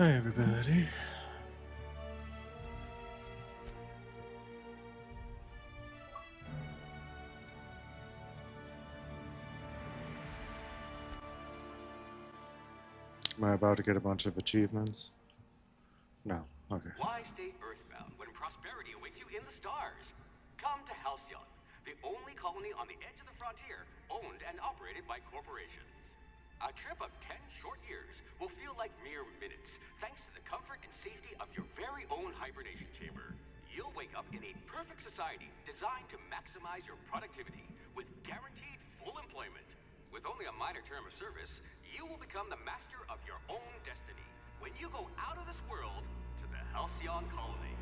Hi, everybody. Am I about to get a bunch of achievements? No. Okay. Why stay earthbound when prosperity awaits you in the stars? Come to Halcyon, the only colony on the edge of the frontier, owned and operated by corporations. A trip of 10 short years will feel like mere minutes, thanks to the comfort and safety of your very own hibernation chamber. You'll wake up in a perfect society designed to maximize your productivity with guaranteed full employment. With only a minor term of service, you will become the master of your own destiny when you go out of this world to the Halcyon colony.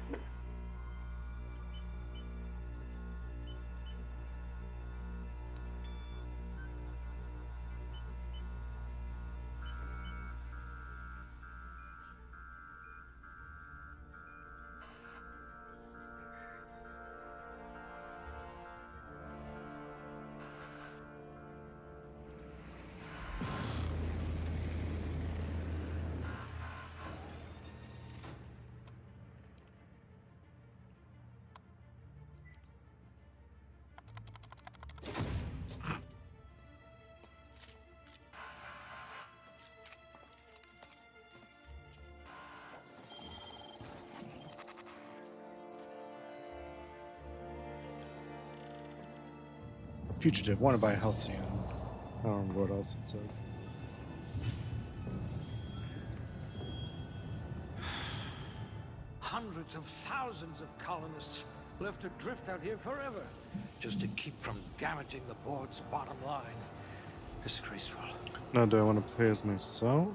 Fugitive wanted by Halcyon. I don't remember what else it said. Hundreds of thousands of colonists left adrift out here forever, just to keep from damaging the board's bottom line. Disgraceful. Now, do I want to play as myself?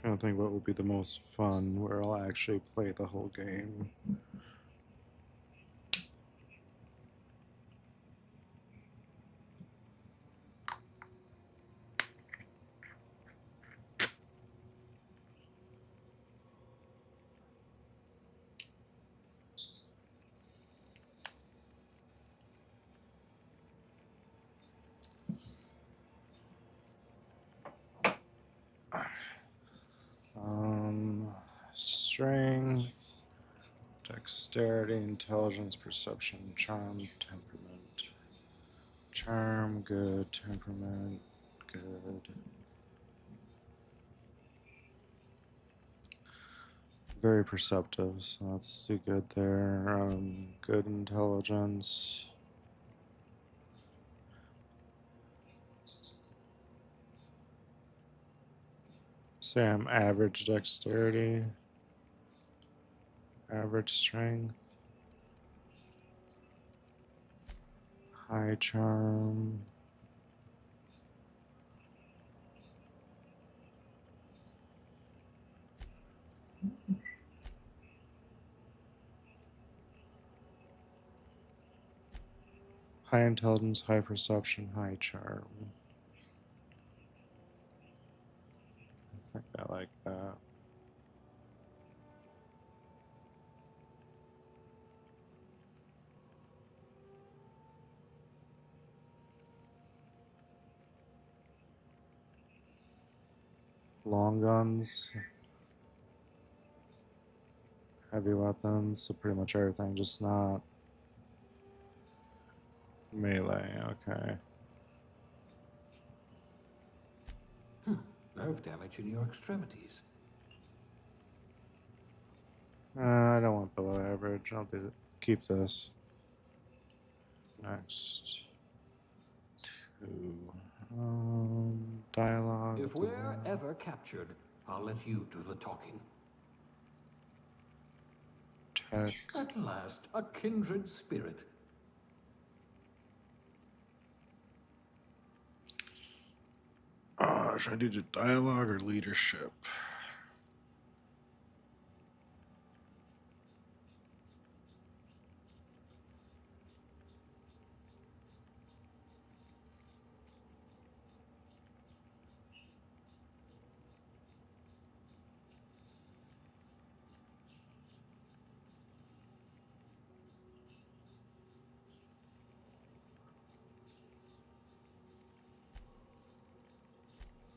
Trying to think what would be the most fun, where I'll actually play the whole game. Strength, dexterity, intelligence, perception, charm, temperament. Charm, good. Temperament, good. Very perceptive, so let's do good there. Good intelligence. Say I'm average dexterity. Average strength. High charm. High intelligence, high perception, high charm. I think I like that. Long guns. Heavy weapons, so pretty much everything, just not melee, okay. Nerve damage in your extremities. I don't want below average. I'll do keep this. Next. Two. Dialogue. If we're ever captured, I'll let you do the talking. Tech. At last, a kindred spirit. Should I do the dialogue or leadership?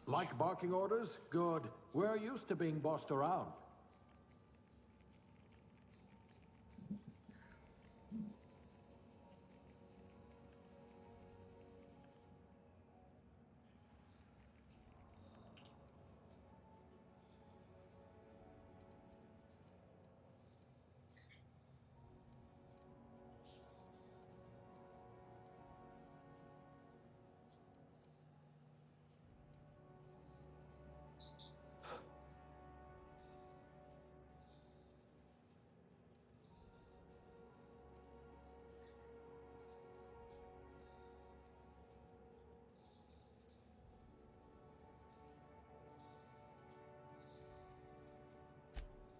Like barking orders? Good. We're used to being bossed around.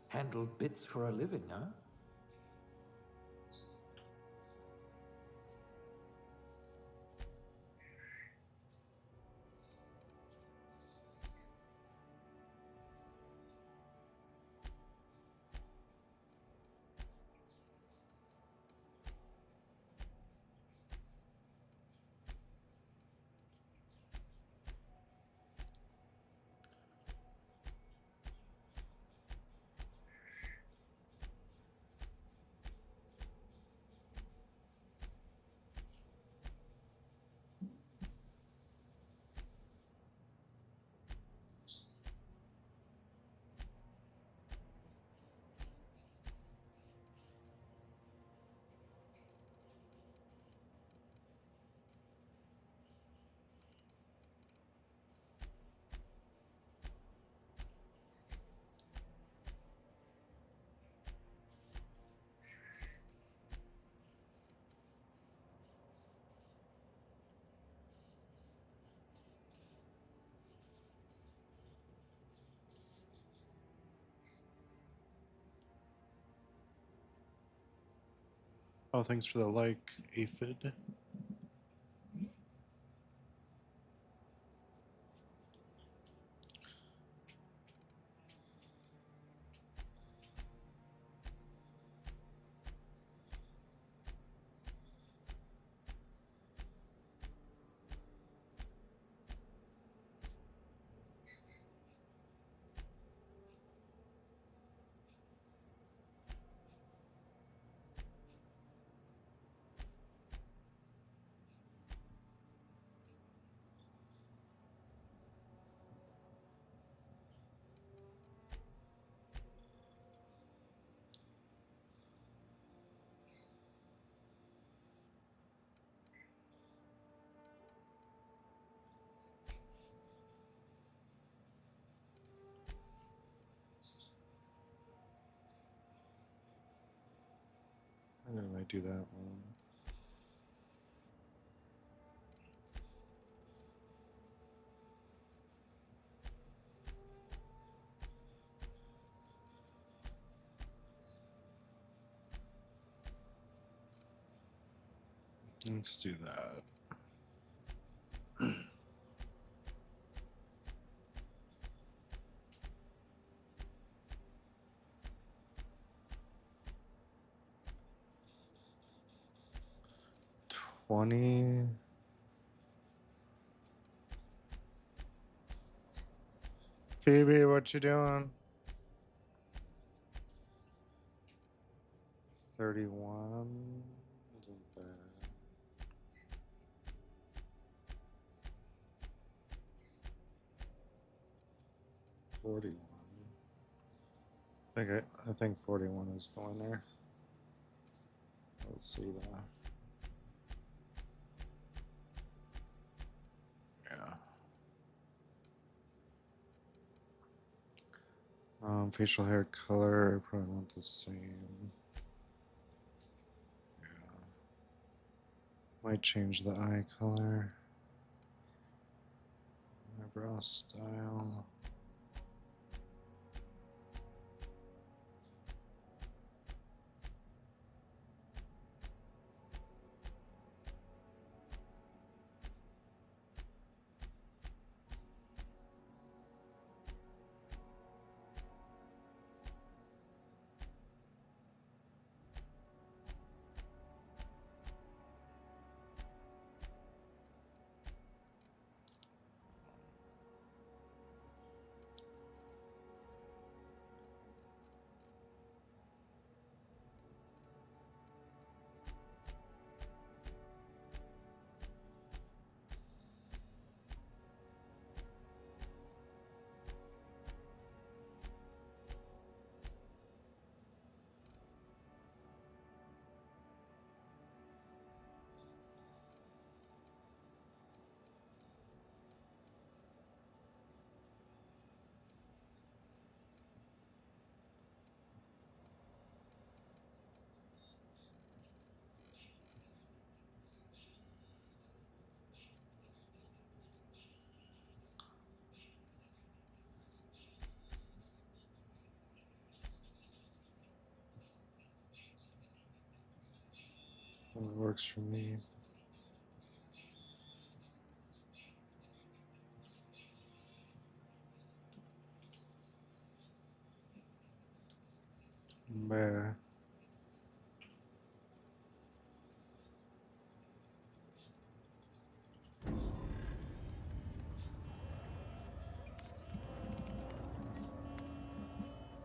Handle bits for a living, huh? Oh, thanks for the like, Aphid. And then I do that one. Let's do that. $20. Phoebe, what you doing? 31. Isn't bad. $41. I think 41 is the winner. Let's see that. Yeah. Facial hair color, I probably want the same. Yeah. Might change the eye color. Eyebrow style. That works for me. Bear.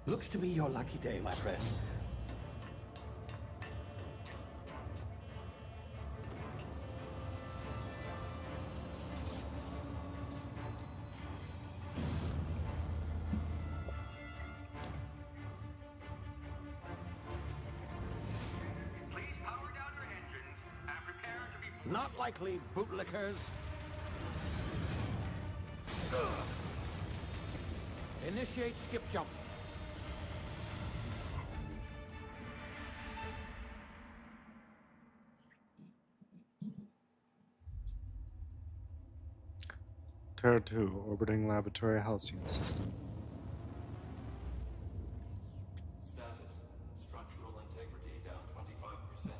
Looks to be your lucky day, my friend. Please power down your engines and prepare to be... Not likely, bootlickers. Initiate skip jump. Terra 2, orbiting laboratory halcyon system. Status. Structural integrity down 25%.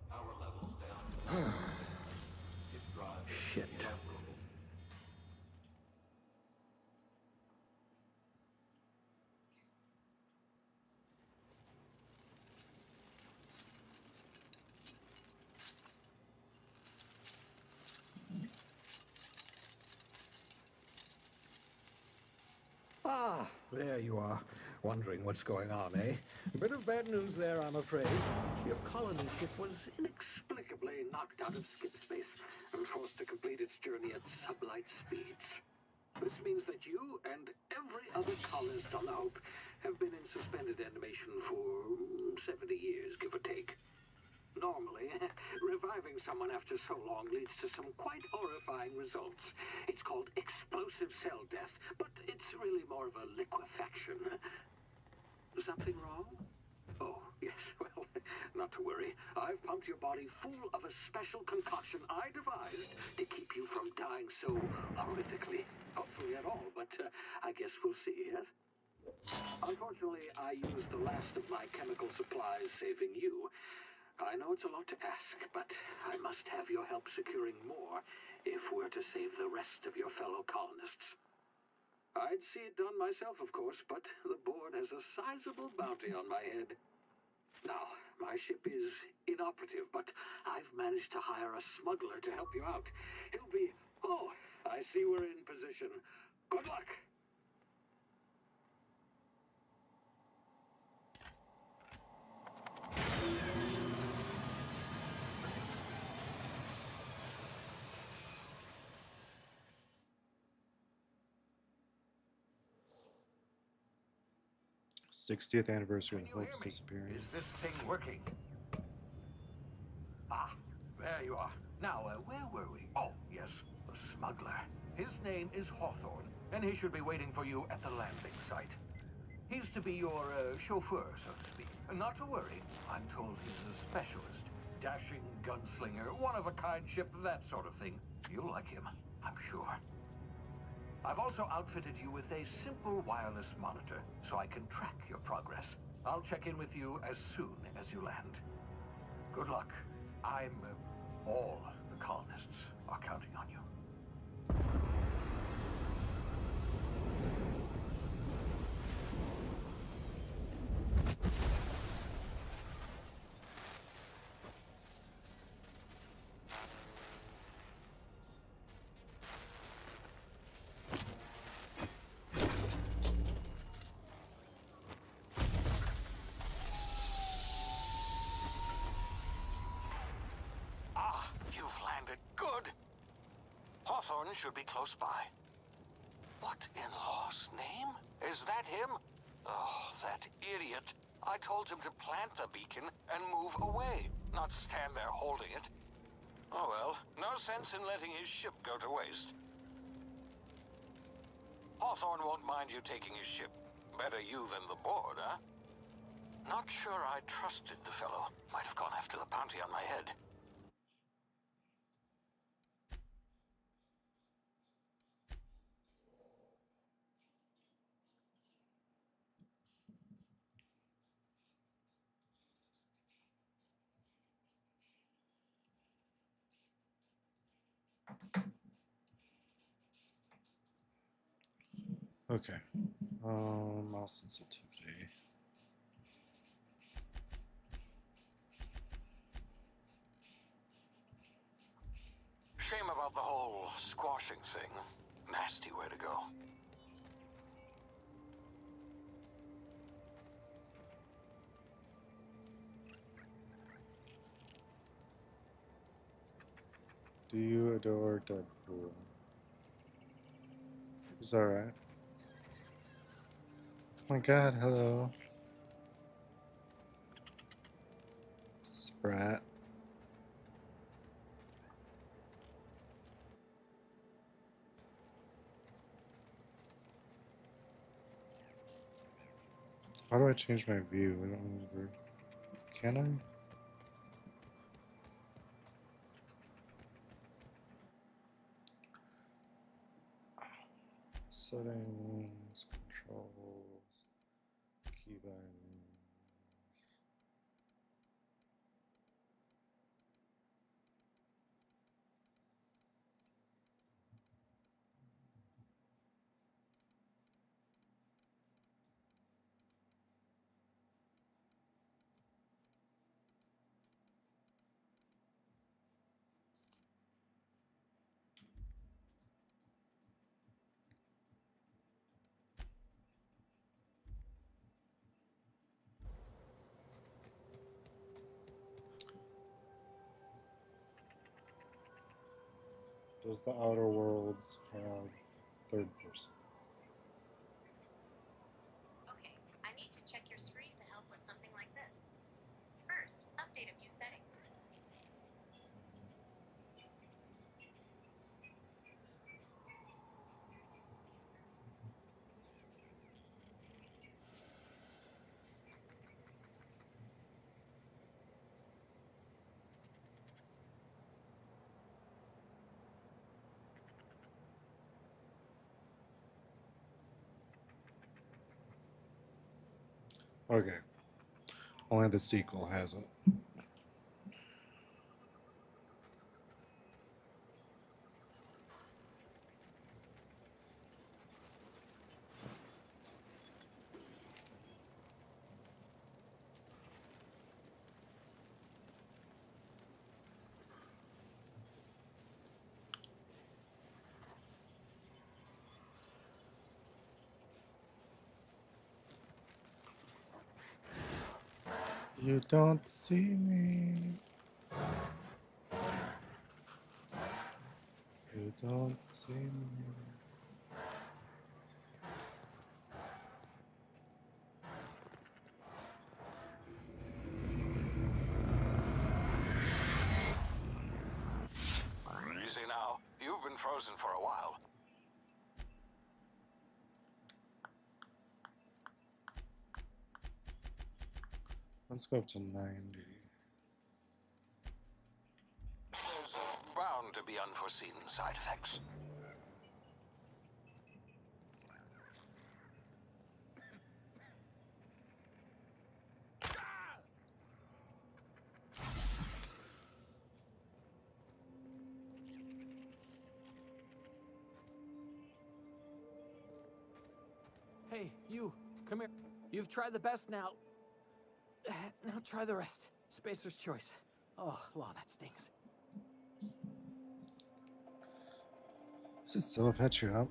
Power levels down 90%. Hip drive Shit. evaporated. Ah, there you are. Wondering what's going on, eh? A bit of bad news there, I'm afraid. Your colony ship was inexplicably knocked out of skip space and forced to complete its journey at sublight speeds. This means that you and every other colonist on the Hope have been in suspended animation for 70 years, give or take. Normally, reviving someone after so long leads to some quite horrifying results. It's called explosive cell death, but it's really more of a liquefaction. Something wrong? Oh, yes, well, not to worry. I've pumped your body full of a special concoction I devised to keep you from dying so horrifically. Hopefully at all, but I guess we'll see, yes? Unfortunately, I used the last of my chemical supplies saving you. I know it's a lot to ask, but I must have your help securing more if we're to save the rest of your fellow colonists. I'd see it done myself, of course, but the board has a sizable bounty on my head. Now, my ship is inoperative, but I've managed to hire a smuggler to help you out. He'll be... Oh, I see we're in position. Good luck! 60th anniversary Can of you hear Hope's me? disappearance. Is this thing working? Ah, there you are. Now, where were we? Oh, yes, the smuggler. His name is Hawthorne, and he should be waiting for you at the landing site. He's to be your chauffeur, so to speak. Not to worry, I'm told he's a specialist. Dashing gunslinger, one-of-a-kind ship, that sort of thing. You'll like him, I'm sure. I've also outfitted you with a simple wireless monitor, so I can track your progress. I'll check in with you as soon as you land. Good luck. All the colonists are counting on you. Hawthorne should be close by. What in law's name? Is that him? Oh, that idiot. I told him to plant the beacon and move away, not stand there holding it. Oh well, no sense in letting his ship go to waste. Hawthorne won't mind you taking his ship. Better you than the board, huh? Not sure I trusted the fellow. Might have gone after the bounty on my head. Okay. Mouse sensitivity. Shame about the whole squashing thing. Nasty way to go. Do you adore Deadpool? Is that right? Oh my god, hello. Sprat. How do I change my view? I don't remember. Can I? Settings, controls, key binding. Does the Outer Worlds have third person? Okay, I need to check your screen to help with something like this. First, update a few settings. Okay. Only the sequel has it. You don't see me. You don't see me. Easy now. You've been frozen for a while. Let's go up to 90. There's bound to be unforeseen side effects. Hey, you, come here. You've tried the best now. Now try the rest. Spacer's choice. Oh, law, that stings. Does it still patch you up?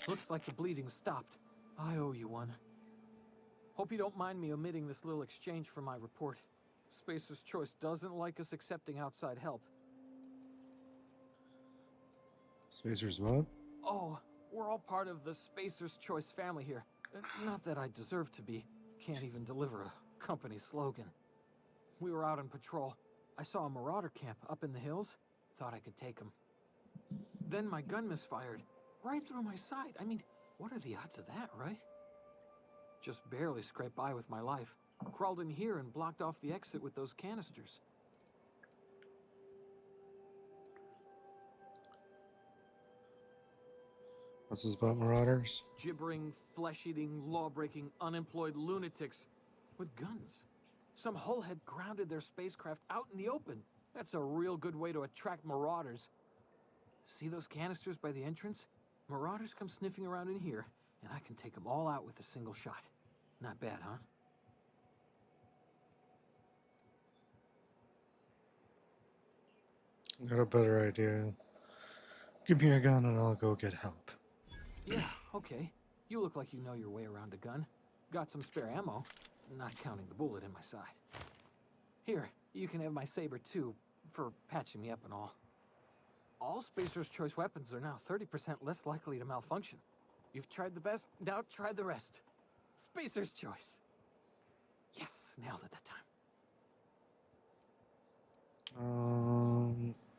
Looks like the bleeding stopped. I owe you one. Hope you don't mind me omitting this little exchange from my report. Spacer's choice doesn't like us accepting outside help. Spacers what? Oh, we're all part of the Spacer's Choice family here. Not that I deserve to be. Can't even deliver a company slogan. We were out on patrol. I saw a marauder camp up in the hills. Thought I could take them. Then my gun misfired. Right through my side. I mean, what are the odds of that, right? Just barely scraped by with my life. Crawled in here and blocked off the exit with those canisters. What's this about Marauders? Gibbering, flesh-eating, law-breaking, unemployed lunatics with guns. Some hullhead grounded their spacecraft out in the open. That's a real good way to attract marauders. See those canisters by the entrance? Marauders come sniffing around in here, and I can take them all out with a single shot. Not bad, huh? Got a better idea. Give me a gun and I'll go get help. Yeah, okay. You look like you know your way around a gun. Got some spare ammo, not counting the bullet in my side. Here, you can have my saber too, for patching me up and all. All Spacer's Choice weapons are now 30% less likely to malfunction. You've tried the best, now try the rest. Spacer's Choice. Yes, nailed it that time.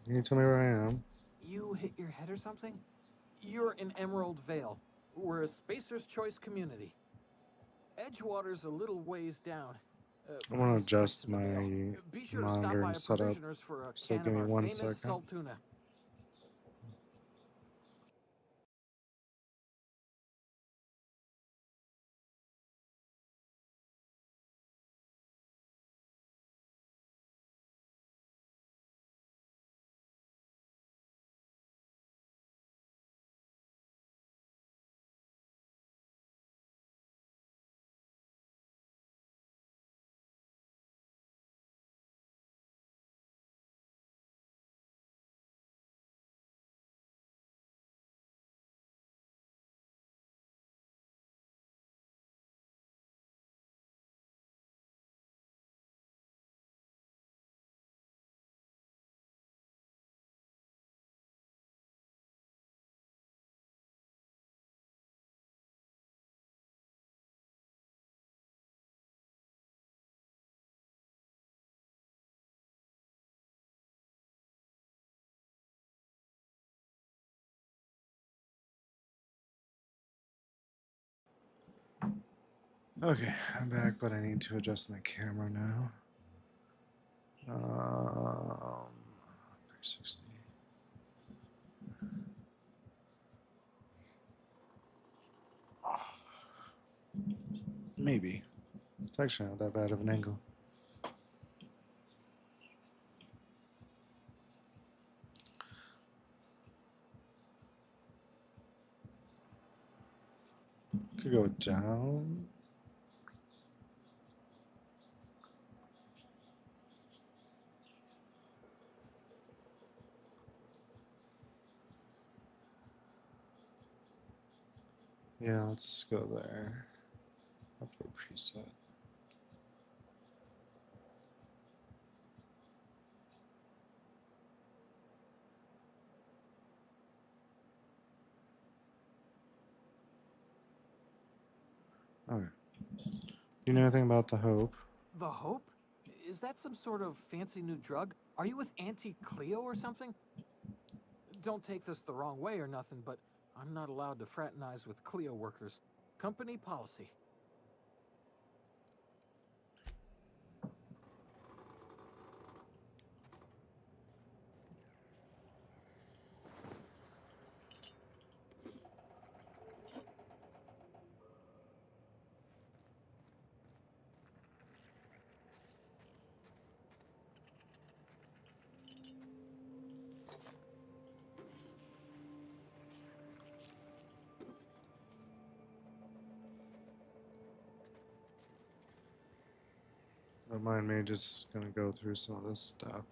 Can you tell me where I am? You hit your head or something? You're in Emerald Vale. We're a Spacer's Choice community. Edgewater's a little ways down. I want to East west adjust of the my Vale. Be sure to stop monitor by and a setup. provisioner's for a So can give of me our 1 famous second. salt tuna. Okay, I'm back, but I need to adjust my camera now. 360. Maybe. It's actually not that bad of an angle. Could go down. Yeah, let's go there. Upload preset. Okay. You know anything about the Hope? The Hope? Is that some sort of fancy new drug? Are you with Auntie Cleo or something? Don't take this the wrong way or nothing, but I'm not allowed to fraternize with Cleo workers. Company policy. Don't mind me, just gonna go through some of this stuff.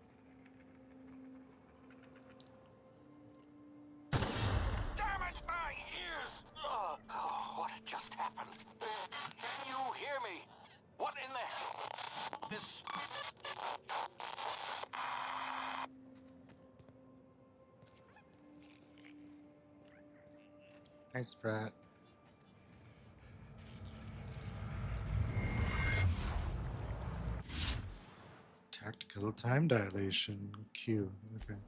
Damn it, my ears! Oh, what just happened? Can you hear me? What in the hell? This... Hi, Sprat. Tactical time dilation. Q. Okay.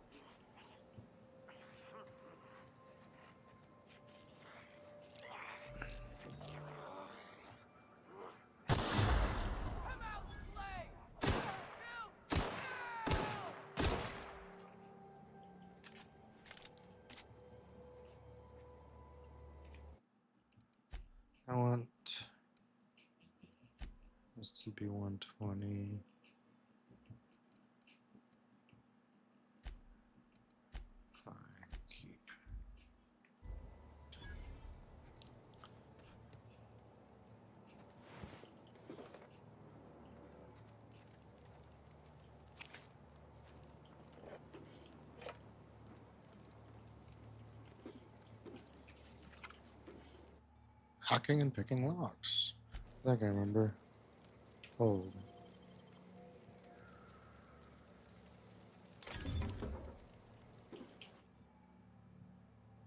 I want this to be 120. Fine, keep. Hacking and picking locks. I think I remember. Hold.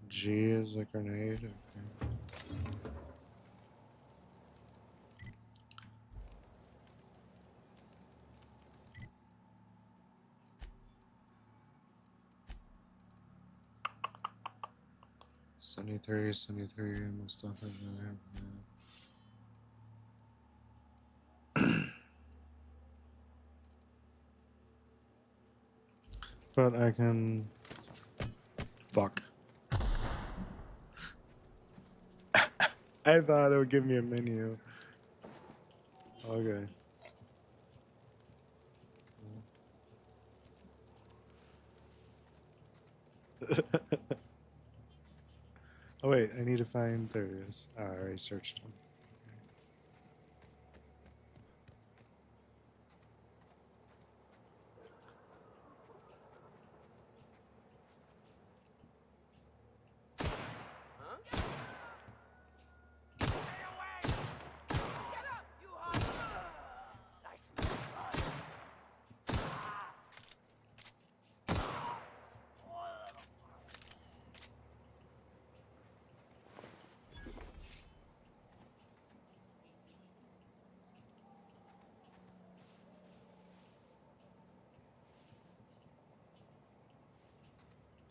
G is a grenade. Okay. '73, '73. I must not have that. But I can. Fuck. I thought it would give me a menu. Okay. Oh wait, I need to find. There it is. Oh, I already searched him.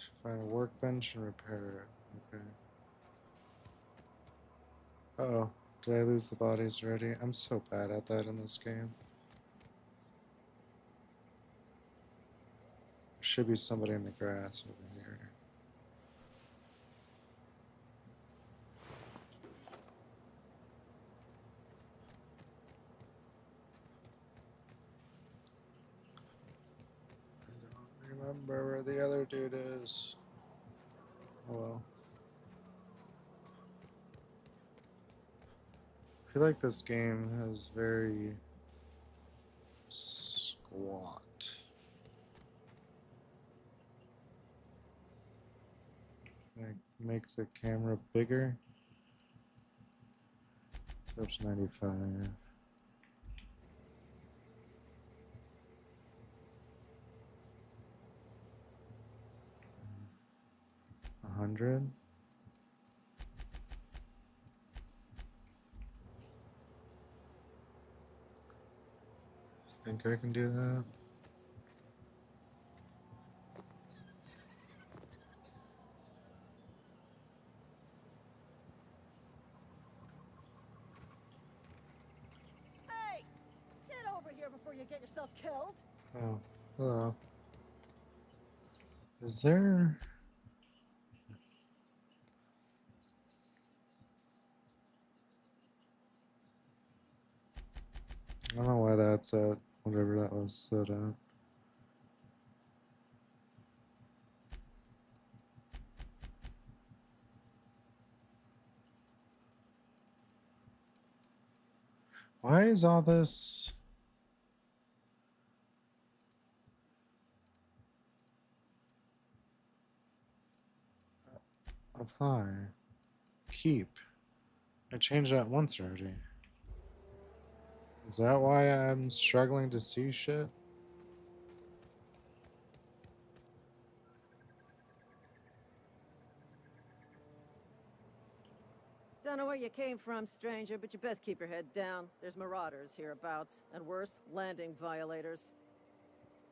Should find a workbench and repair it. Okay. Uh-oh. Did I lose the bodies already? I'm so bad at that in this game. There should be somebody in the grass over here. I don't remember where the other dude is. Oh well. I feel like this game is very squat. Can I make the camera bigger? So it's 95. 100. Think I can do that? Hey! Get over here before you get yourself killed! Oh, hello. Is there... I don't know why that's at whatever that was set at. Why is all this... Apply. Keep. I changed that once already. Is that why I'm struggling to see shit? Don't know where you came from, stranger, but you best keep your head down. There's marauders hereabouts, and worse, landing violators.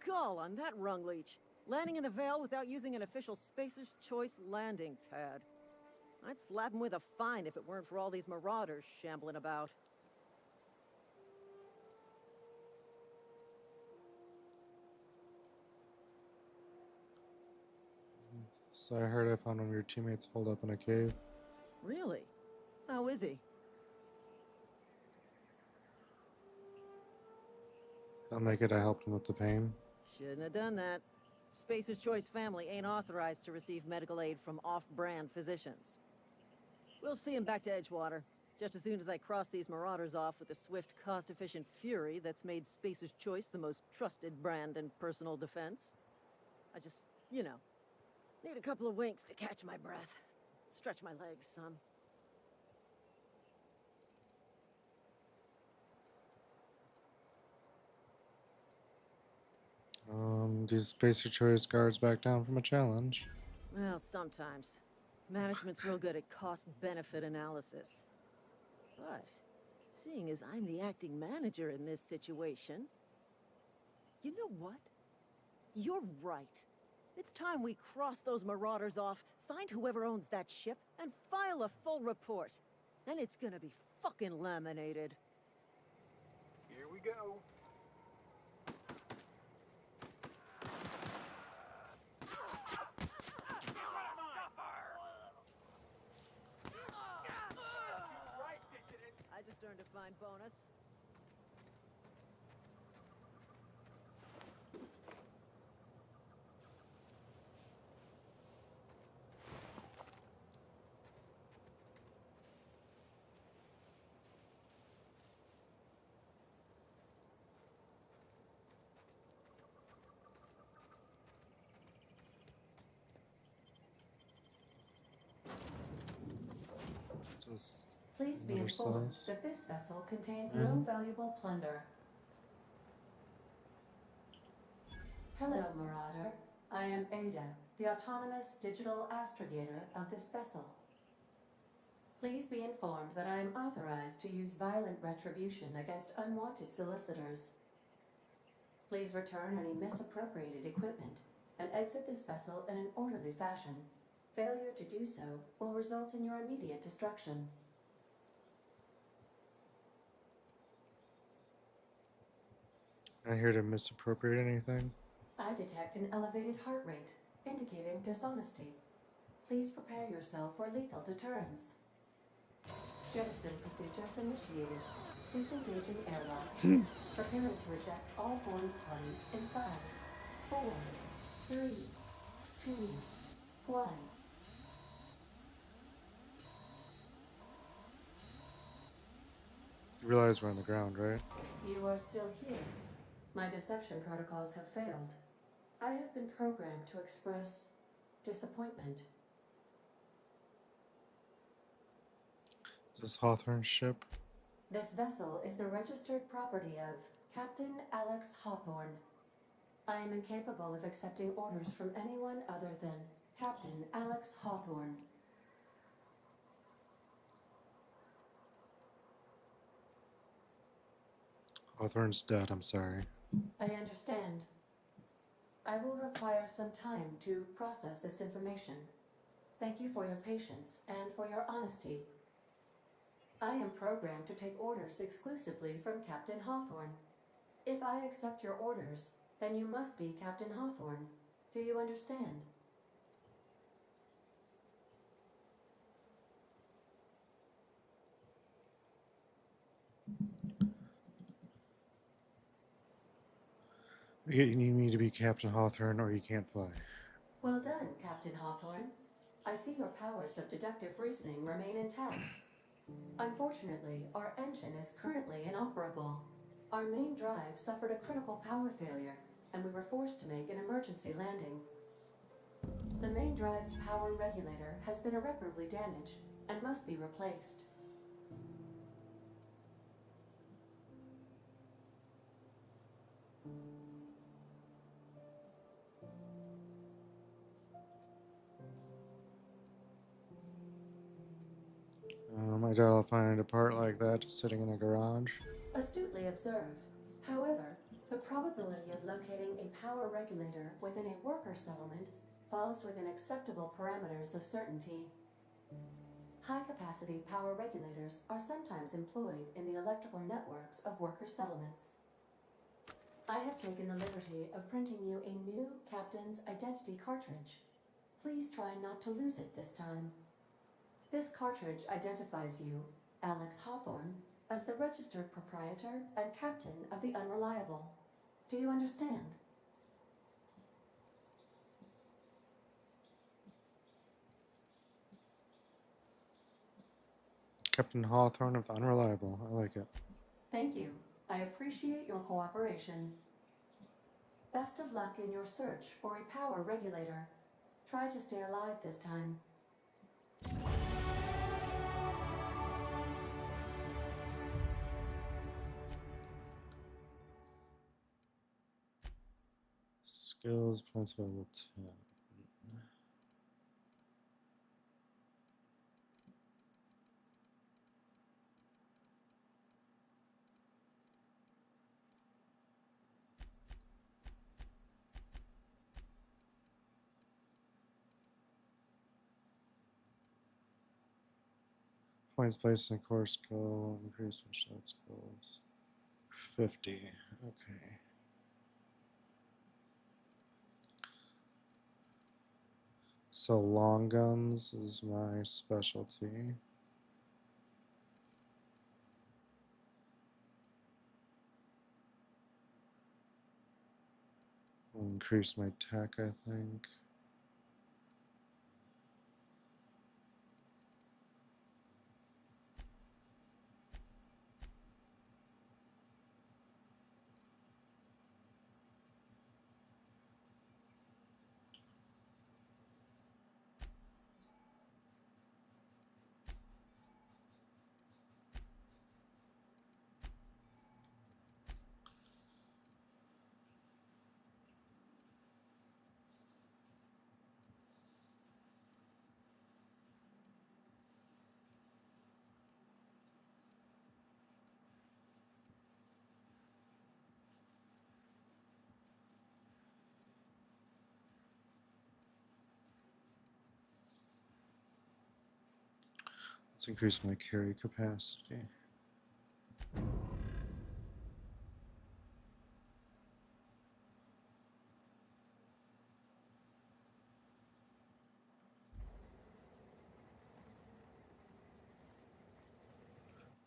Call on that rung leech. Landing in the Vale without using an official Spacer's Choice landing pad. I'd slap him with a fine if it weren't for all these marauders shambling about. So I heard I found one of your teammates holed up in a cave. Really? How is he? I'll make it I helped him with the pain. Shouldn't have done that. Spacer's Choice family ain't authorized to receive medical aid from off-brand physicians. We'll see him back to Edgewater, just as soon as I cross these marauders off with the swift, cost-efficient fury that's made Spacer's Choice the most trusted brand in personal defense. I just, you know, need a couple of winks to catch my breath. Stretch my legs some. These Spacer Choice guards back down from a challenge. Well, sometimes. Management's real good at cost-benefit analysis. But, seeing as I'm the acting manager in this situation, you know what? You're right. It's time we cross those marauders off, find whoever owns that ship, and file a full report. Then it's gonna be fucking laminated. Here we go. I just earned a fine bonus. Just Please be never informed says. that this vessel contains And- no valuable plunder. Hello, Marauder. I am Ada, the autonomous digital astrogator of this vessel. Please be informed that I am authorized to use violent retribution against unwanted solicitors. Please return any misappropriated equipment and exit this vessel in an orderly fashion. Failure to do so will result in your immediate destruction. Not here to misappropriate anything. I detect an elevated heart rate, indicating dishonesty. Please prepare yourself for lethal deterrence. Jettison procedures initiated. Disengaging airlocks. Preparing to reject all boarding parties in 5, 4, 3, 2, 1. You realize we're on the ground, right? You are still here. My deception protocols have failed. I have been programmed to express disappointment. Is this Hawthorne's ship? This vessel is the registered property of Captain Alex Hawthorne. I am incapable of accepting orders from anyone other than Captain Alex Hawthorne. Hawthorne's dead, I'm sorry. I understand. I will require some time to process this information. Thank you for your patience and for your honesty. I am programmed to take orders exclusively from Captain Hawthorne. If I accept your orders, then you must be Captain Hawthorne. Do you understand? You need me to be Captain Hawthorne or you can't fly. Well done, Captain Hawthorne. I see your powers of deductive reasoning remain intact. Unfortunately, our engine is currently inoperable. Our main drive suffered a critical power failure, and we were forced to make an emergency landing. The main drive's power regulator has been irreparably damaged and must be replaced. I doubt I'll find a part like that just sitting in a garage. Astutely observed. However, the probability of locating a power regulator within a worker settlement falls within acceptable parameters of certainty. High-capacity power regulators are sometimes employed in the electrical networks of worker settlements. I have taken the liberty of printing you a new Captain's Identity cartridge. Please try not to lose it this time. This cartridge identifies you, Alex Hawthorne, as the registered proprietor and captain of the Unreliable. Do you understand? Captain Hawthorne of the Unreliable. I like it. Thank you. I appreciate your cooperation. Best of luck in your search for a power regulator. Try to stay alive this time. Skills, points available 10. Points placed in a core skill, increase when shot skills. 50. Okay. So long guns is my specialty. Will increase my tech, I think. Let's increase my carry capacity.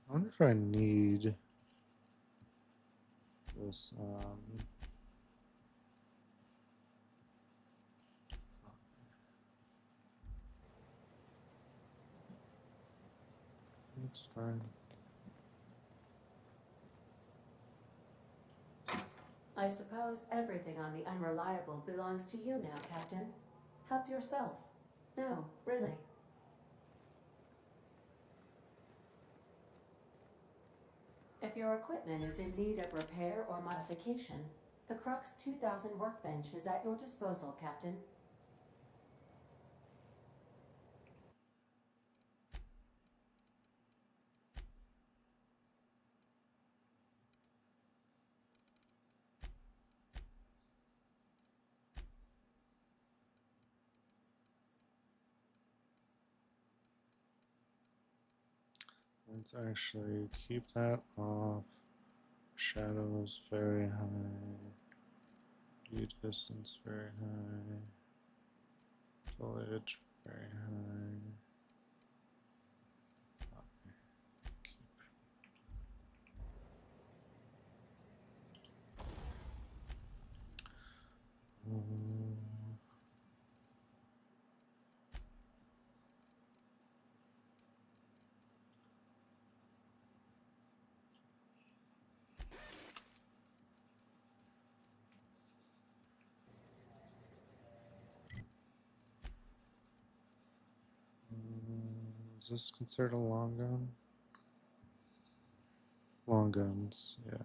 I wonder if I need this. Looks fine. I suppose everything on the Unreliable belongs to you now, Captain. Help yourself. No, really. If your equipment is in need of repair or modification, the Crux 2000 workbench is at your disposal, Captain. Let's actually keep that off. Shadows very high. View distance very high. Foliage very high. Keep. Is this considered a long gun? Long guns, yeah.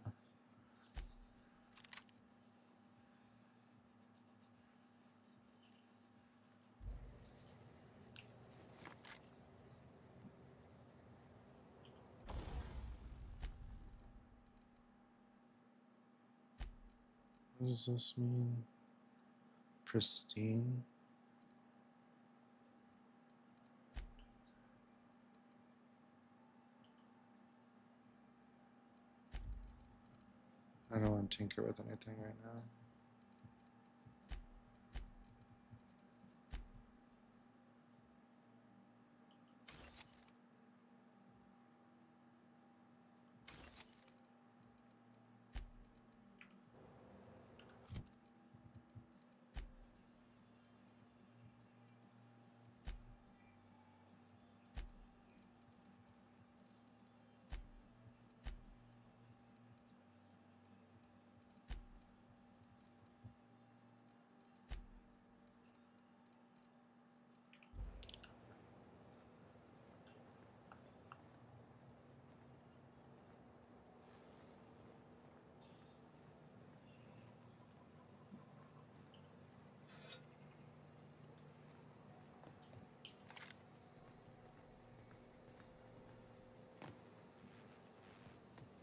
What does this mean? Pristine? I don't want to tinker with anything right now.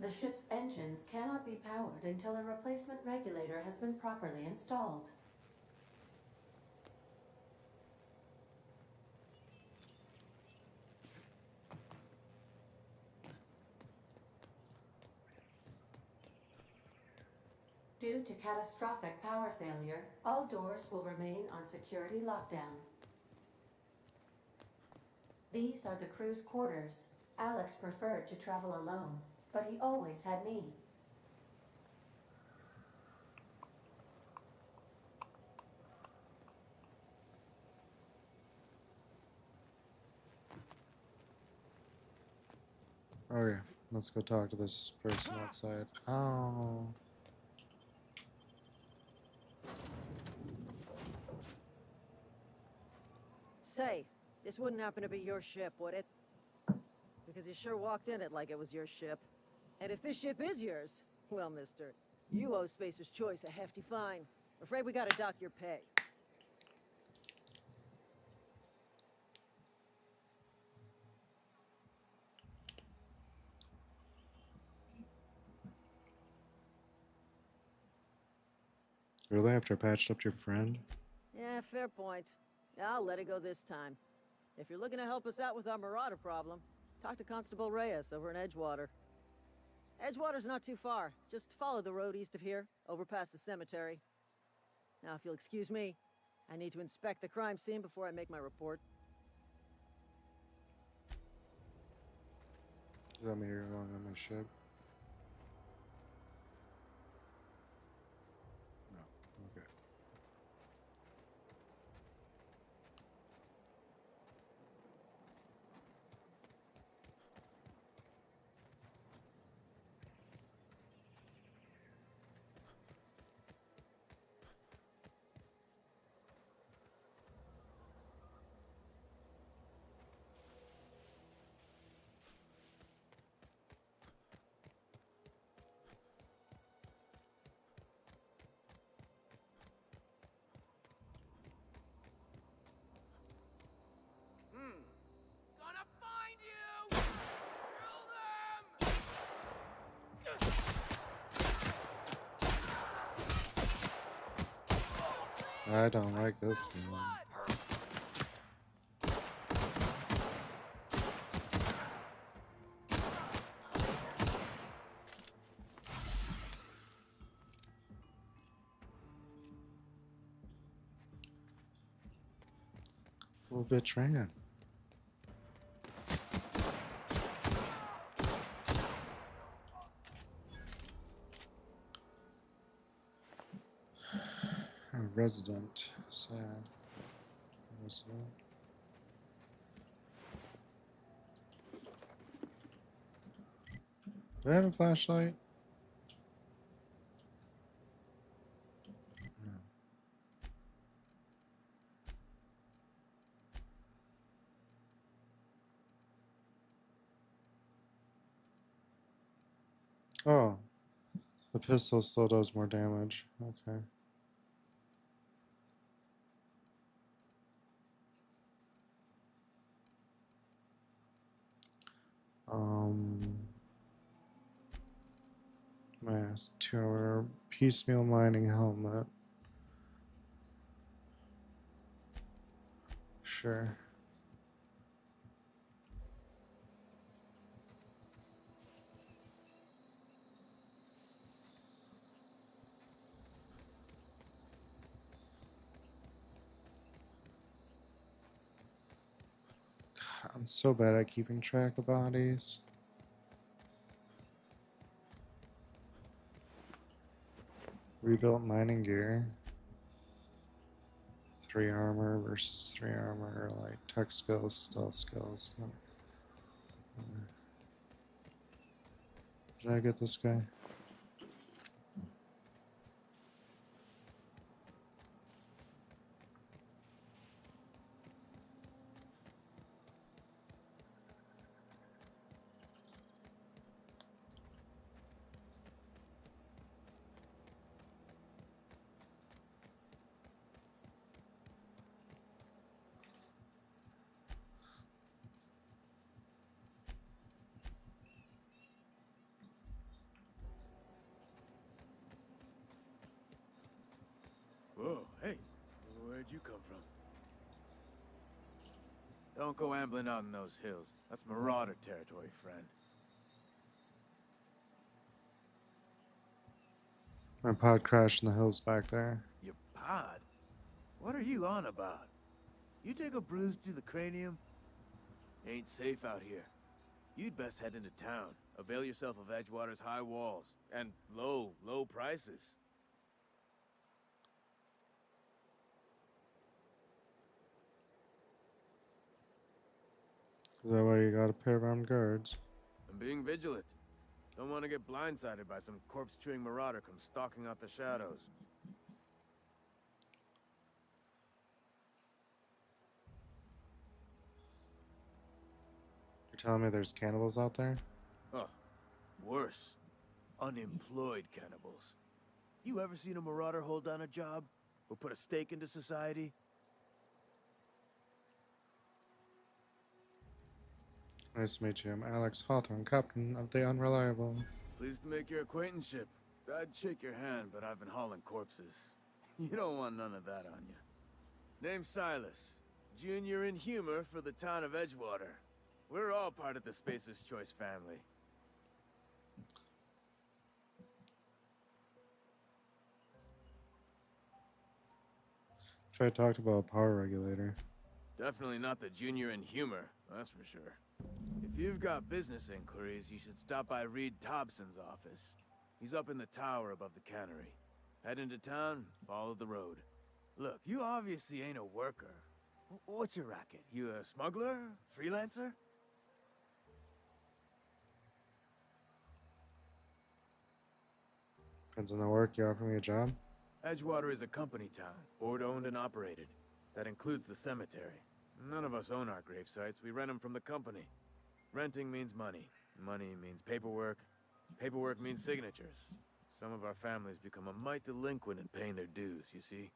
The ship's engines cannot be powered until a replacement regulator has been properly installed. Due to catastrophic power failure, all doors will remain on security lockdown. These are the crew's quarters. Alex preferred to travel alone, but he always had me. Okay, let's go talk to this person outside. Oh. Say, this wouldn't happen to be your ship, would it? Because you sure walked in it like it was your ship. And if this ship is yours, well, mister, you owe Spacer's Choice a hefty fine. Afraid we gotta dock your pay. Really? After I patched up your friend? Yeah, fair point. I'll let it go this time. If you're looking to help us out with our marauder problem, talk to Constable Reyes over in Edgewater. Edgewater's not too far. Just follow the road east of here, over past the cemetery. Now, if you'll excuse me, I need to inspect the crime scene before I make my report. Does that mean you're going on my ship? No. Okay. Gonna find you! Kill them! I don't like this game. A little bit trying. A resident. Sad. Resident. Do I have a flashlight? No. Oh. The pistol still does more damage. Okay. Mask 2-hour piecemeal mining helmet. Sure. God, I'm so bad at keeping track of bodies. Rebuilt mining gear. 3 armor versus 3 armor, like tech skills, stealth skills. Did I get this guy? Don't go ambling out in those hills. That's marauder territory, friend. My pod crashed in the hills back there. Your pod? What are you on about? You take a bruise to the cranium? Ain't safe out here. You'd best head into town. Avail yourself of Edgewater's high walls. And low prices. Is that why you got a pair of armed guards? I'm being vigilant. Don't want to get blindsided by some corpse-chewing marauder come stalking out the shadows. You're telling me there's cannibals out there? Oh, worse. Unemployed cannibals. You ever seen a marauder hold down a job? Or put a stake into society? Nice to meet you. I'm Alex Hawthorne, captain of the Unreliable. Pleased to make your acquaintanceship. I'd shake your hand, but I've been hauling corpses. You don't want none of that on you. Name's Silas. Junior in humor for the town of Edgewater. We're all part of the Spacer's Choice family. Try to talk about a power regulator. Definitely not the junior in humor, that's for sure. If you've got business inquiries, you should stop by Reed Thompson's office. He's up in the tower above the cannery. Head into town, follow the road. Look, you obviously ain't a worker. What's your racket? You a smuggler? Freelancer? Depends on the work. You offer me a job? Edgewater is a company town, board-owned and operated. That includes the cemetery. None of us own our grave sites. We rent them from the company. Renting means money. Money means paperwork. Paperwork means signatures. Some of our families become a mite delinquent in paying their dues, you see?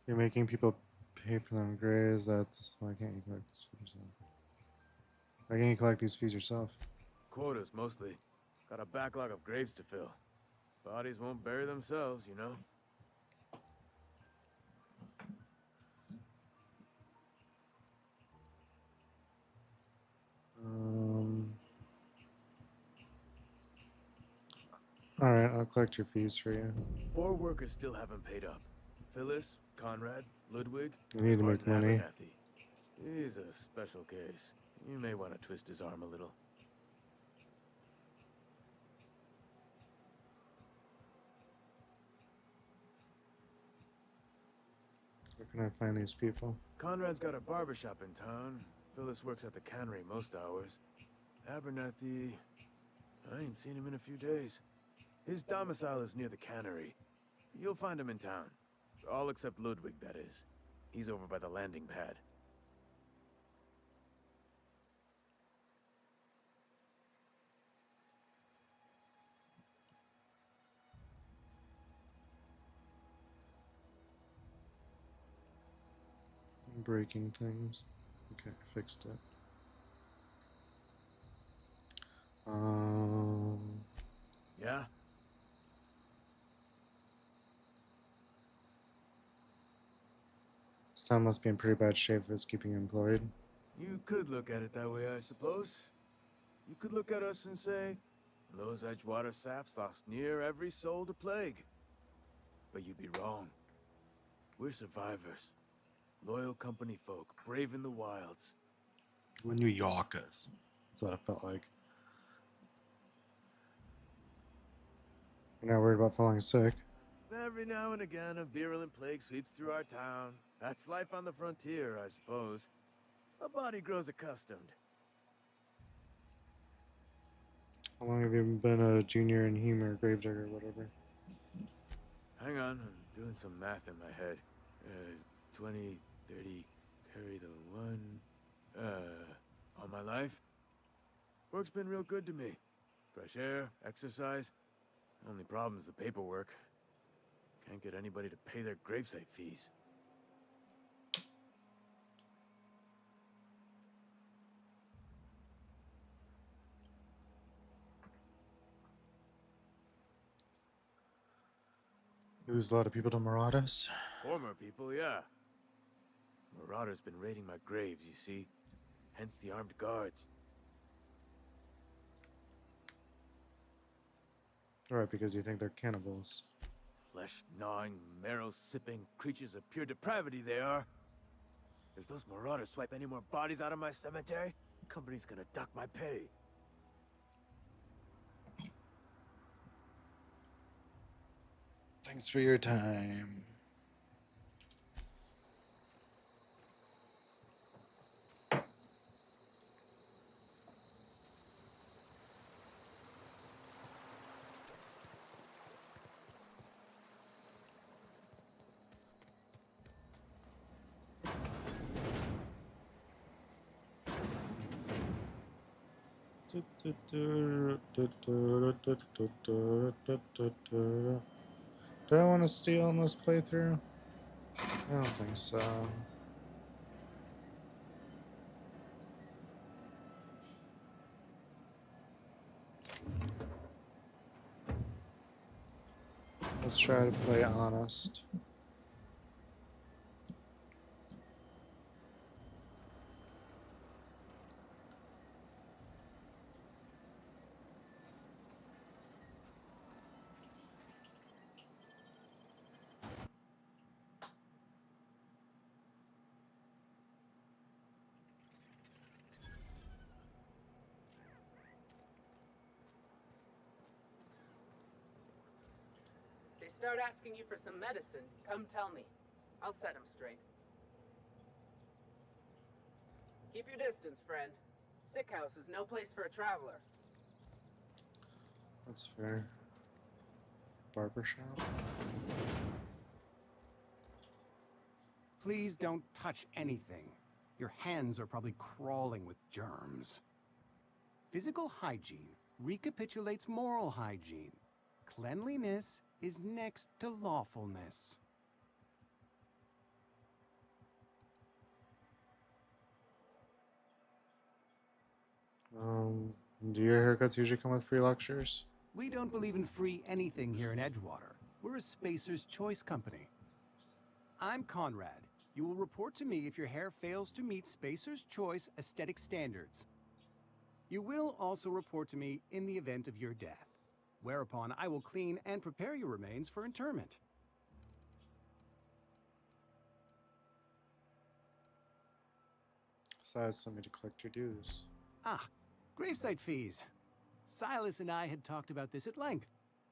You're making people pay for them graves. That's why can't you collect these fees yourself? Why can't you collect these fees yourself? Quotas, mostly. Got a backlog of graves to fill. Bodies won't bury themselves, you know? Alright, I'll collect your fees for you. 4 workers still haven't paid up. Phyllis, Conrad, Ludwig, I need to make Martin money. Abernathy. He's a special case. You may want to twist his arm a little. Where can I find these people? Conrad's got a barbershop in town. Phyllis works at the cannery most hours. Abernathy... I ain't seen him in a few days. His domicile is near the cannery. You'll find him in town. All except Ludwig, that is. He's over by the landing pad. I'm breaking things. Okay, I fixed it. Yeah? This town must be in pretty bad shape if it's keeping you employed. You could look at it that way, I suppose. You could look at us and say, those Edgewater saps lost near every soul to plague. But you'd be wrong. We're survivors. Loyal company folk, brave in the wilds. We're New Yorkers. That's what it felt like. You're not worried about falling sick. Every now and again, a virulent plague sweeps through our town. That's life on the frontier, I suppose. A body grows accustomed. How long have you been a junior in humor, gravedigger, whatever? Hang on, I'm doing some math in my head. 20, 30, carry the 1. All my life? Work's been real good to me. Fresh air, exercise. Only problem's the paperwork. Can't get anybody to pay their gravesite fees. Lose a lot of people to Marauders. Former people, yeah. Marauders been raiding my graves, you see. Hence the armed guards. Alright, because you think they're cannibals. Flesh-gnawing, marrow-sipping creatures of pure depravity they are. If those marauders swipe any more bodies out of my cemetery, the company's gonna dock my pay. Thanks for your time. Do I want to steal in this playthrough? I don't think so. Let's try to play honest. They start asking you for some medicine, come tell me. I'll set them straight. Keep your distance, friend. Sick house is no place for a traveler. That's fair. Barbershop. Please don't touch anything. Your hands are probably crawling with germs. Physical hygiene recapitulates moral hygiene. Cleanliness is next to lawfulness. Do your haircuts usually come with free lectures? We don't believe in free anything here in Edgewater. We're a Spacer's Choice company. I'm Conrad. You will report to me if your hair fails to meet Spacer's Choice aesthetic standards. You will also report to me in the event of your death, whereupon I will clean and prepare your remains for interment. Silas sent me to collect your dues. Ah, gravesite fees. Silas and I had talked about this at length.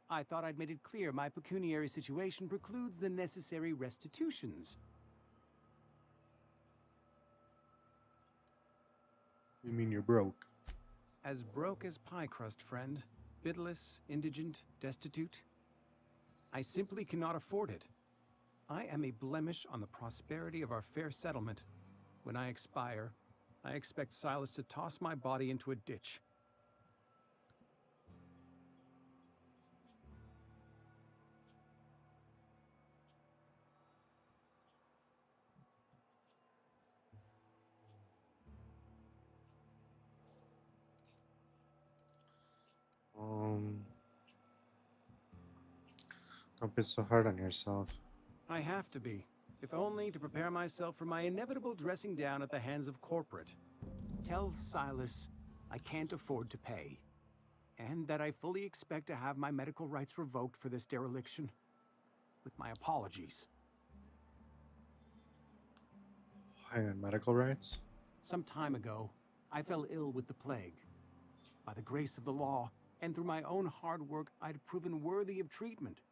I thought I'd made it clear my pecuniary situation precludes the necessary restitutions. You mean you're broke? As broke as pie crust, friend. Bitless, indigent, destitute. I simply cannot afford it. I am a blemish on the prosperity of our fair settlement. When I expire, I expect Silas to toss my body into a ditch. Don't be so hard on yourself. I have to be, if only to prepare myself for my inevitable dressing down at the hands of corporate. Tell Silas I can't afford to pay, and that I fully expect to have my medical rights revoked for this dereliction. With my apologies. Hang on, medical rights? Some time ago, I fell ill with the plague. By the grace of the law, and through my own hard work, I'd proven worthy of treatment.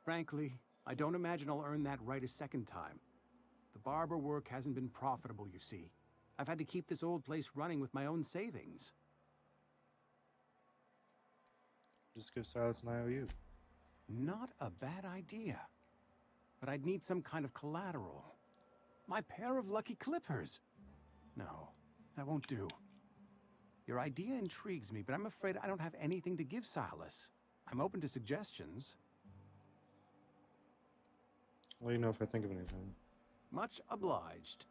Frankly, I don't imagine I'll earn that right a second time. The barber work hasn't been profitable, you see. I've had to keep this old place running with my own savings. Just give Silas an IOU. Not a bad idea. But I'd need some kind of collateral. My pair of lucky clippers. No, that won't do. Your idea intrigues me, but I'm afraid I don't have anything to give Silas. I'm open to suggestions. Let you know if I think of anything. Much obliged.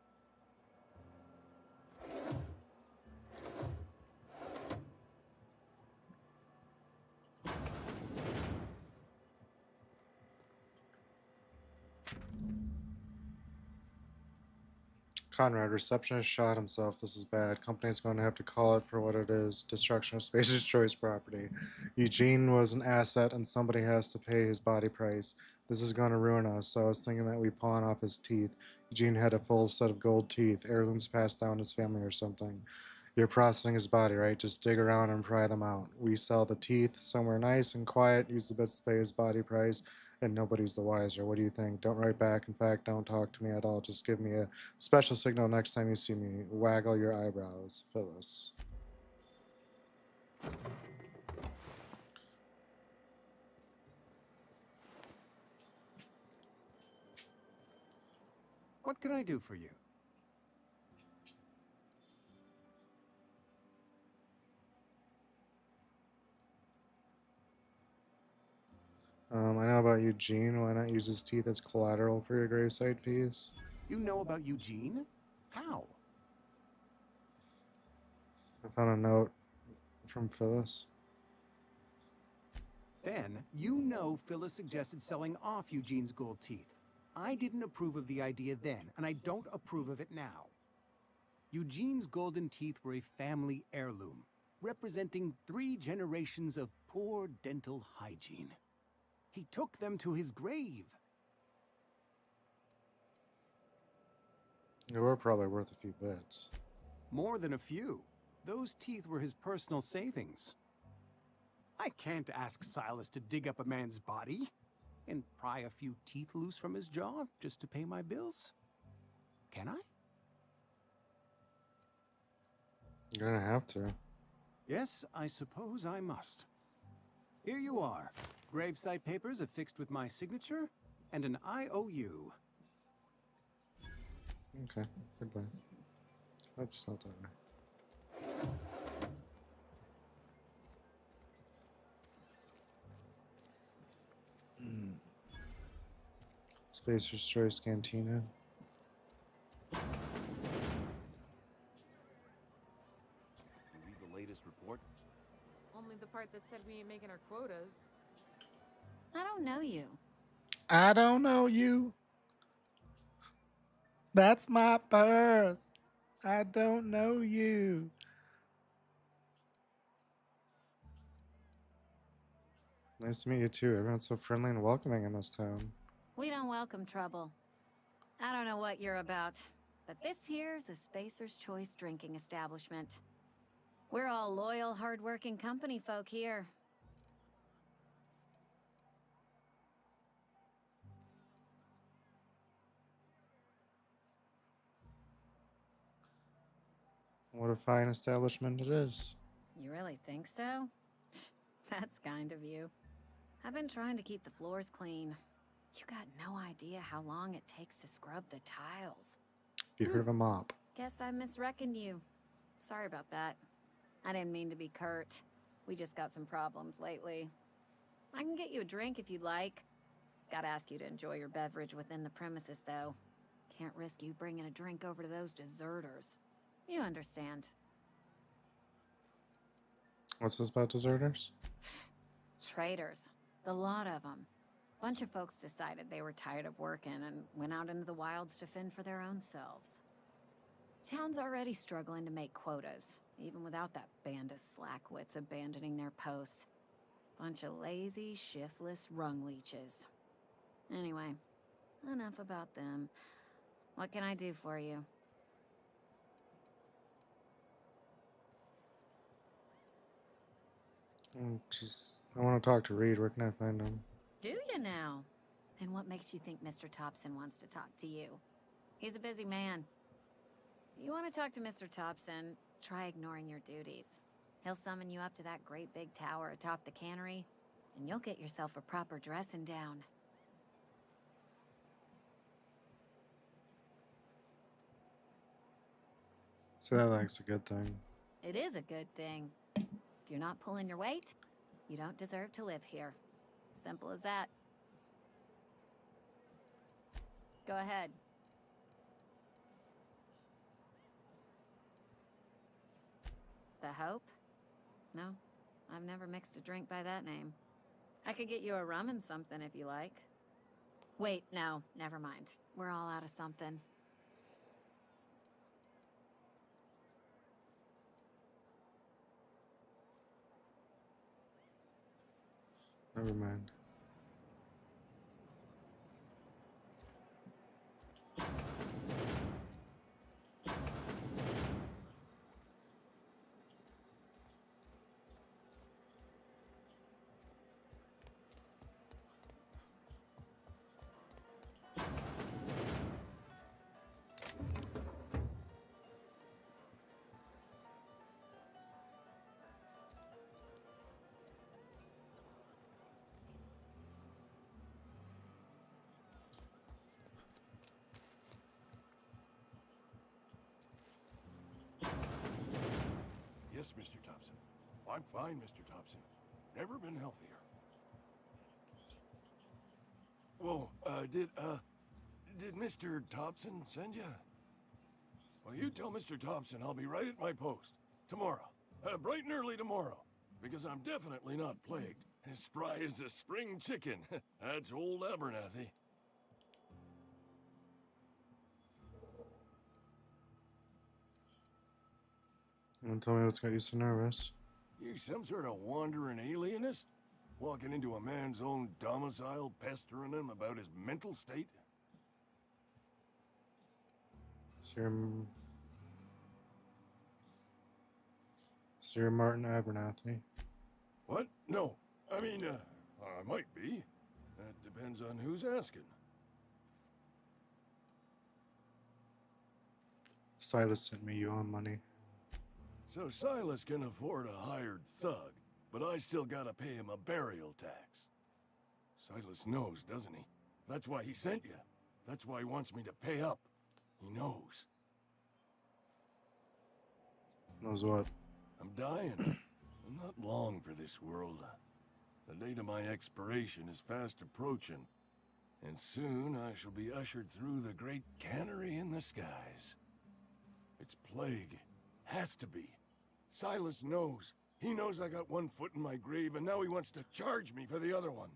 Conrad, receptionist shot himself. This is bad. Company's going to have to call it for what it is. Destruction of Spacer's Choice property. Eugene was an asset and somebody has to pay his body price. This is going to ruin us, so I was thinking that we pawn off his teeth. Eugene had a full set of gold teeth. Heirlooms passed down his family or something. You're processing his body, right? Just dig around and pry them out. We sell the teeth somewhere nice and quiet, use the bits to pay his body price, and nobody's the wiser. What do you think? Don't write back. In fact, don't talk to me at all. Just give me a special signal next time you see me. Waggle your eyebrows. Phyllis. What can I do for you? I know about Eugene. Why not use his teeth as collateral for your gravesite fees? You know about Eugene? How? I found a note from Phyllis. Then, you know Phyllis suggested selling off Eugene's gold teeth. I didn't approve of the idea then, and I don't approve of it now. Eugene's golden teeth were a family heirloom, representing 3 generations of poor dental hygiene. He took them to his grave. They were probably worth a few bits. More than a few. Those teeth were his personal savings. I can't ask Silas to dig up a man's body and pry a few teeth loose from his jaw just to pay my bills. Can I? You're gonna have to. Yes, I suppose I must. Here you are. Gravesite papers affixed with my signature and an IOU. Okay, goodbye. Oops, not that way. Spacer's Choice Cantina. You read the latest report? Only the part that said we ain't making our quotas. I don't know you. I don't know you. That's my purse. I don't know you. Nice to meet you too. Everyone's so friendly and welcoming in this town. We don't welcome trouble. I don't know what you're about, but this here's a Spacer's Choice drinking establishment. We're all loyal, hard-working company folk here. What a fine establishment it is. You really think so? That's kind of you. I've been trying to keep the floors clean. You got no idea how long it takes to scrub the tiles. You heard of a mop. Guess I misreckoned you. Sorry about that. I didn't mean to be curt. We just got some problems lately. I can get you a drink if you'd like. Gotta ask you to enjoy your beverage within the premises, though. Can't risk you bringing a drink over to those deserters. You understand. What's this about deserters? Traitors. The lot of them. Bunch of folks decided they were tired of working and went out into the wilds to fend for their own selves. Town's already struggling to make quotas, even without that band of slackwits abandoning their posts. Bunch of lazy, shiftless rung leeches. Anyway, enough about them. What can I do for you? I want to talk to Reed. Where can I find him? Do you now? And what makes you think Mr. Thompson wants to talk to you? He's a busy man. You want to talk to Mr. Thompson, try ignoring your duties. He'll summon you up to that great big tower atop the cannery, and you'll get yourself a proper dressing down. So that like's a good thing. It is a good thing. If you're not pulling your weight, you don't deserve to live here. Simple as that. Go ahead. The Hope? No, I've never mixed a drink by that name. I could get you a rum and something if you like. Wait, no, never mind. We're all out of something. Never mind. Yes, Mr. Thompson. I'm fine, Mr. Thompson. Never been healthier. Whoa, did Mr. Thompson send you? Well, you tell Mr. Thompson I'll be right at my post. Tomorrow. Bright and early tomorrow. Because I'm definitely not plagued. As spry as a spring chicken. That's old Abernathy. And tell me what's got you so nervous. You some sort of wandering alienist? Walking into a man's own domicile, pestering him about his mental state? Sir Martin Abernathy. What? No. I mean, I might be. That depends on who's asking. Silas sent me you on money. So Silas can afford a hired thug, but I still gotta pay him a burial tax. Silas knows, doesn't he? That's why he sent you. That's why he wants me to pay up. He knows. Knows what? I'm dying. I'm not long for this world. The date of my expiration is fast approaching, and soon I shall be ushered through the great cannery in the skies. It's plague. Has to be. Silas knows. He knows I got one foot in my grave, and now he wants to charge me for the other one.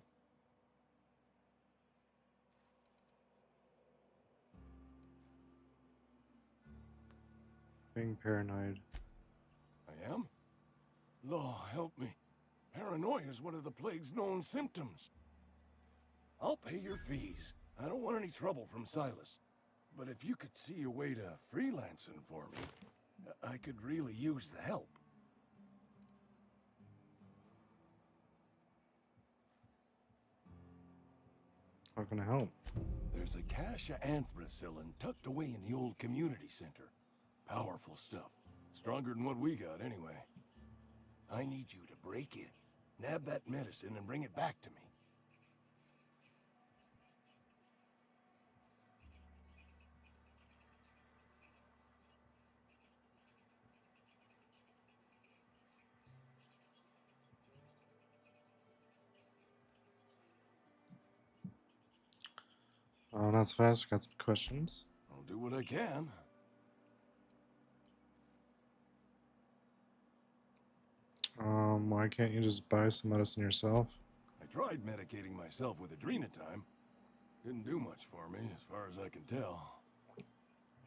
Being paranoid. I am? Law, help me. Paranoia is one of the plague's known symptoms. I'll pay your fees. I don't want any trouble from Silas. But if you could see a way to freelancing for me, I could really use the help. How can I help? There's a cache of anthracillin tucked away in the old community center. Powerful stuff. Stronger than what we got, anyway. I need you to break in, nab that medicine, and bring it back to me. Not so fast. Got some questions. I'll do what I can. Why can't you just buy some medicine yourself? I tried medicating myself with adrenatime. Didn't do much for me, as far as I can tell.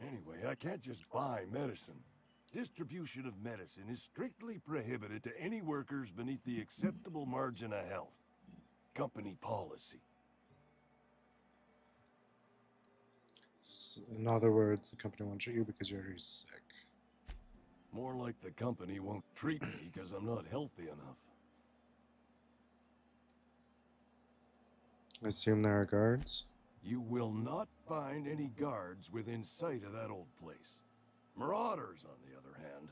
Anyway, I can't just buy medicine. Distribution of medicine is strictly prohibited to any workers beneath the acceptable margin of health. Company policy. In other words, the company won't treat you because you're already sick. More like the company won't treat me because I'm not healthy enough. I assume there are guards? You will not find any guards within sight of that old place. Marauders, on the other hand.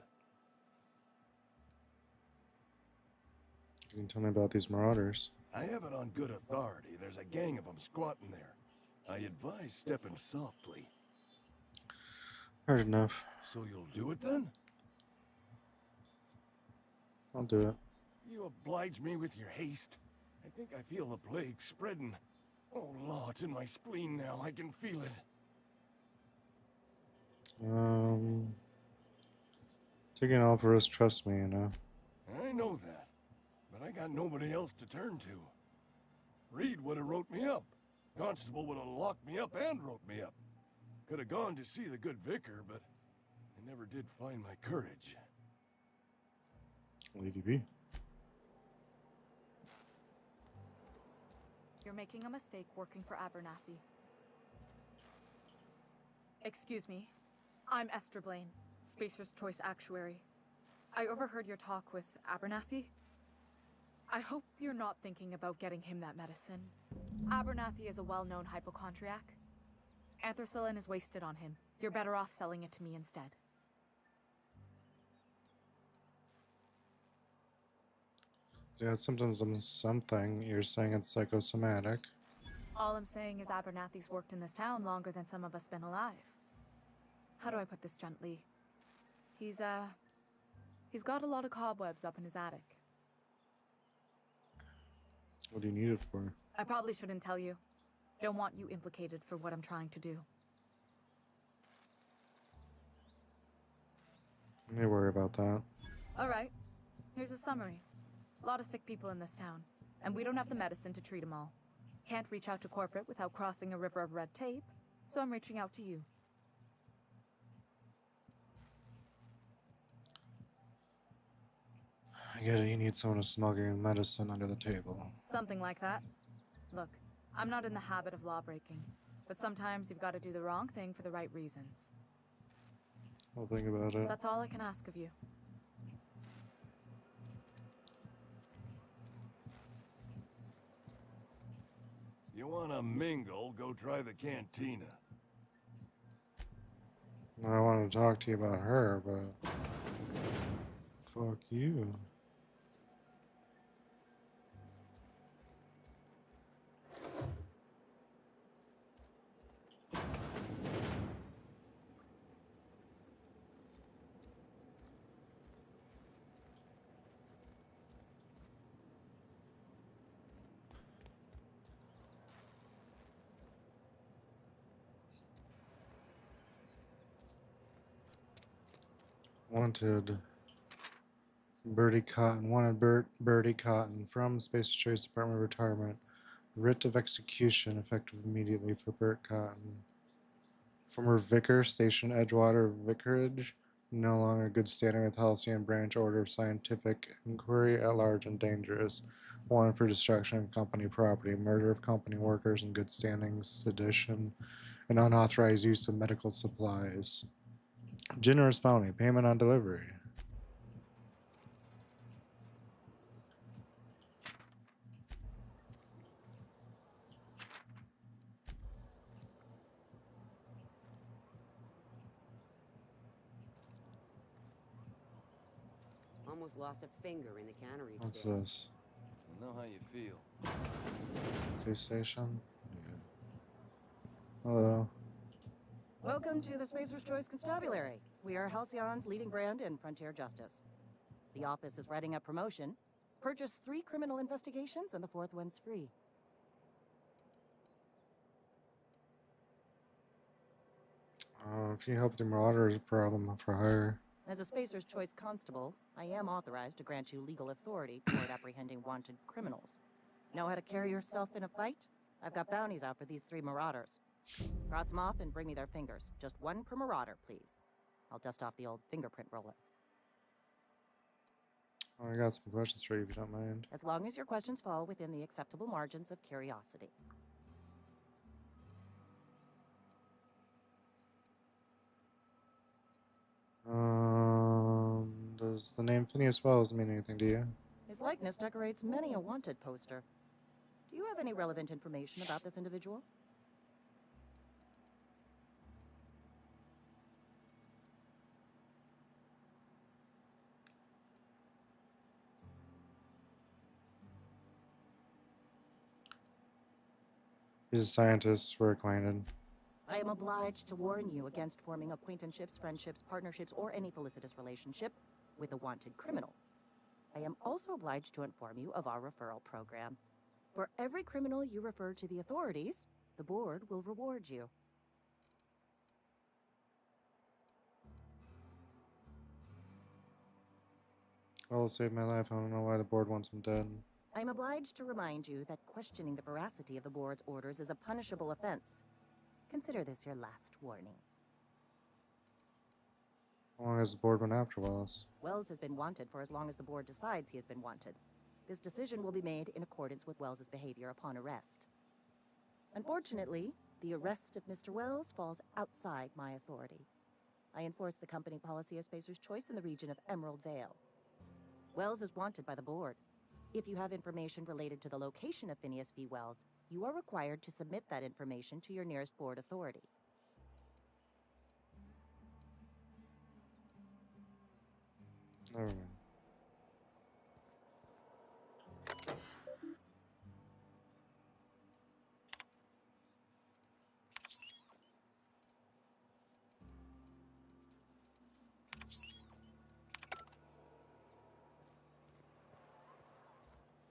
You can tell me about these marauders. I have it on good authority. There's a gang of them squatting there. I advise stepping softly. Heard enough. So you'll do it then? I'll do it. You oblige me with your haste. I think I feel the plague spreading. Oh, Law, it's in my spleen now. I can feel it. Taking all for us, trust me, you know. I know that. But I got nobody else to turn to. Reed would have wrote me up. Constable would have locked me up and wrote me up. Could have gone to see the good vicar, but I never did find my courage. I'll leave you be. You're making a mistake working for Abernathy. Excuse me. I'm Esther Blaine, Spacer's Choice Actuary. I overheard your talk with Abernathy. I hope you're not thinking about getting him that medicine. Abernathy is a well-known hypochondriac. Anthracillin is wasted on him. You're better off selling it to me instead. You got symptoms of something. You're saying it's psychosomatic. All I'm saying is Abernathy's worked in this town longer than some of us been alive. How do I put this gently? He's got a lot of cobwebs up in his attic. What do you need it for? I probably shouldn't tell you. Don't want you implicated for what I'm trying to do. Let me worry about that. Alright, here's a summary. A lot of sick people in this town, and we don't have the medicine to treat them all. Can't reach out to corporate without crossing a river of red tape, so I'm reaching out to you. I get it, you need someone to smuggle your medicine under the table. Something like that. Look, I'm not in the habit of law breaking, but sometimes you've got to do the wrong thing for the right reasons. I'll think about it. That's all I can ask of you. You wanna mingle, go try the cantina. I wanted to talk to you about her, but... Fuck you. Wanted Birdie Cotton. Wanted Birdie Cotton from Space Choice Department of Retirement. Writ of execution effective immediately for Bert Cotton. Former vicar, Station Edgewater Vicarage. No longer good standing with Halcyon Branch Order of Scientific Inquiry at large and dangerous. Wanted for destruction of company property, murder of company workers in good standing, sedition, and unauthorized use of medical supplies. Generous bounty, payment on delivery. Almost lost a finger in the cannery What's today. this? I know how you feel. Police station? Yeah. Hello. Welcome to the Spacer's Choice Constabulary. We are Halcyon's leading brand in frontier justice. The office is writing up promotion. Purchase 3 criminal investigations and the 4th one's free. If you help the Marauders, problem for hire. As a Spacer's Choice constable, I am authorized to grant you legal authority toward apprehending wanted criminals. Know how to carry yourself in a fight? I've got bounties out for these 3 marauders. Cross them off and bring me their fingers. Just 1 per marauder, please. I'll dust off the old fingerprint roller. I got some questions for you if you don't mind. As long as your questions fall within the acceptable margins of curiosity. Does the name Phineas Wells mean anything to you? His likeness decorates many a wanted poster. Do you have any relevant information about this individual? He's a scientist. We're acquainted. I am obliged to warn you against forming acquaintanceships, friendships, partnerships, or any felicitous relationship with a wanted criminal. I am also obliged to inform you of our referral program. For every criminal you refer to the authorities, the board will reward you. Well, it saved my life. I don't know why the board wants him dead. I am obliged to remind you that questioning the veracity of the board's orders is a punishable offense. Consider this your last warning. How long has the board been after Wells? Wells has been wanted for as long as the board decides he has been wanted. This decision will be made in accordance with Wells's behavior upon arrest. Unfortunately, the arrest of Mr. Wells falls outside my authority. I enforce the company policy of Spacer's Choice in the region of Emerald Vale. Wells is wanted by the board. If you have information related to the location of Phineas V. Wells, you are required to submit that information to your nearest board authority. Never mind.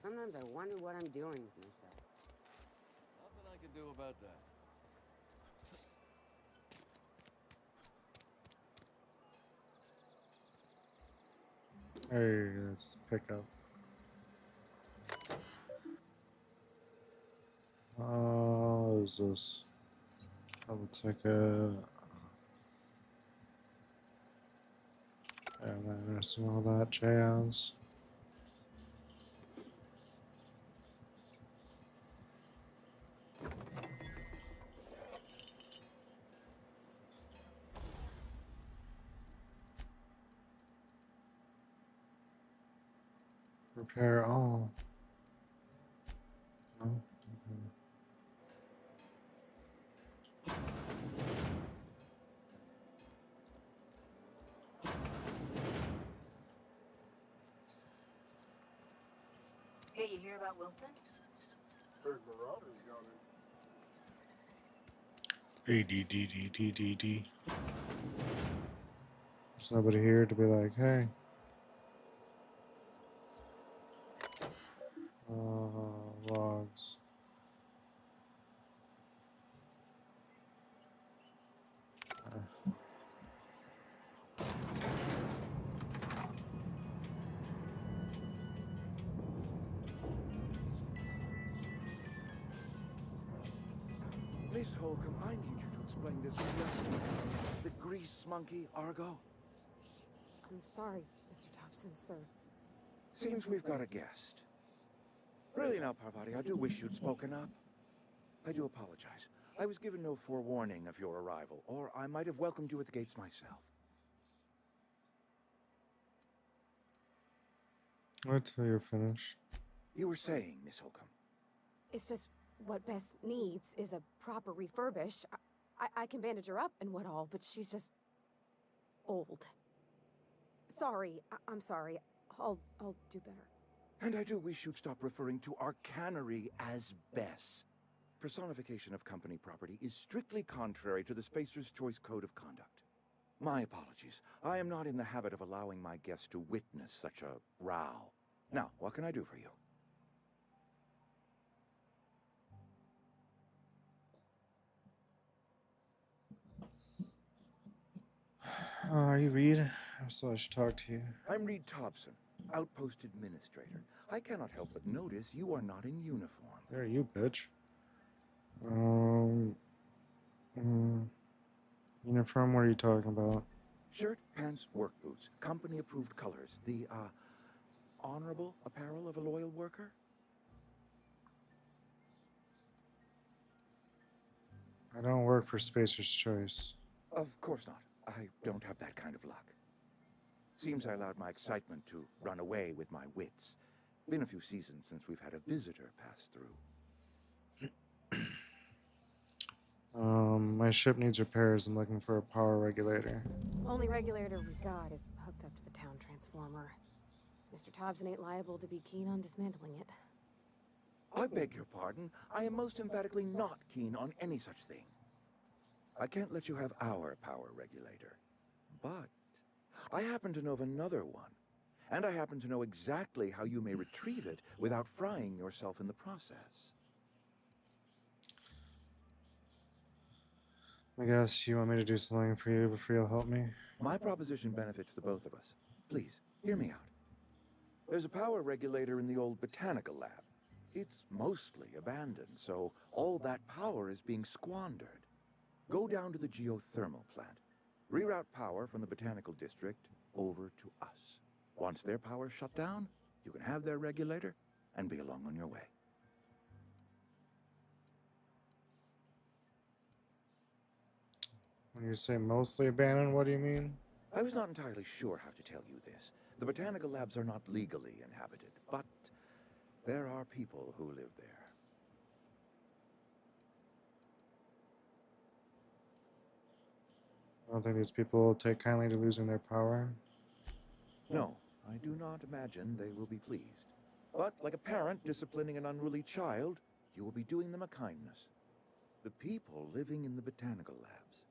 Sometimes I wonder what I'm doing with myself. Nothing I can do about that. Hey, let's pick up. What is this? Double ticket. Yeah, I'm not interested in all that jazz. Repair all. No? Okay. Hey, you hear about Wilson? Heard Marauders got it. ADDDDDD. There's nobody here to be like, hey. Logs. Miss Holcomb, I need you to explain this lesson. The grease monkey, Argo? I'm sorry, Mr. Thompson, sir. Seems we've got a guest. Really now, Parvati, I do wish you'd spoken up. I do apologize. I was given no forewarning of your arrival, or I might have welcomed you at the gates myself. Wait till you're finished. You were saying, Miss Holcomb. It's just what Bess needs is a proper refurbish. I can bandage her up and what all, but she's just old. Sorry, I'm sorry. I'll do better. And I do wish you'd stop referring to our cannery as Bess. Personification of company property is strictly contrary to the Spacer's Choice Code of Conduct. My apologies. I am not in the habit of allowing my guests to witness such a row. Now, what can I do for you? Are you Reed? So I should talk to you. I'm Reed Thompson, Outpost Administrator. I cannot help but notice you are not in uniform. There, you bitch. Uniform, what are you talking about? Shirt, pants, work boots, company-approved colors. The, honorable apparel of a loyal worker? I don't work for Spacer's Choice. Of course not. I don't have that kind of luck. Seems I allowed my excitement to run away with my wits. Been a few seasons since we've had a visitor pass through. My ship needs repairs. I'm looking for a power regulator. Only regulator we got is hooked up to the town transformer. Mr. Thompson ain't liable to be keen on dismantling it. I beg your pardon. I am most emphatically not keen on any such thing. I can't let you have our power regulator. But I happen to know of another one. And I happen to know exactly how you may retrieve it without frying yourself in the process. I guess you want me to do something for you before you'll help me? My proposition benefits the both of us. Please, hear me out. There's a power regulator in the old botanical lab. It's mostly abandoned, so all that power is being squandered. Go down to the geothermal plant. Reroute power from the botanical district over to us. Once their power's shut down, you can have their regulator and be along on your way. When you say mostly abandoned, what do you mean? I was not entirely sure how to tell you this. The botanical labs are not legally inhabited, but there are people who live there. I don't think these people will take kindly to losing their power. No, I do not imagine they will be pleased. But like a parent disciplining an unruly child, you will be doing them a kindness. The people living in the botanical labs,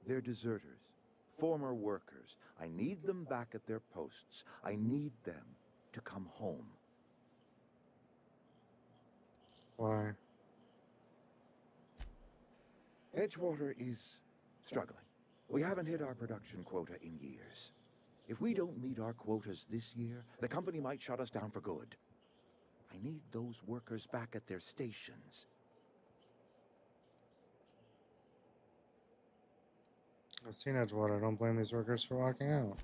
they're deserters, former workers. I need them back at their posts. I need them to come home. Why? Edgewater is struggling. We haven't hit our production quota in years. If we don't meet our quotas this year, the company might shut us down for good. I need those workers back at their stations. I've seen Edgewater. I don't blame these workers for walking out.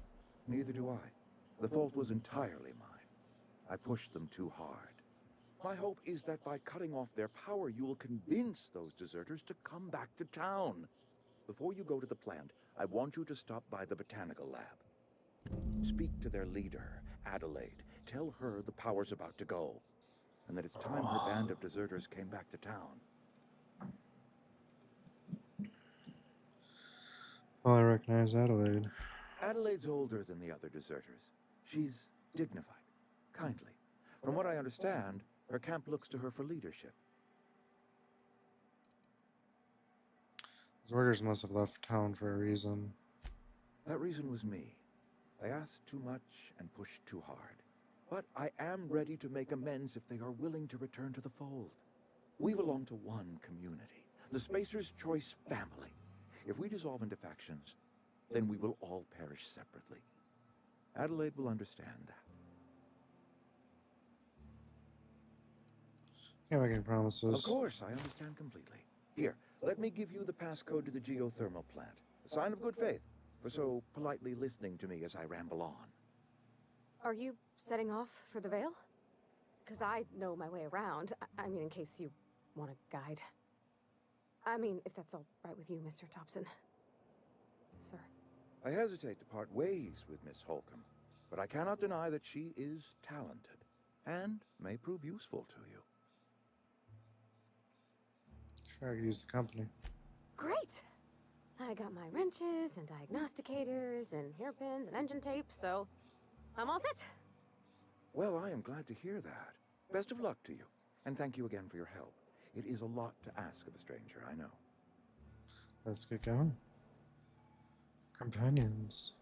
Neither do I. The fault was entirely mine. I pushed them too hard. My hope is that by cutting off their power, you will convince those deserters to come back to town. Before you go to the plant, I want you to stop by the botanical lab. Speak to their leader, Adelaide. Tell her the power's about to go, and that it's time her band of deserters came back to town. Oh, I recognize Adelaide. Adelaide's older than the other deserters. She's dignified, kindly. From what I understand, her camp looks to her for leadership. These workers must have left town for a reason. That reason was me. I asked too much and pushed too hard. But I am ready to make amends if they are willing to return to the fold. We belong to one community, the Spacer's Choice family. If we dissolve into factions, then we will all perish separately. Adelaide will understand that. Can't make any promises. Of course, I understand completely. Here, let me give you the passcode to the geothermal plant. A sign of good faith for so politely listening to me as I ramble on. Are you setting off for the Vale? Because I know my way around. I mean, in case you want a guide. I mean, if that's all right with you, Mr. Thompson. Sir. I hesitate to part ways with Miss Holcomb, but I cannot deny that she is talented and may prove useful to you. Sure, I could use the company. Great! I got my wrenches and diagnosticators and hairpins and engine tape, so I'm all set. Well, I am glad to hear that. Best of luck to you, and thank you again for your help. It is a lot to ask of a stranger, I know. Let's get going. Companions.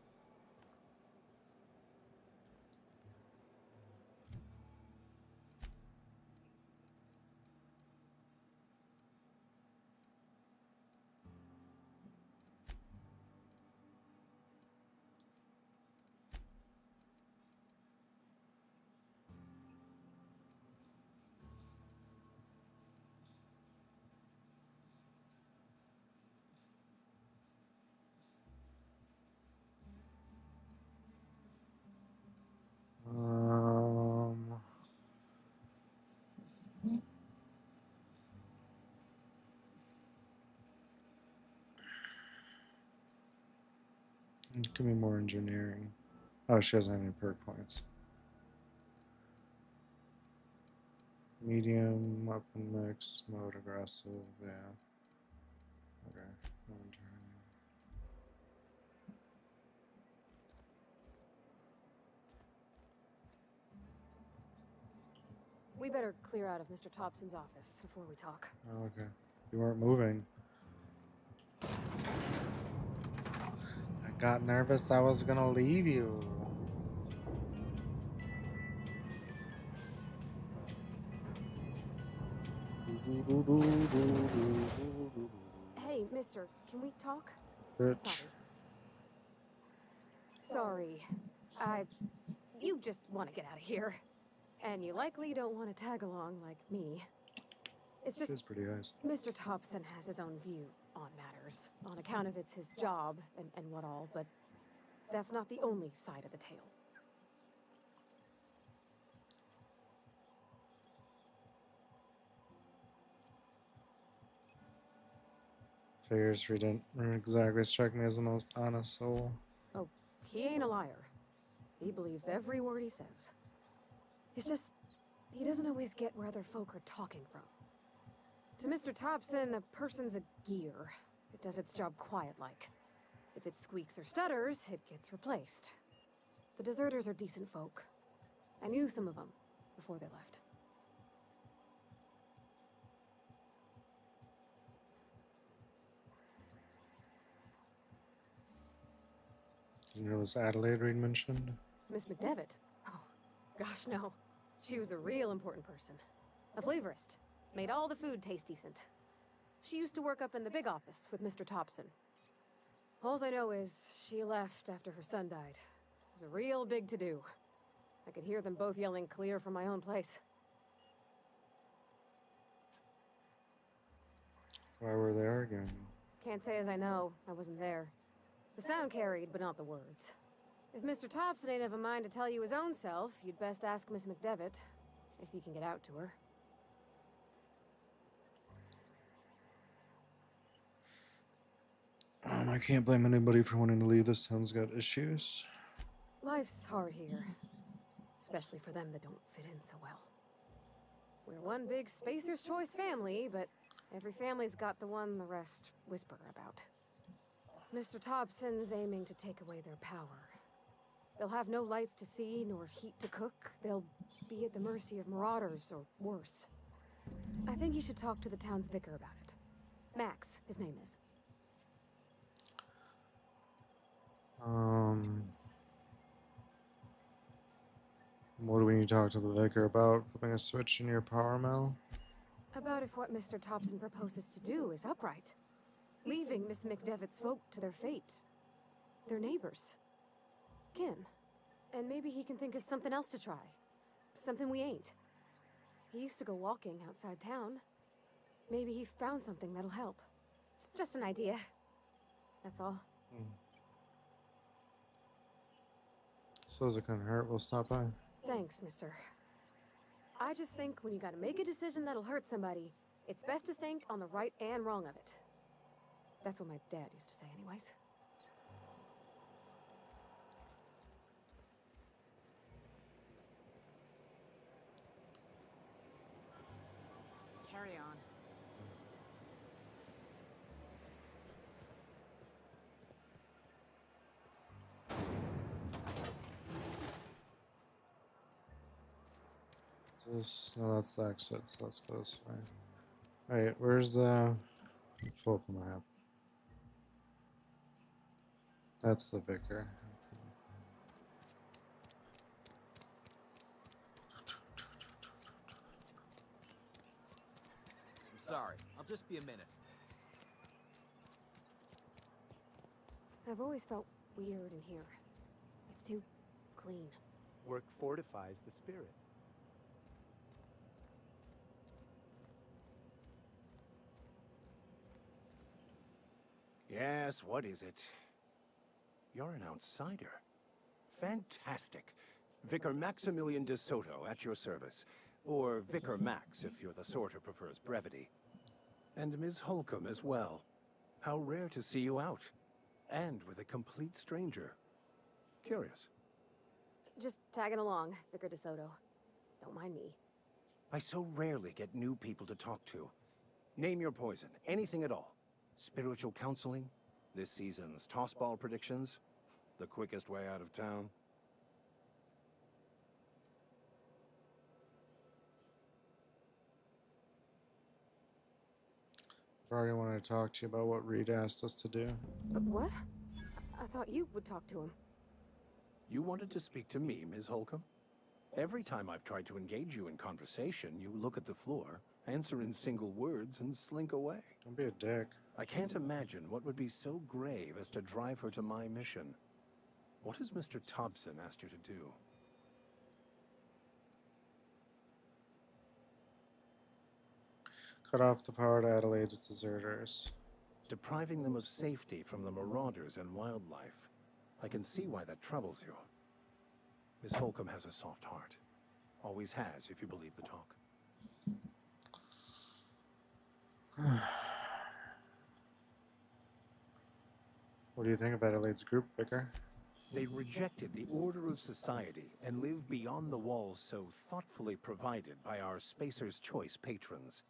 Give me more engineering. Oh, she doesn't have any perk points. Medium, weapon mix, mode aggressive, yeah. Okay. We better clear out of Mr. Thompson's office before we talk. Oh, okay. You weren't moving. I got nervous I was gonna leave you. Hey, mister, can we talk? Bitch. Sorry. You just want to get out of here. And you likely don't want to tag along like me. It's just... It's pretty nice. Mr. Thompson has his own view on matters, on account of it's his job and what all, but that's not the only side of the tale. figures he didn't exactly strike me as the most honest soul. Oh, he ain't a liar. He believes every word he says. It's just, he doesn't always get where other folk are talking from. To Mr. Thompson, a person's a gear. It does its job quiet-like. If it squeaks or stutters, it gets replaced. The deserters are decent folk. I knew some of them before they left. You know this Adelaide Reed mentioned? Miss McDevitt? Oh, gosh, no. She was a real important person. A flavorist. Made all the food taste decent. She used to work up in the big office with Mr. Thompson. Alls I know is she left after her son died. It was a real big to-do. I could hear them both yelling clear from my own place. Why were they arguing? Can't say as I know. I wasn't there. The sound carried, but not the words. If Mr. Thompson ain't of a mind to tell you his own self, you'd best ask Miss McDevitt, if you can get out to her. I can't blame anybody for wanting to leave. This town's got issues. Life's hard here, especially for them that don't fit in so well. We're one big Spacer's Choice family, but every family's got the one the rest whisper about. Mr. Thompson's aiming to take away their power. They'll have no lights to see, nor heat to cook. They'll be at the mercy of marauders, or worse. I think you should talk to the town's vicar about it. Max, his name is. What do we need to talk to the vicar about? Flipping a switch in your power mill? About if what Mr. Thompson proposes to do is upright. Leaving Miss McDevitt's folk to their fate. Their neighbors. Kin. And maybe he can think of something else to try. Something we ain't. He used to go walking outside town. Maybe he found something that'll help. It's just an idea. That's all. Suppose it couldn't hurt. We'll stop by. Thanks, mister. I just think when you gotta make a decision that'll hurt somebody, it's best to think on the right and wrong of it. That's what my dad used to say anyways. Carry on. No, that's the exit, so let's go this way. Wait, where's the... Pull up the map. That's the vicar. I'm sorry. I'll just be a minute. I've always felt weird in here. It's too clean. Work fortifies the spirit. Yes, what is it? You're an outsider. Fantastic. Vicar Maximilian de Soto at your service. Or Vicar Max, if you're the sort who prefers brevity. And Ms. Holcomb as well. How rare to see you out. And with a complete stranger. Curious. Just tagging along, Vicar DeSoto. Don't mind me. I so rarely get new people to talk to. Name your poison, anything at all. Spiritual counseling, this season's tossball predictions, the quickest way out of town. I've already wanted to talk to you about what Reed asked us to do. But what? I thought you would talk to him. You wanted to speak to me, Ms. Holcomb? Every time I've tried to engage you in conversation, you look at the floor, answer in single words, and slink away. Don't be a dick. I can't imagine what would be so grave as to drive her to my mission. What has Mr. Thompson asked you to do? Cut off the power to Adelaide's deserters. Depriving them of safety from the marauders and wildlife. I can see why that troubles you. Miss Holcomb has a soft heart. Always has, if you believe the talk. What do you think of Adelaide's group, Vicar? They rejected the order of society and live beyond the walls so thoughtfully provided by our Spacer's Choice patrons.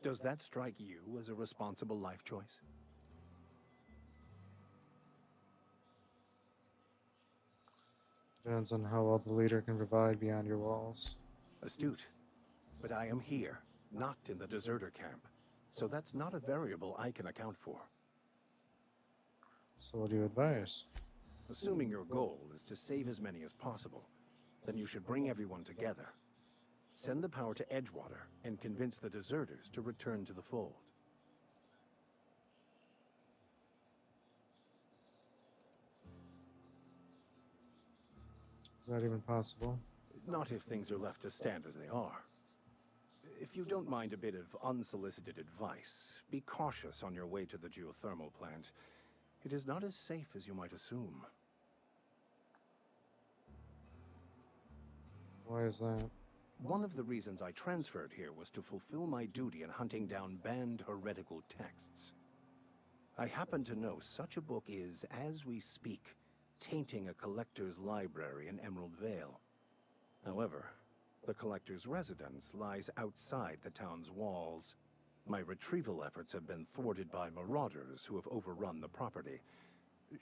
Does that strike you as a responsible life choice? Depends on how well the leader can provide beyond your walls. Astute. But I am here, not in the deserter camp. So that's not a variable I can account for. So what do you advise? Assuming your goal is to save as many as possible, then you should bring everyone together. Send the power to Edgewater and convince the deserters to return to the fold. Is that even possible? Not if things are left to stand as they are. If you don't mind a bit of unsolicited advice, be cautious on your way to the geothermal plant. It is not as safe as you might assume. Why is that? One of the reasons I transferred here was to fulfill my duty in hunting down banned heretical texts. I happen to know such a book is, as we speak, tainting a collector's library in Emerald Vale. However, the collector's residence lies outside the town's walls. My retrieval efforts have been thwarted by marauders who have overrun the property.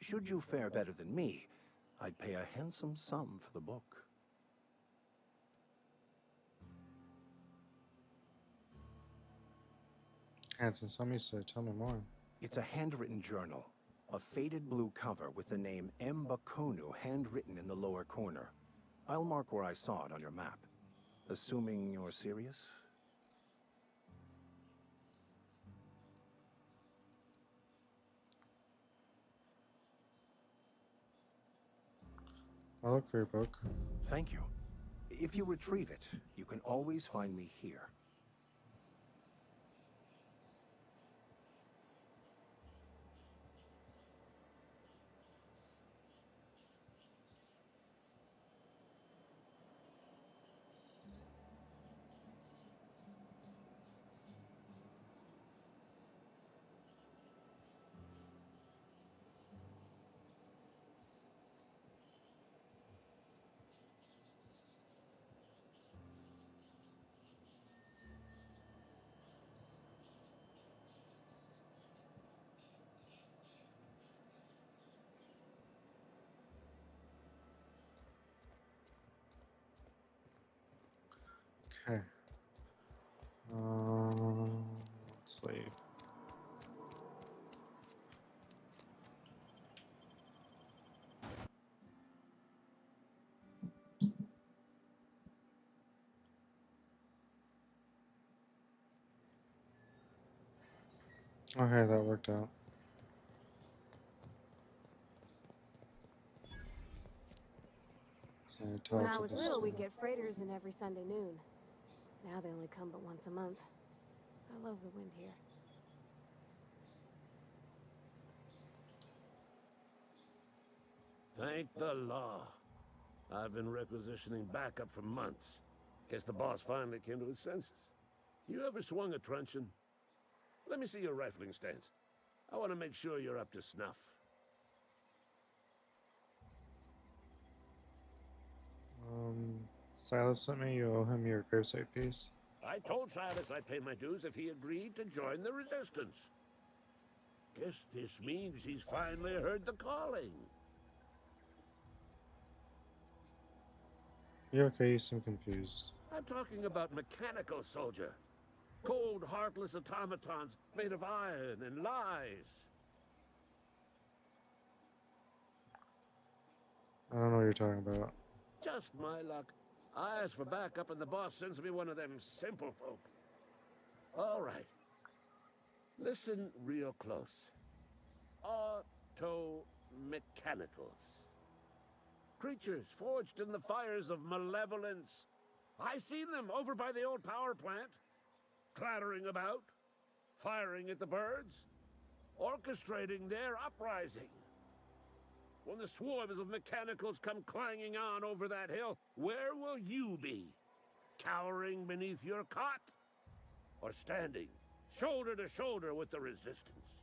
Should you fare better than me, I'd pay a handsome sum for the book. Hanson, some you say. Tell me more. It's a handwritten journal. A faded blue cover with the name Mbakonu handwritten in the lower corner. I'll mark where I saw it on your map. Assuming you're serious? I'll look for your book. Thank you. If you retrieve it, you can always find me here. Okay. Let's leave. Okay, that worked out. So I When talked I to was this. little, we'd get freighters in every Sunday noon. Now they only come but once a month. I love the wind here. Thank the law. I've been requisitioning backup for months. Guess the boss finally came to his senses. You ever swung a truncheon? Let me see your rifling stance. I want to make sure you're up to snuff. Silas sent me. You owe him your gravesite fees. I told Silas I'd pay my dues if he agreed to join the resistance. Guess this means he's finally heard the calling. You okay? You seem confused. I'm talking about mechanical soldier. Cold, heartless automatons made of iron and lies. I don't know what you're talking about. Just my luck. I ask for backup and the boss sends me one of them simple folk. All right. Listen real close. Auto-mechanicals. Creatures forged in the fires of malevolence. I seen them over by the old power plant. Clattering about. Firing at the birds. Orchestrating their uprising. When the swarms of mechanicals come clanging on over that hill, where will you be? Cowering beneath your cot? Or standing, shoulder to shoulder with the resistance?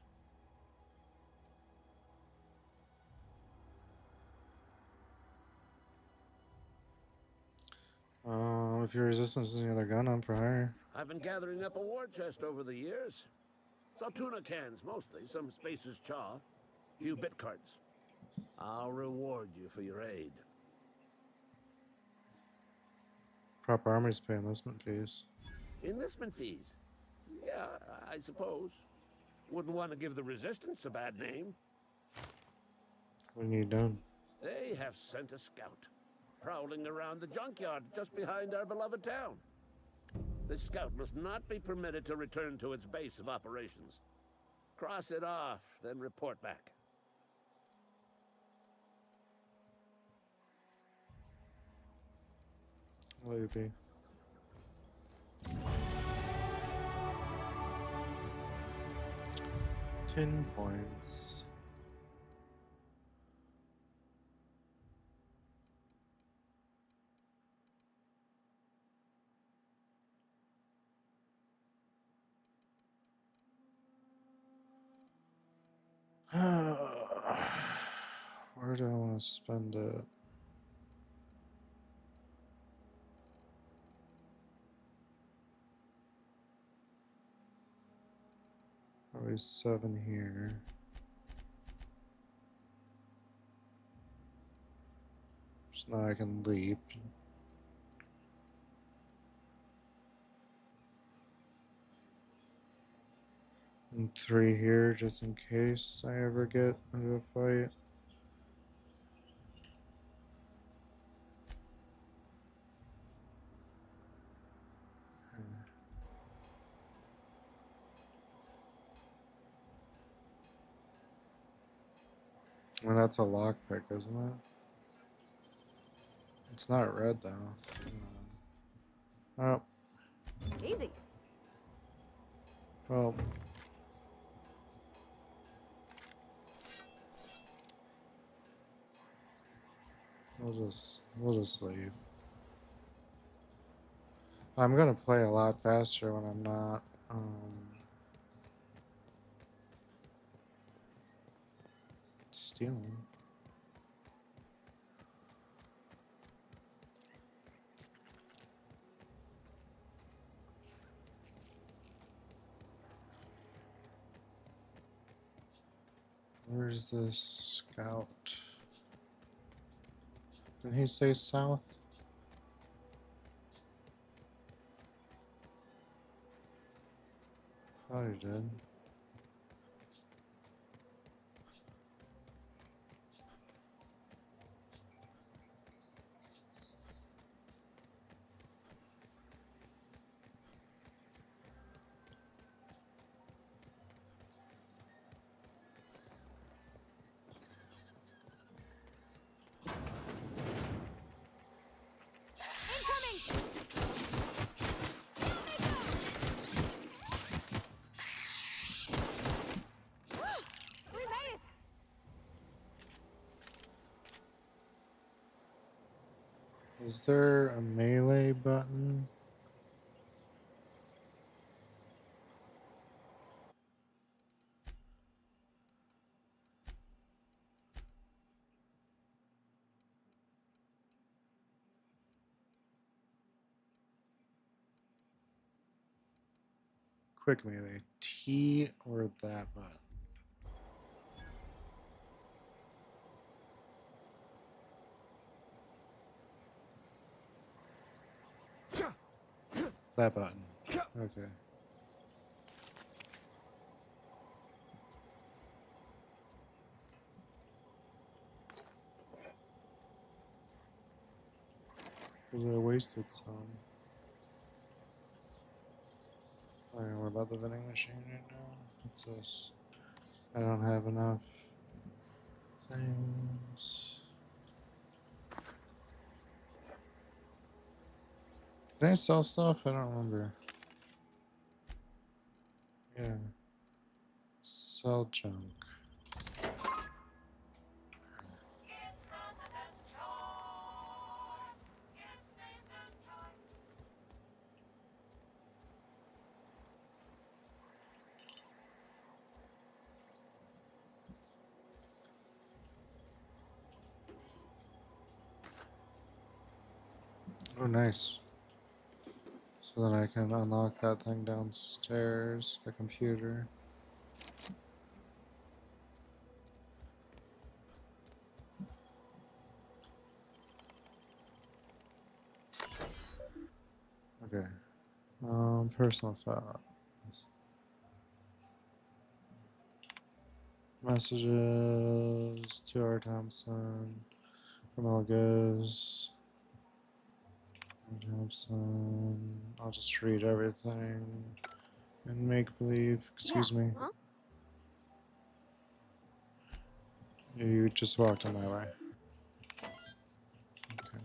if your resistance is any other gun, I'm for hire. I've been gathering up a war chest over the years. Saw tuna cans, mostly. Some Spacer's chaw. Few bit cards. I'll reward you for your aid. Proper armies pay enlistment fees. Enlistment fees? Yeah, I suppose. Wouldn't want to give the Resistance a bad name. What do you need done? They have sent a scout, prowling around the junkyard just behind our beloved town. This scout must not be permitted to return to its base of operations. Cross it off, then report back. Let you be. $10 points. Where do I want to spend it? Probably 7 here. So now I can leap. And 3 here just in case I ever get into a fight. Well, that's a lockpick, isn't it? It's not red though. Oh. Easy. Well. We'll just leave. I'm gonna play a lot faster when I'm not stealing. Where's this scout? Didn't he say south? Thought he did. Is there a melee button? Quick melee. T or that button? That button. Okay. Because I wasted some. Oh, yeah, we're about the vending machine right now. What's this? I don't have enough things. Can I sell stuff? I don't remember. Yeah. Sell junk. Oh, nice. So then I can unlock that thing downstairs, the computer. Okay. Personal files. Messages to R. Thompson. From Elgas. Thompson. I'll just read everything. And make believe. Excuse me. Huh? You just walked on my way. Okay.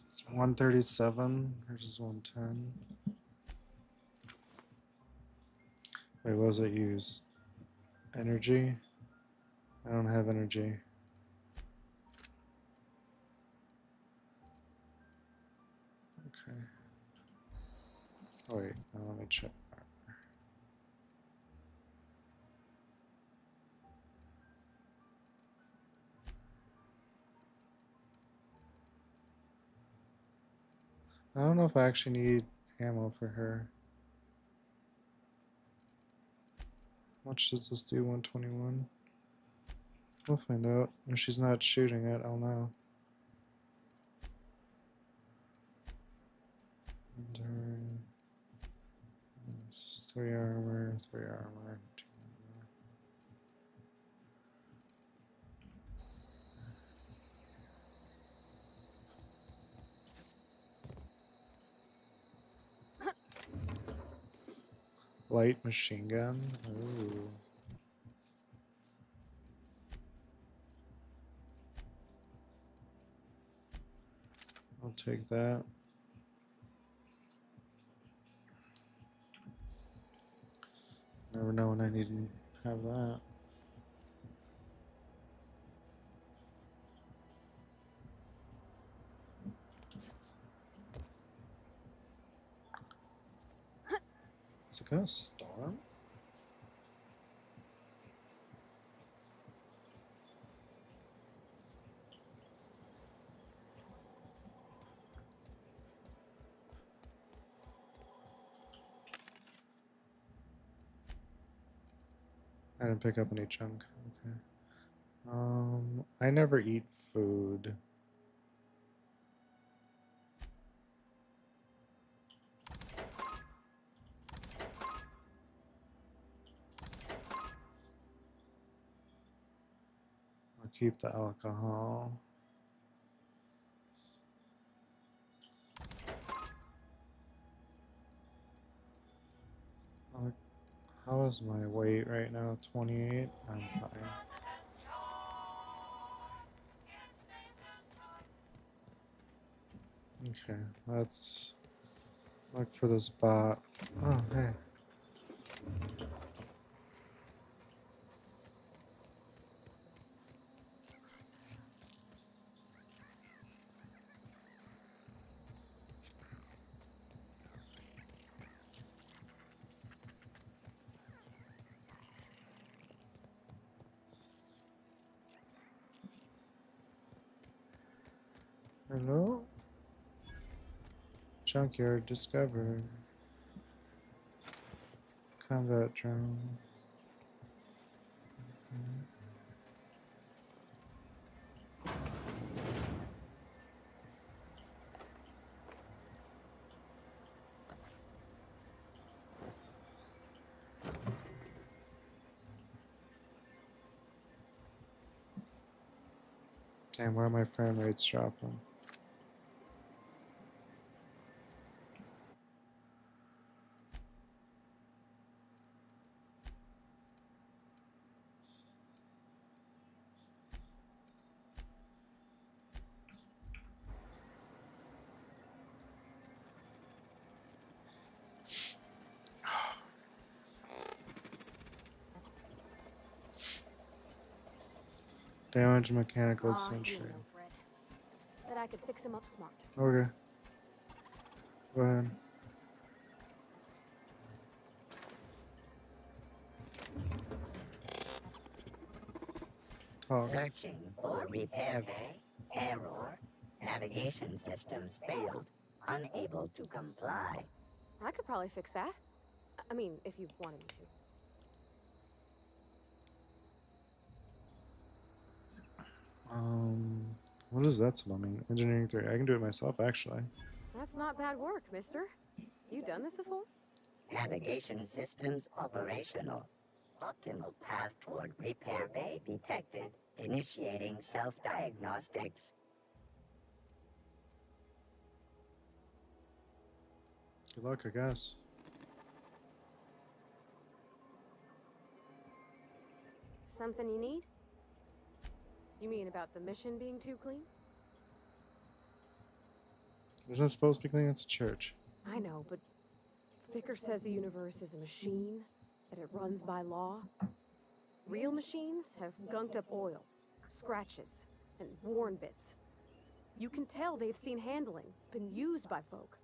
It's 137 versus 110. Wait, what was it used? Energy? I don't have energy. Okay. Oh, wait, let me check. I don't know if I actually need ammo for her. How much does this do? 121? We'll find out. If she's not shooting it, I'll know. Inventory. 3 armor, 3 armor, 2 armor. Light machine gun. Ooh. I'll take that. Never know when I need to have that. Is it gonna storm? I didn't pick up any junk. Okay. I never eat food. I'll keep the alcohol. How is my weight right now? 28? I'm fine. Okay, let's look for this bot. Oh, hey. Hello? Junkyard discovered. Combat drone. Okay. Damn, why are my frame rates dropping? Damage mechanical He sentry. knows, Red. Bet I could fix him up smart. Okay. Go ahead. Talk. Searching for repair bay. Error. Navigation systems failed. Unable to comply. I could probably fix that. I mean, if you wanted me to. What does that spell mean? Engineering 3. I can do it myself, actually. That's not bad work, mister. You done this before? Navigation systems operational. Optimal path toward repair bay detected. Initiating self-diagnostics. Good luck, I guess. Something you need? You mean about the mission being too clean? Isn't it supposed to be clean? It's a church. I know, but Vicker says the universe is a machine, that it runs by law. Real machines have gunked up oil, scratches, and worn bits. You can tell they've seen handling, been used by folk.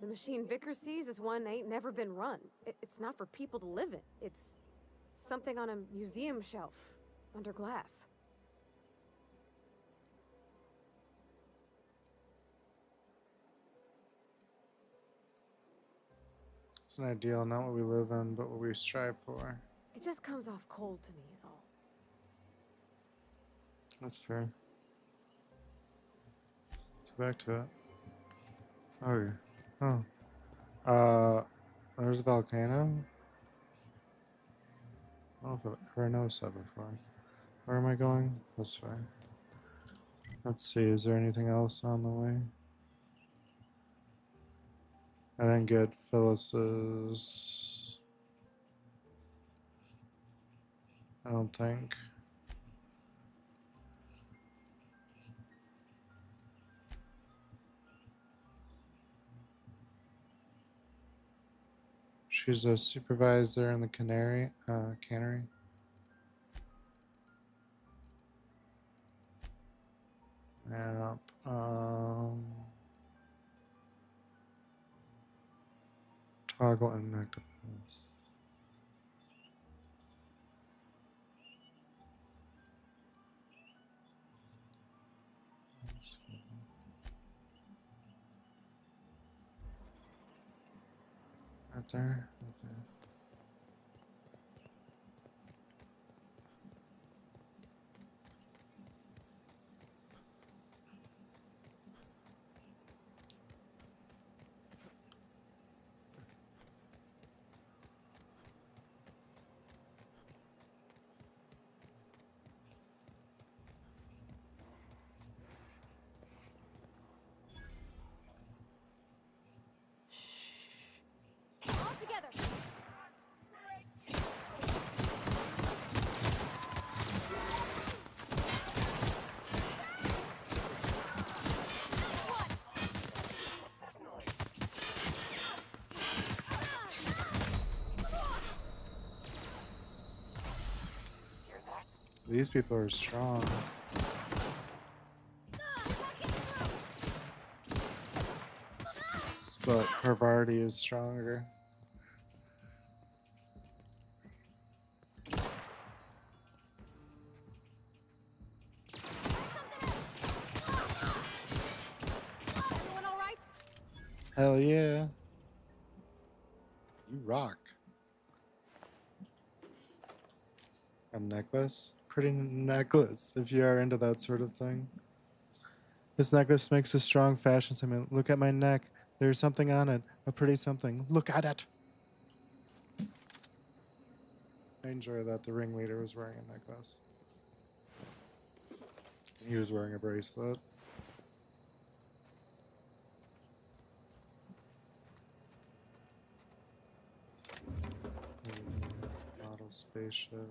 The machine Vicker sees is one ain't never been run. It's not for people to live in. It's something on a museum shelf, under glass. It's an ideal, not what we live in, but what we strive for. It just comes off cold to me, is all. That's fair. Let's go back to it. Oh, yeah. Oh. There's a volcano? I don't know if I've ever noticed that before. Where am I going? This way. Let's see, is there anything else on the way? I didn't get Phyllis's... I don't think. She's a supervisor in the cannery. Yep. Toggle inactive. Right there. Okay. All together! These people are strong. But Parvati is stronger. Everyone all right? Hell yeah. You rock. A necklace? Pretty necklace, if you are into that sort of thing. This necklace makes a strong fashion statement. Look at my neck. There's something on it. A pretty something. Look at it. I enjoy that the ringleader was wearing a necklace. He was wearing a bracelet. Model spaceship.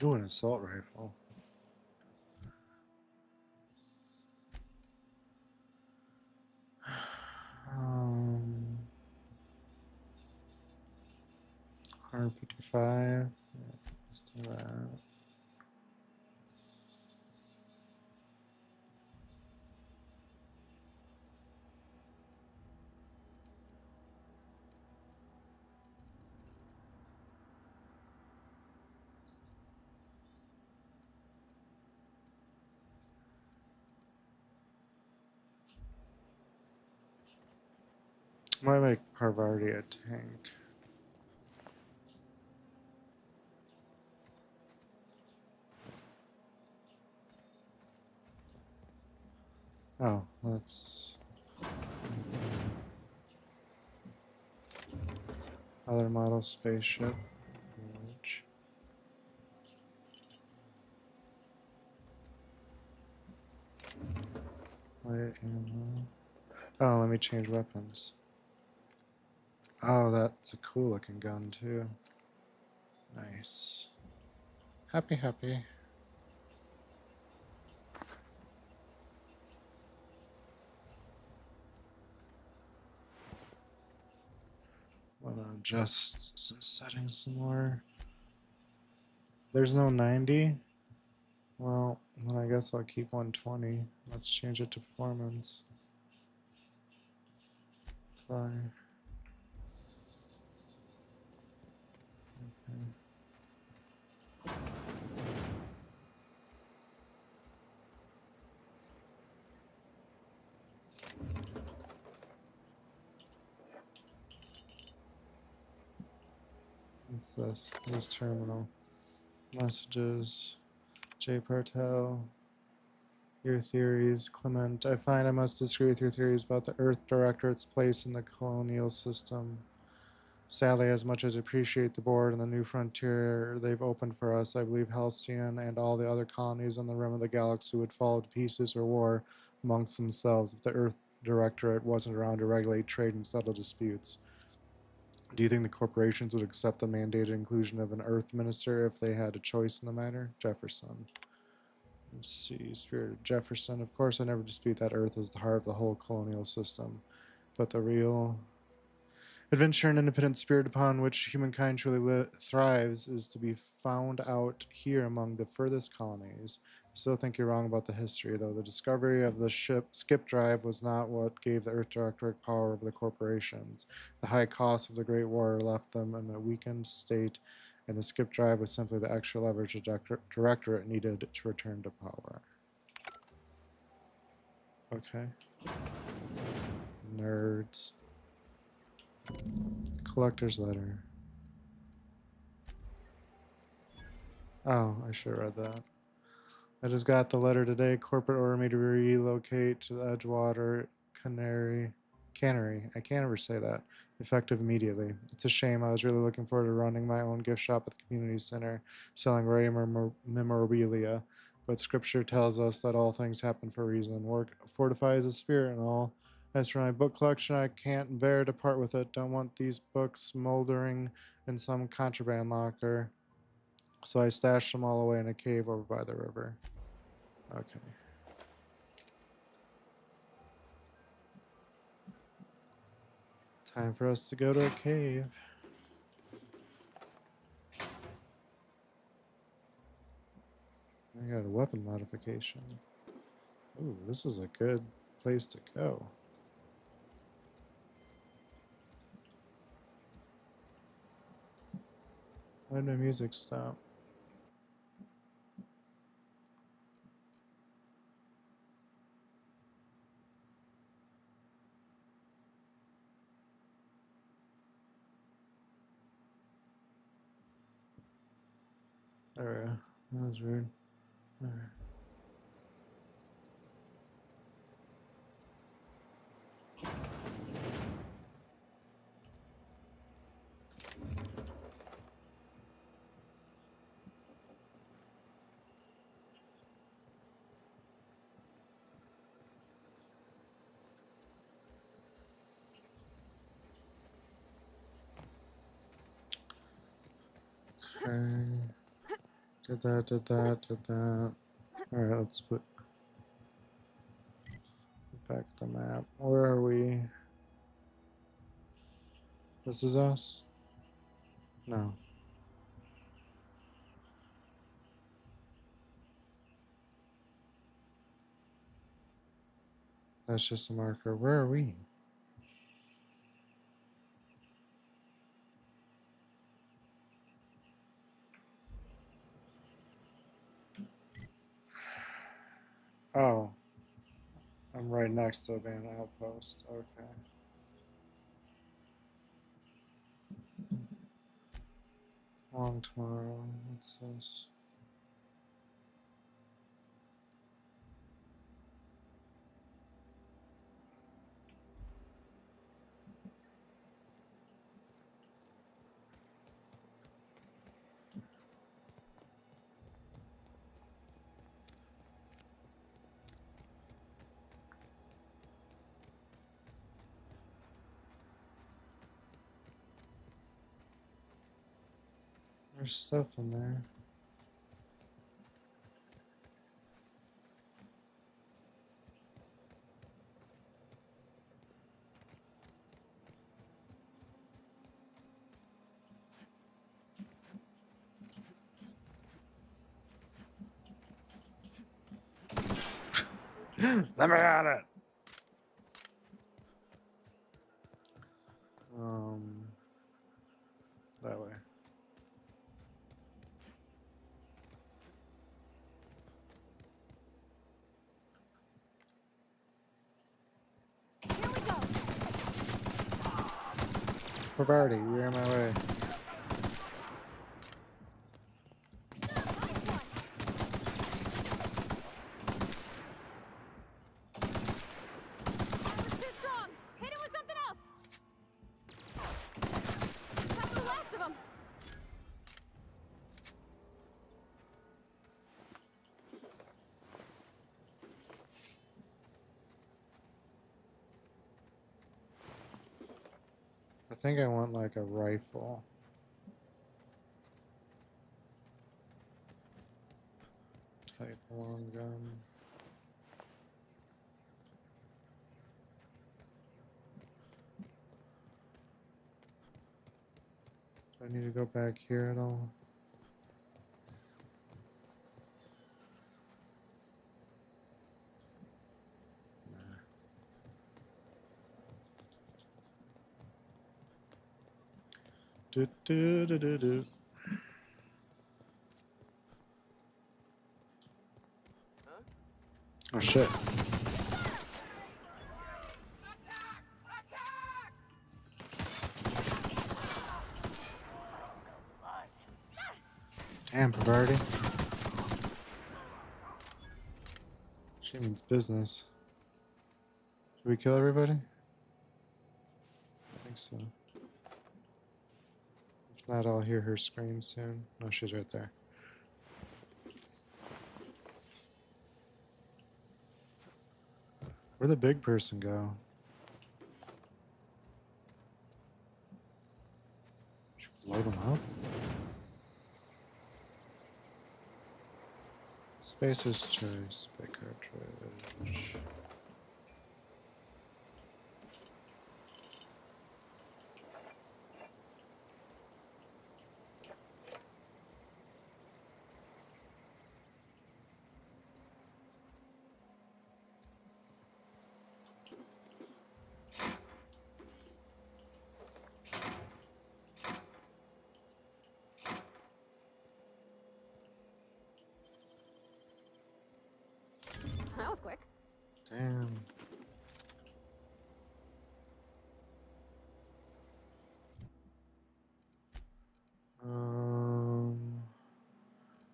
Ooh, an assault rifle. 155. Yeah, let's do that. Might make Parvati a tank. Oh, let's... Other model spaceship. Which... Light ammo. Oh, let me change weapons. Oh, that's a cool looking gun too. Nice. Happy, happy. Wanna adjust some settings some more. There's no 90. Well, then I guess I'll keep 120. Let's change it to performance. Fly. Okay. What's this? Use terminal. Messages. J. Partel. Your theories, Clement. I find I must disagree with your theories about the Earth Directorate's place in the colonial system. Sadly, as much as I appreciate the board and the new frontier they've opened for us, I believe Halcyon and all the other colonies on the rim of the galaxy would fall to pieces or war amongst themselves if the Earth Directorate wasn't around to regulate trade and settle disputes. Do you think the corporations would accept the mandated inclusion of an Earth Minister if they had a choice in the matter? Jefferson. Let's see, Spirit of Jefferson. Of course, I never dispute that Earth is the heart of the whole colonial system. But the real adventure and independent spirit upon which humankind truly thrives is to be found out here among the furthest colonies. I still think you're wrong about the history, though. The discovery of the skip drive was not what gave the Earth Directorate power over the corporations. The high cost of the Great War left them in a weakened state, and the skip drive was simply the extra leverage the Directorate needed to return to power. Okay. Nerds. Collector's letter. Oh, I should have read that. I just got the letter today. Corporate ordered me to relocate to the Edgewater Cannery. I can't ever say that. Effective immediately. It's a shame. I was really looking forward to running my own gift shop at the community center, selling rare memorabilia. But scripture tells us that all things happen for a reason. Work fortifies the spirit and all. As for my book collection, I can't bear to part with it. Don't want these books moldering in some contraband locker. So I stashed them all away in a cave over by the river. Okay. Time for us to go to a cave. I got a weapon modification. Ooh, this is a good place to go. Why did my music stop? There we go. That was weird. All right. Okay. Did that. Alright, let's put back the map. Where are we? This is us? No. That's just a marker. Where are we? Oh. I'm right next to the abandoned outpost. Okay. Long tomorrow. What's this? There's stuff in there. Let me at it. That way. Bavardi, you're in my way. I think I want like a rifle. Type long gun. Do I need to go back here at all? Do, do, do, do, do. Oh shit. Damn, Bavardi. She means business. Did we kill everybody? I think so. If not, I'll hear her scream soon. No, she's right there. Where'd the big person go? Should we blow them up? Spacer's choice. Big cartridge. That was quick. Damn.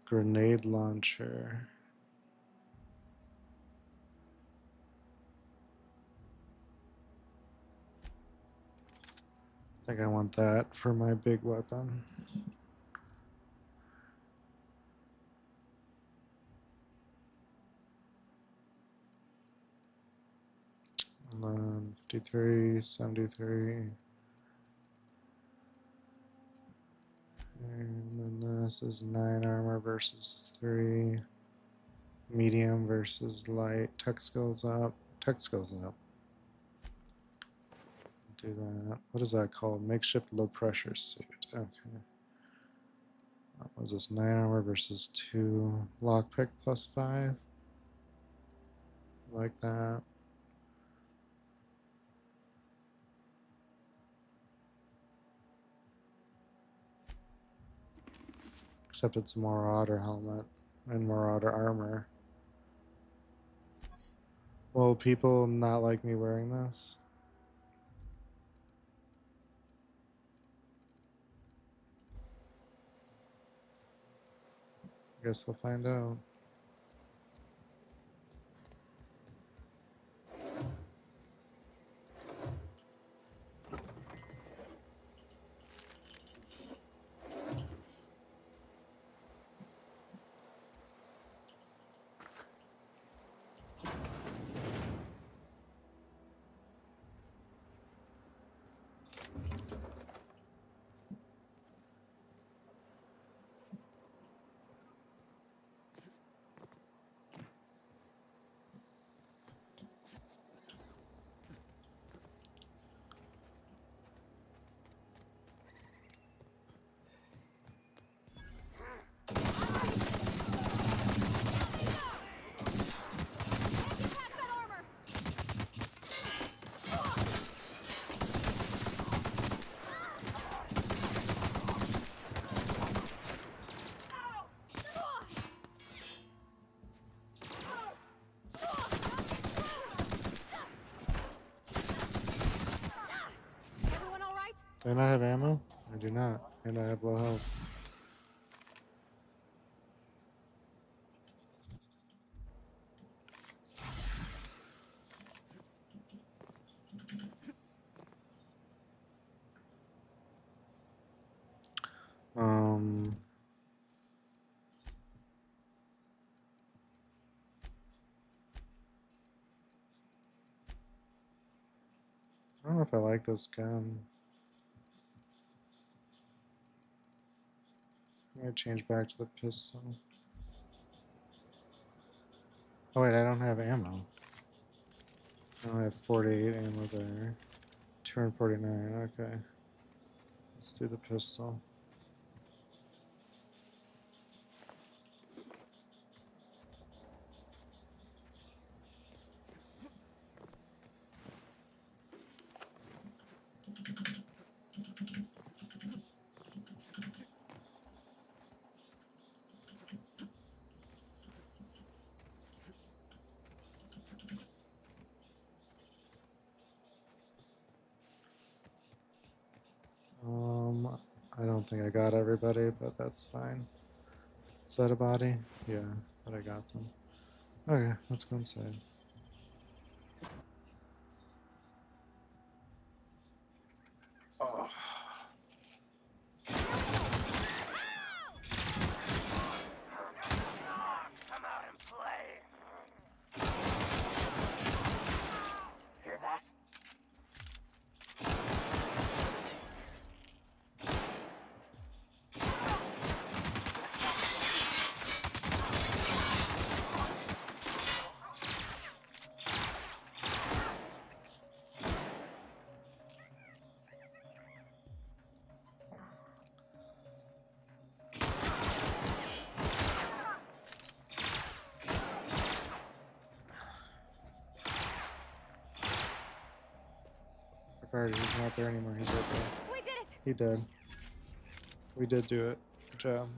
Grenade launcher. I think I want that for my big weapon. And then 53, 73. And then this is 9 armor versus 3. Medium versus light. Tech skills up. Tech skills up. Do that. What is that called? Makeshift low pressure suit. Okay. What was this? 9 armor versus 2. Lockpick plus 5. Like that. Except it's a Marauder helmet and Marauder armor. Will people not like me wearing this? Guess we'll find out. Everyone all right? Do I not have ammo? I do not. And I have low health. I don't know if I like this gun. I'm gonna change back to the pistol. Oh wait, I don't have ammo. I only have 48 ammo there. 249, okay. Let's do the pistol. I don't think I got everybody, but that's fine. Is that a body? Yeah, but I got them. Okay, let's go inside. Oh. Come out and play. Hear that? Alright, he's not there anymore. He's right there. We did it! He did. We did do it. Good job.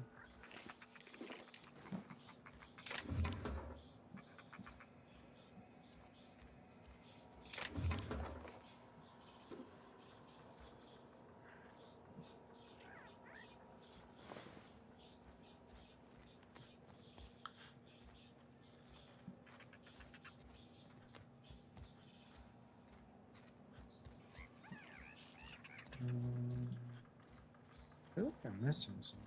I feel like I'm missing somebody.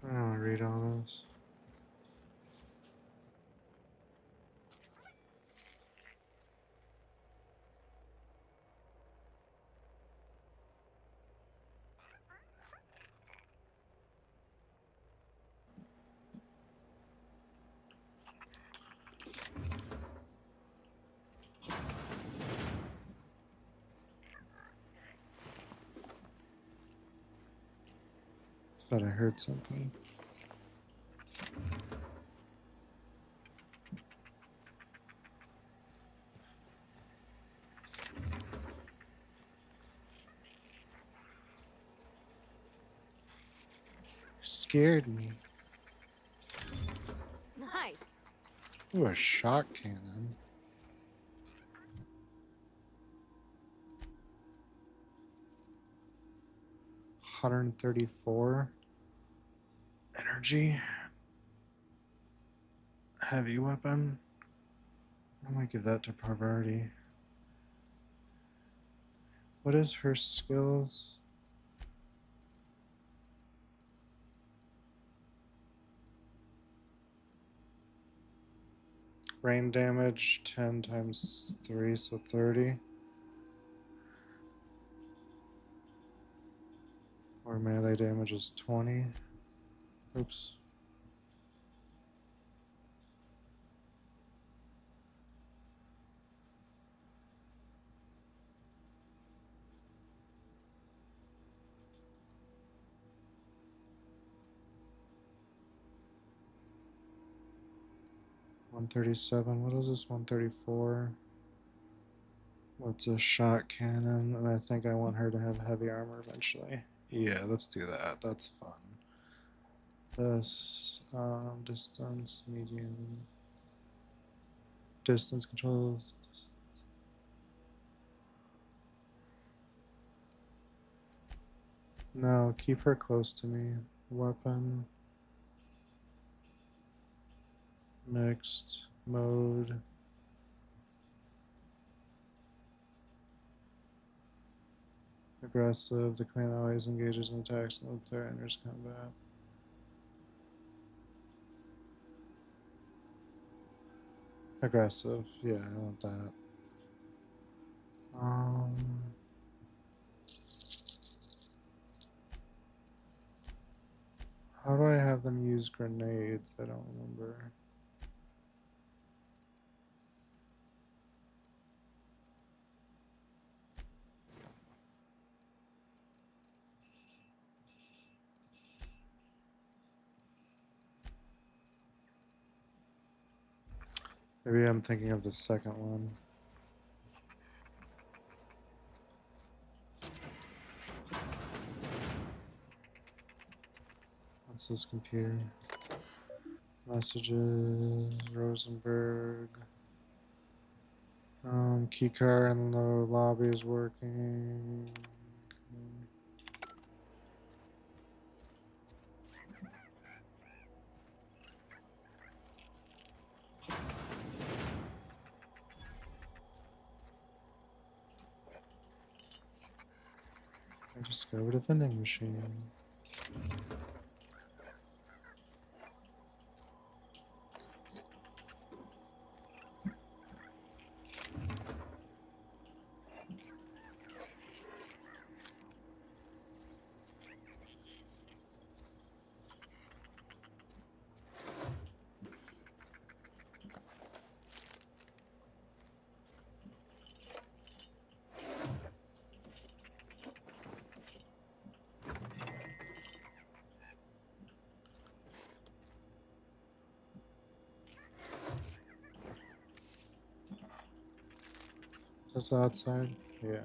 I don't want to read all this. Thought I heard something. Scared me. Nice. Ooh, a shock cannon. $134 energy. Heavy weapon. I might give that to Parvati. What is her skills? Rain damage 10 times 3, so 30. Or melee damage is 20. Oops. $137. What is this? 134. What's a shot cannon? And I think I want her to have heavy armor eventually. Yeah, let's do that. That's fun. This distance, medium, distance controls. No, keep her close to me. Weapon. Mixed mode. Aggressive. The command always engages in attacks and the player enters combat. Aggressive. Yeah, I want that. How do I have them use grenades? I don't remember. Maybe I'm thinking of the second one. What's this computer? Messages, Rosenberg. Keycard in the lobby is working. I discovered a vending machine. Just outside? Yeah.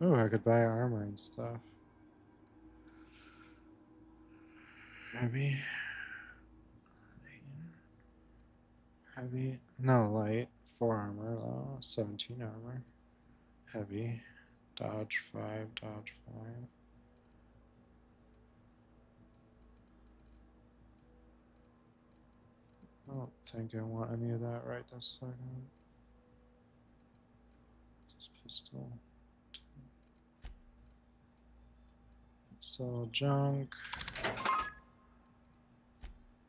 Oh, I could buy armor and stuff. Heavy. Heavy. No, light. 4 armor. 17 armor. Heavy. Dodge 5. Dodge 5. I don't think I want any of that right this second. Just pistol. Sell junk.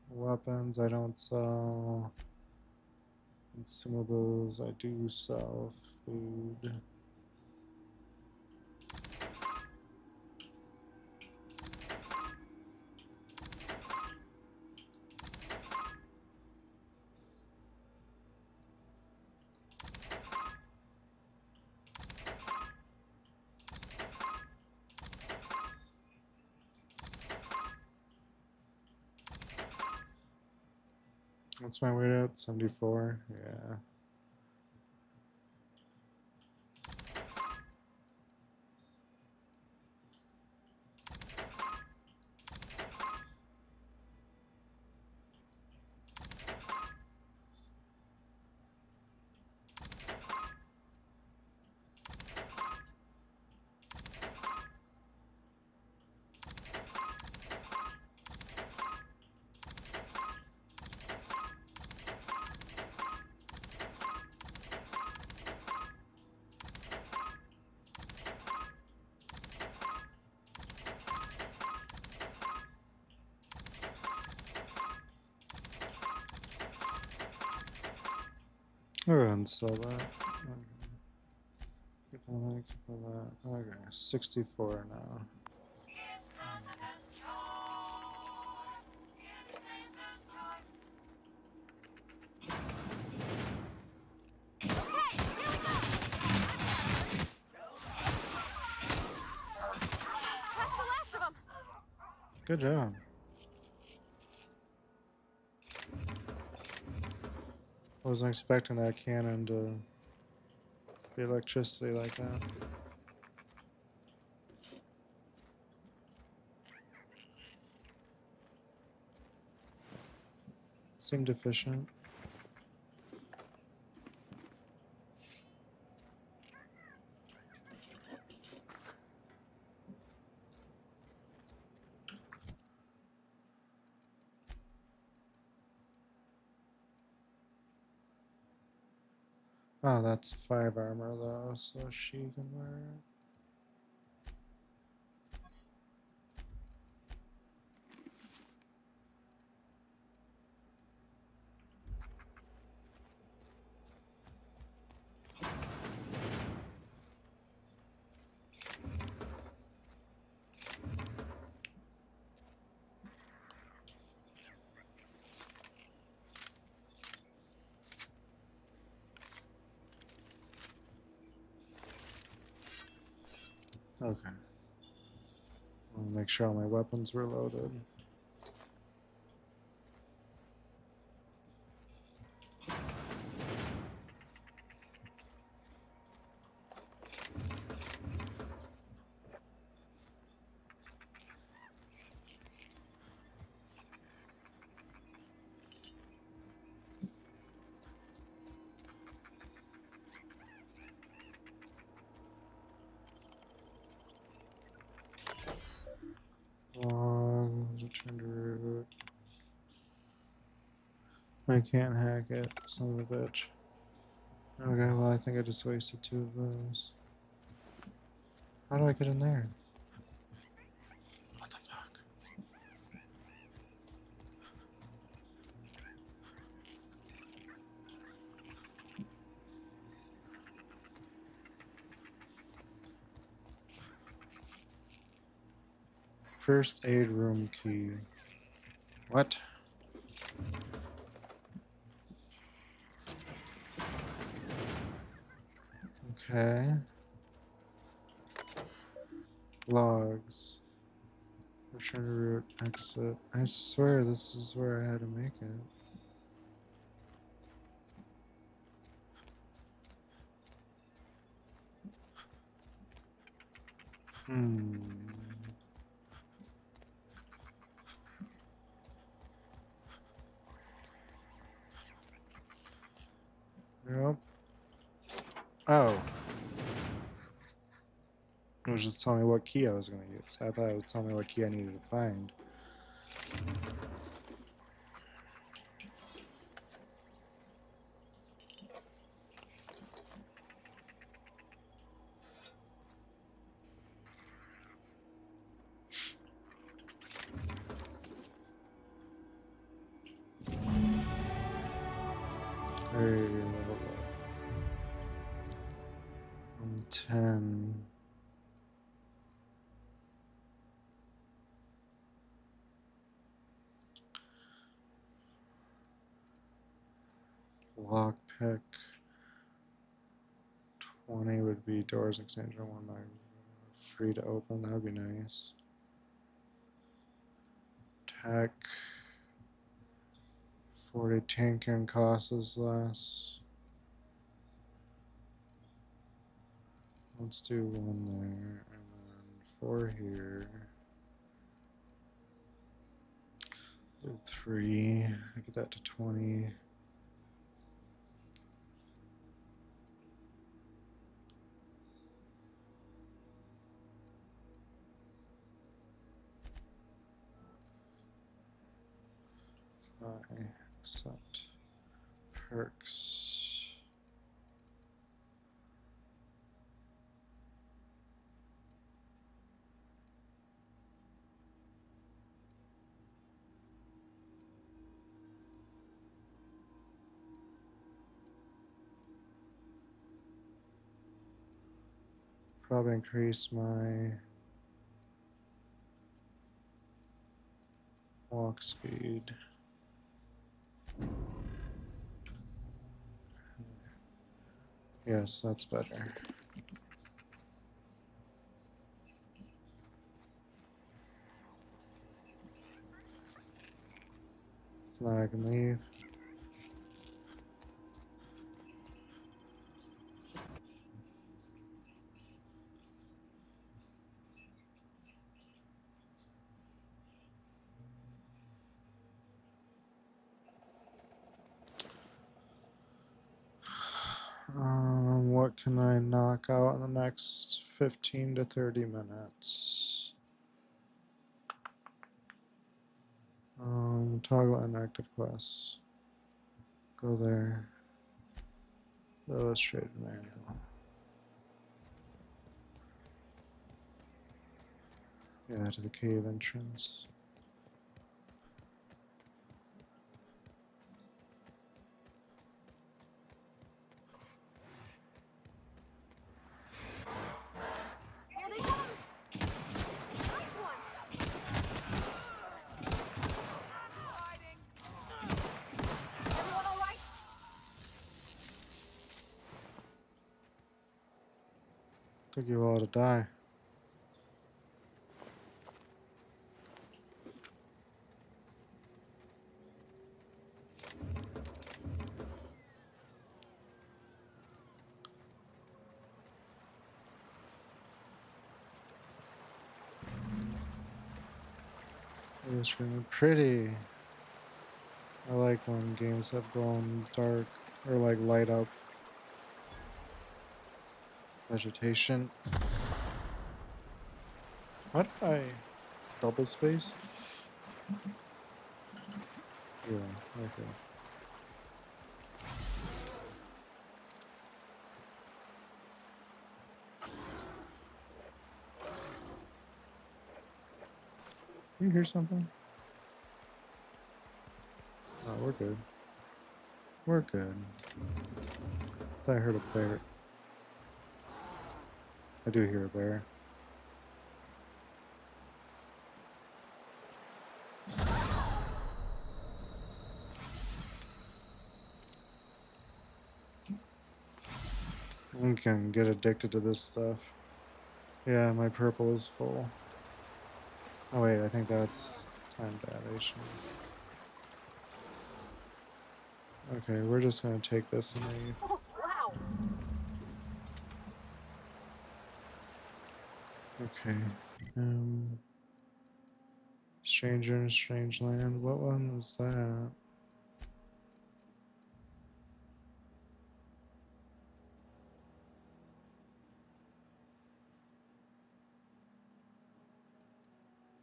Weapons I don't sell. Consumables I do sell. Food. What's my weight at? 74? Yeah. I'll go ahead and sell that. Okay. Keep on that, keep on that. Okay, 64 now. Good job. I wasn't expecting that cannon to be electricity like that. Seemed efficient. Oh, that's 5 armor though, so she can wear it. Okay. I'll make sure all my weapons were loaded. Log, return to root. I can't hack it, son of a bitch. Okay, well I think I just wasted 2 of those. How do I get in there? What the fuck? First aid room key. What? Okay. Logs. Return to root, exit. I swear this is where I had to make it. Yep. Oh. It was just telling me what key I was going to use. I thought it was telling me what key I needed to find. Hey, level up. I'm 10. Lockpick. 20 would be doors exchanger. 1 free to open. That would be nice. Tech. 40 tankering cost is less. Let's do 1 there, and then 4 here. Do 3. Get that to 20. Accept perks. Probably increase my walk speed. Yes, that's better. So now I can leave. What can I knock out in the next 15 to 30 minutes? Toggle inactive quests. Go there. Illustrated manual. Yeah, to the cave entrance. Here they come! Nice one! Everyone all right? Took you all to die. It's really pretty. I like when games have gone dark or like light up vegetation. How did I double space? Yeah, okay. You hear something? Oh, we're good. We're good. I thought I heard a bear. I do hear a bear. I can get addicted to this stuff. Yeah, my purple is full. Oh wait, I think that's time dilation. Okay, we're just gonna take this and leave. Oh, wow! Okay. Stranger in a Strange Land. What one was that?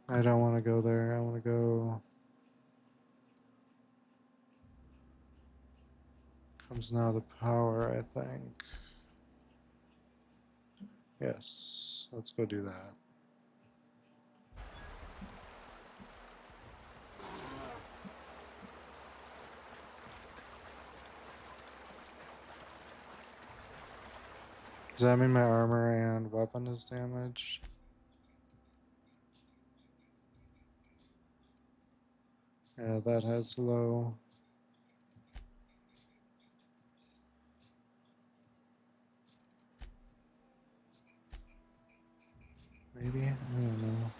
I don't want to go there. I want to go. Comes now to power, I think. Yes, let's go do that. Does that mean my armor and weapon is damaged? Yeah, that has low. Maybe? I don't know.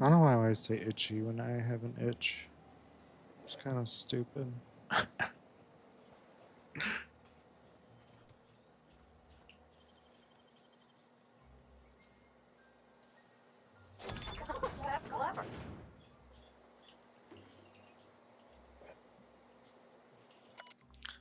I don't know why I always say itchy when I have an itch. It's kind of stupid. That's clever.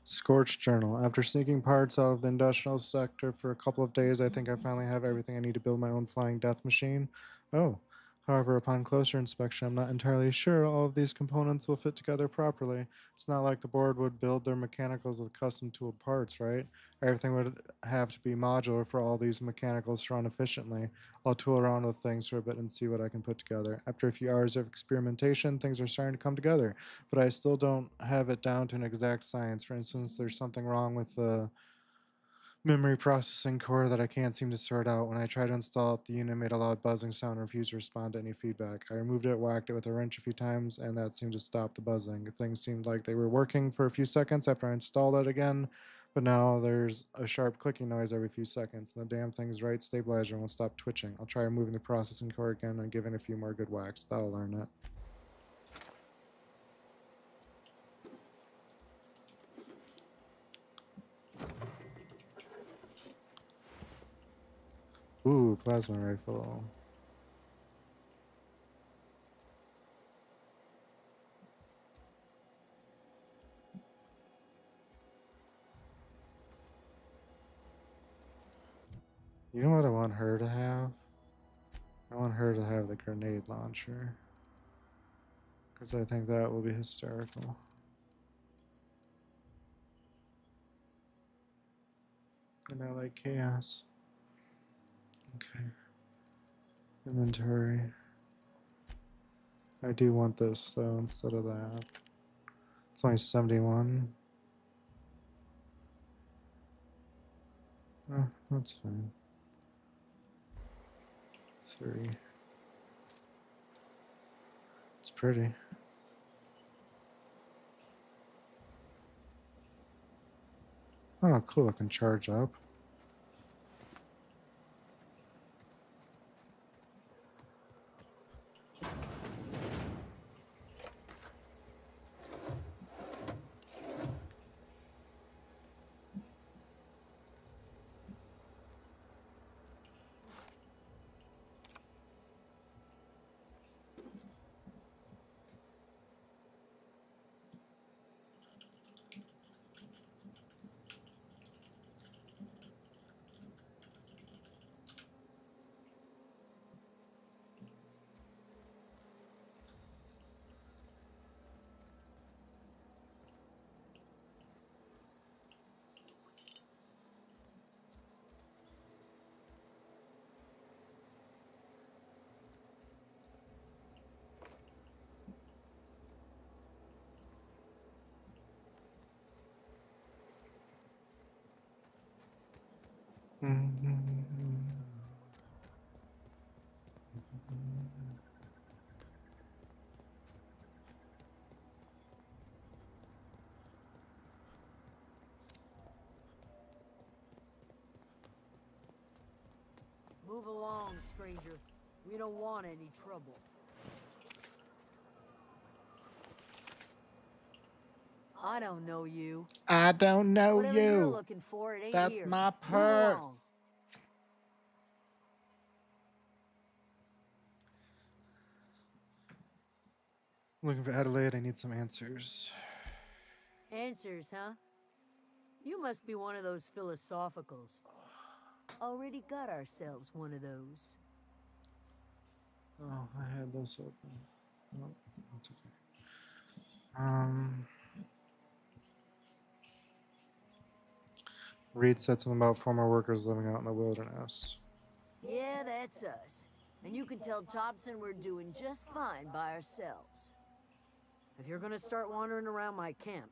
Scorched Journal. After sneaking parts out of the industrial sector for a couple of days, I think I finally have everything I need to build my own flying death machine. Oh. However, upon closer inspection, I'm not entirely sure all of these components will fit together properly. It's not like the board would build their mechanicals with custom tooled parts, right? Everything would have to be modular for all these mechanicals to run efficiently. I'll tool around with things for a bit and see what I can put together. After a few hours of experimentation, things are starting to come together, but I still don't have it down to an exact science. For instance, there's something wrong with the memory processing core that I can't seem to sort out. When I tried to install it, the unit made a loud buzzing sound and refused to respond to any feedback. I removed it, whacked it with a wrench a few times, and that seemed to stop the buzzing. Things seemed like they were working for a few seconds after I installed it again, but now there's a sharp clicking noise every few seconds, and the damn thing's right stabilizer won't stop twitching. I'll try removing the processing core again and giving it a few more good whacks. That'll learn it. Ooh, plasma rifle. You know what I want her to have? I want her to have the grenade launcher. Because I think that will be hysterical. And I like chaos. Okay. Inventory. I do want this though instead of that. It's only 71. Oh, that's fine. 3. It's pretty. Oh, cool. I can charge up. Move along, stranger. We don't want any trouble. I don't know you. I don't know Whatever you're you. looking for, it ain't That's here. my Move along. purse. Looking for Adelaide. I need some answers. Answers, huh? You must be one of those philosophicals. Already got ourselves one of those. Oh, I had this open. No, that's okay. Reed said something about former workers living out in the wilderness. Yeah, that's us. And you can tell Thompson we're doing just fine by ourselves. If you're gonna start wandering around my camp,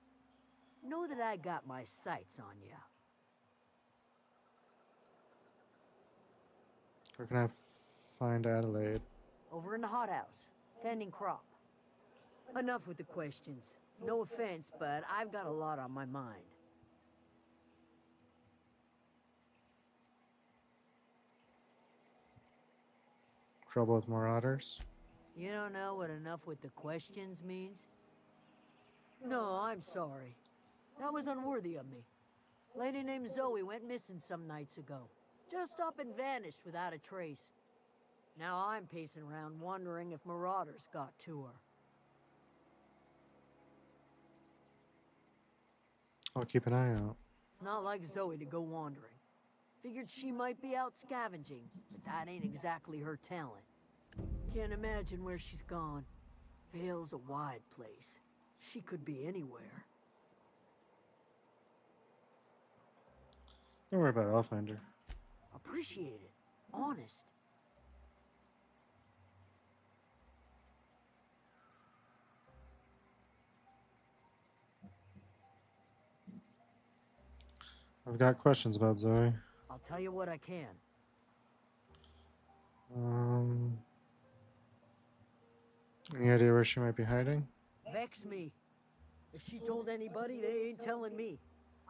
know that I got my sights on you. Where can I find Adelaide? Over in the hothouse, tending crop. Enough with the questions. No offense, but I've got a lot on my mind. Trouble with marauders? You don't know what enough with the questions means? No, I'm sorry. That was unworthy of me. Lady named Zoe went missing some nights ago. Just up and vanished without a trace. Now I'm pacing around wondering if marauders got to her. I'll keep an eye out. It's not like Zoe to go wandering. Figured she might be out scavenging, but that ain't exactly her talent. Can't imagine where she's gone. Vale's a wide place. She could be anywhere. Don't worry about it, I'll find her. Appreciate it. Honest. I've got questions about Zoe. I'll tell you what I can. Any idea where she might be hiding? Vex me. If she told anybody, they ain't telling me.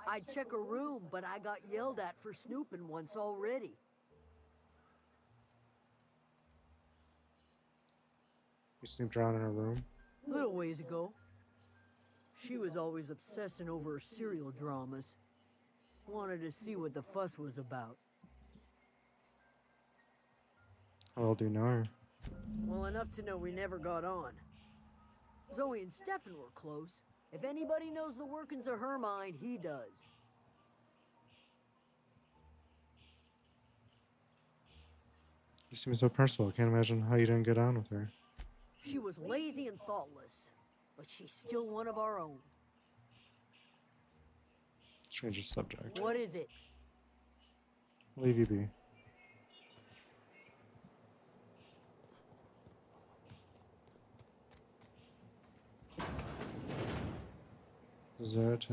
I'd check her room, but I got yelled at for snooping once already. You snooped around in her room? Little ways ago. She was always obsessing over her serial dramas. Wanted to see what the fuss was about. How well do you know her? Well, enough to know we never got on. Zoe and Stefan were close. If anybody knows the workings of her mind, he does. You seem so personal. Can't imagine how you didn't get on with her. She was lazy and thoughtless, but she's still one of our own. Change the subject. What is it? Leave you be. Is that,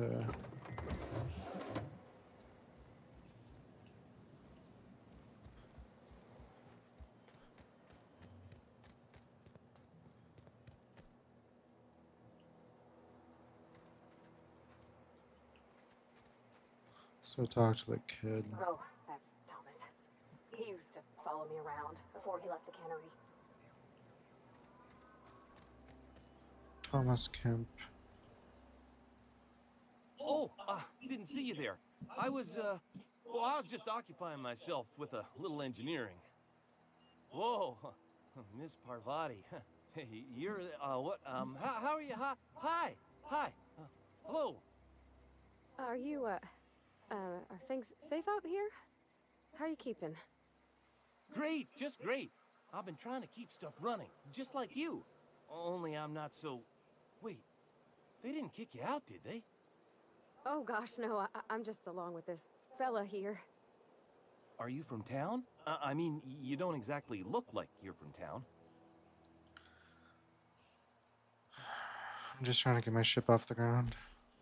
So talk to the kid. Oh, that's Thomas. He used to follow me around before he left the cannery. Thomas Kemp. Oh, didn't see you there. I was just occupying myself with a little engineering. Whoa, Miss Parvati. Hey, you're, what, how are you? Hi, hello. Are you, are things safe out here? How are you keeping? Great, just great. I've been trying to keep stuff running, just like you. Only I'm not so... Wait, they didn't kick you out, did they? Oh gosh, no, I'm just along with this fella here. Are you from town? I mean, you don't exactly look like you're from town. I'm just trying to get my ship off the ground.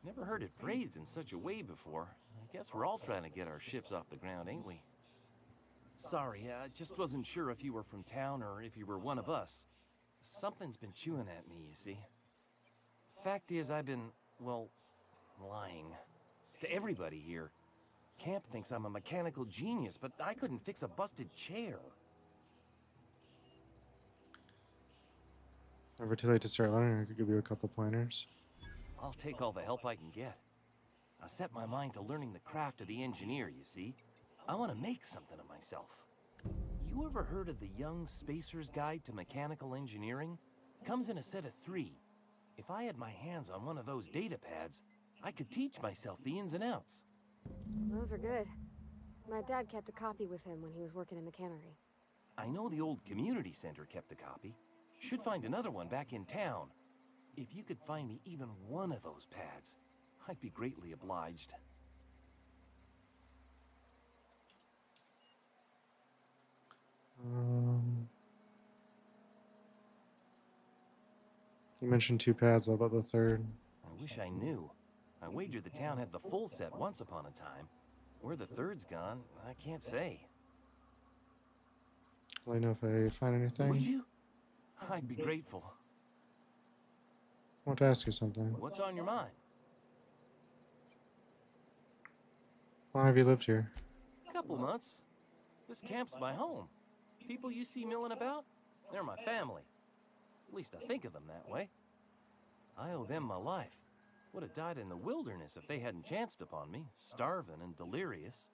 Never heard it phrased in such a way before. I guess we're all trying to get our ships off the ground, ain't we? Sorry, I just wasn't sure if you were from town or if you were one of us. Something's been chewing at me, you see. Fact is, I've been, well, lying. To everybody here. Camp thinks I'm a mechanical genius, but I couldn't fix a busted chair. Never too late to start learning. I could give you a couple pointers. I'll take all the help I can get. I set my mind to learning the craft of the engineer, you see. I want to make something of myself. You ever heard of the Young Spacer's Guide to Mechanical Engineering? Comes in a set of 3. If I had my hands on one of those data pads, I could teach myself the ins and outs. Those are good. My dad kept a copy with him when he was working in the cannery. I know the old community center kept a copy. Should find another one back in town. If you could find me even one of those pads, I'd be greatly obliged. You mentioned 2 pads. What about the third? I wish I knew. I wagered the town had the full set once upon a time. Where the third's gone, I can't say. Let me know if I find anything. Would you? I'd be grateful. I want to ask you something. What's on your mind? How long have you lived here? Couple months. This camp's my home. People you see milling about, they're my family. At least I think of them that way. I owe them my life. Would have died in the wilderness if they hadn't chanced upon me, starving and delirious.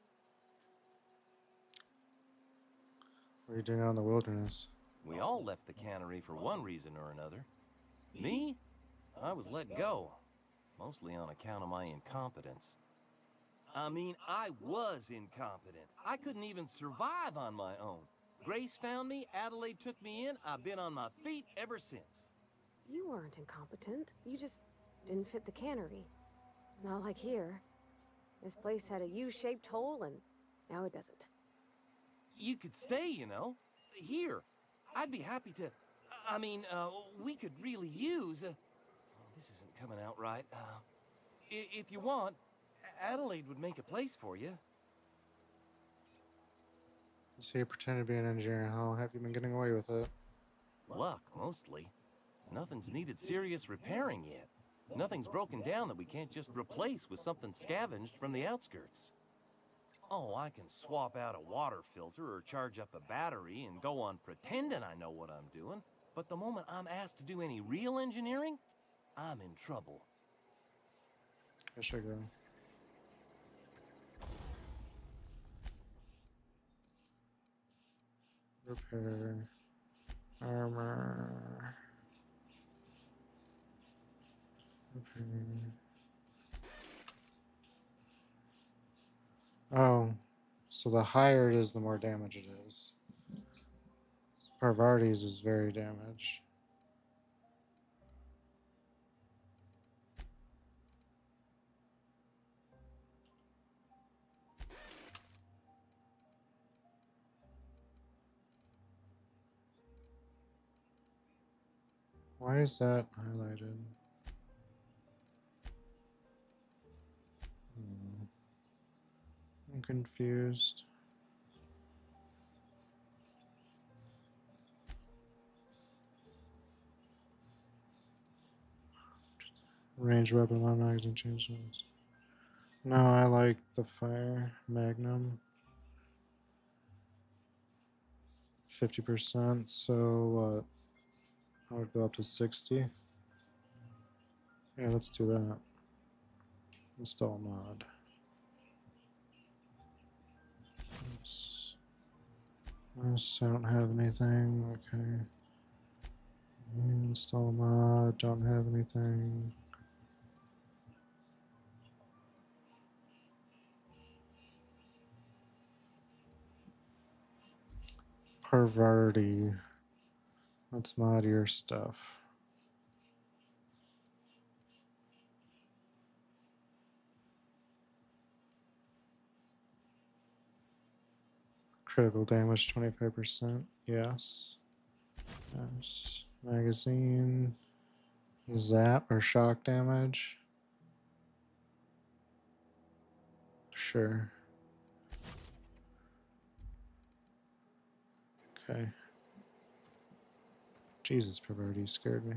What are you doing out in the wilderness? We all left the cannery for one reason or another. Me? I was let go, mostly on account of my incompetence. I mean, I was incompetent. I couldn't even survive on my own. Grace found me, Adelaide took me in, I've been on my feet ever since. You weren't incompetent. You just didn't fit the cannery. Not like here. This place had a U-shaped hole, and now it doesn't. You could stay, you know. Here. I'd be happy to... I mean, we could really use... this isn't coming out right. If you want, Adelaide would make a place for you. So you pretend to be an engineer. How have you been getting away with it? Luck, mostly. Nothing's needed serious repairing yet. Nothing's broken down that we can't just replace with something scavenged from the outskirts. Oh, I can swap out a water filter or charge up a battery and go on pretending I know what I'm doing. But the moment I'm asked to do any real engineering, I'm in trouble. I should go. Repair. Armor. Repair. Oh, so the higher it is, the more damage it is. Parvarti's is very damaged. Why is that highlighted? I'm confused. Range weapon, one magazine changes. No, I like the fire magnum. 50%, so I would go up to 60. Yeah, let's do that. Install mod. I don't have anything. Okay. Install mod. Don't have anything. Parvarti. Let's mod your stuff. Critical damage 25%. Yes. Yes. Magazine. Zap or shock damage. Sure. Okay. Jesus, Parvarti scared me.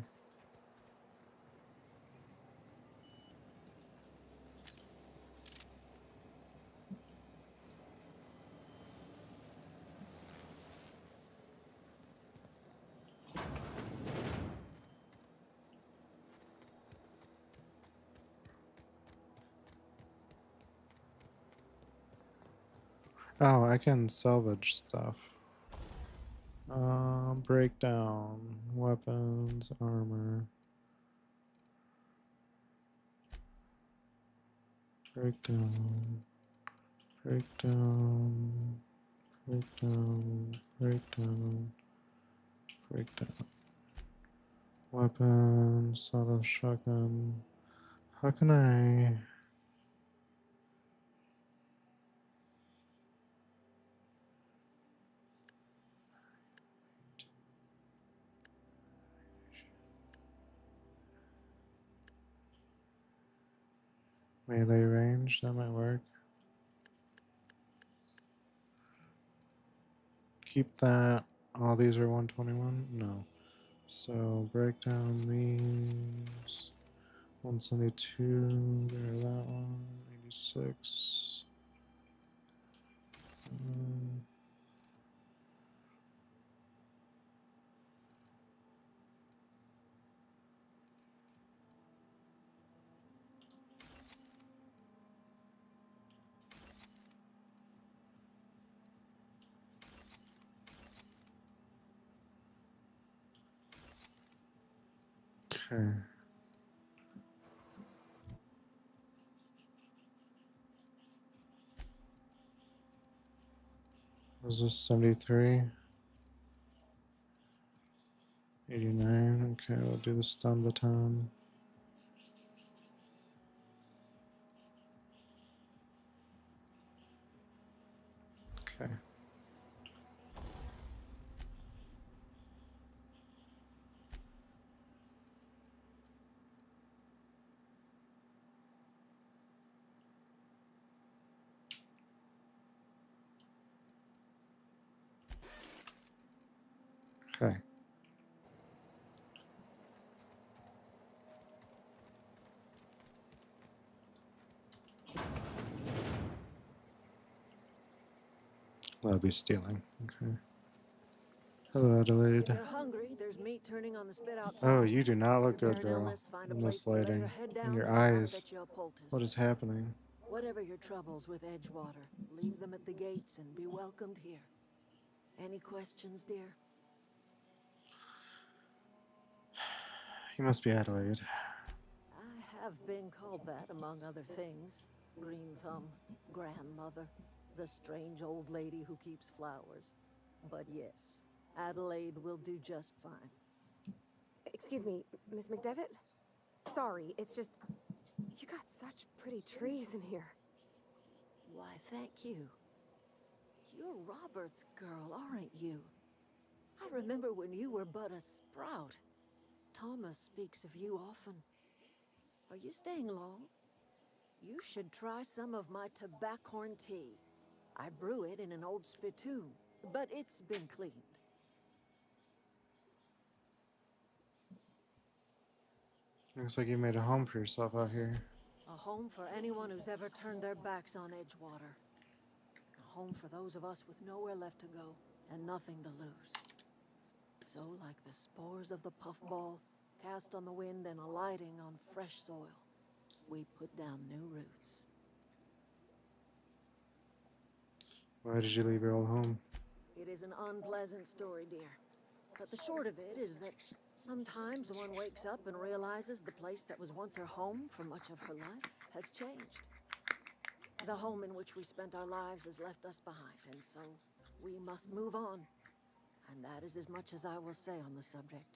Oh, I can salvage stuff. Breakdown, weapons, armor. Breakdown, breakdown, breakdown, breakdown, breakdown. Weapons, auto shotgun. How can I... Melee range, that might work. Keep that. All these are 121? No. So breakdown these. 172, there that one. 86. Okay. Was this 73? 89. Okay, we'll do the stun baton. Okay. Okay. That'll be stealing. Okay. Hello, Adelaide. You're hungry. There's meat turning on the spit outside. Oh, you do not look good, Repair an girl. illness, find a In place this to lay lighting. your head In down, your and I'll eyes. fetch you a poultice. What is happening? Whatever your troubles with Edgewater, leave them at the gates and be welcomed here. Any questions, dear? You must be Adelaide. I have been called that, among other things. Green Thumb, grandmother, the strange old lady who keeps flowers. But yes, Adelaide will do just fine. Excuse me, Miss McDevitt? Sorry, it's just... You got such pretty trees in here. Why, thank you. You're Robert's girl, aren't you? I remember when you were but a sprout. Thomas speaks of you often. Are you staying long? You should try some of my tobaccorn tea. I brew it in an old spittoon, but it's been cleaned. Looks like you made a home for yourself out here. A home for anyone who's ever turned their backs on Edgewater. A home for those of us with nowhere left to go and nothing to lose. So, like the spores of the puffball, cast on the wind and alighting on fresh soil, we put down new roots. Why did you leave your old home? It is an unpleasant story, dear. But the short of it is that sometimes one wakes up and realizes the place that was once her home for much of her life has changed. The home in which we spent our lives has left us behind, and so we must move on. And that is as much as I will say on the subject.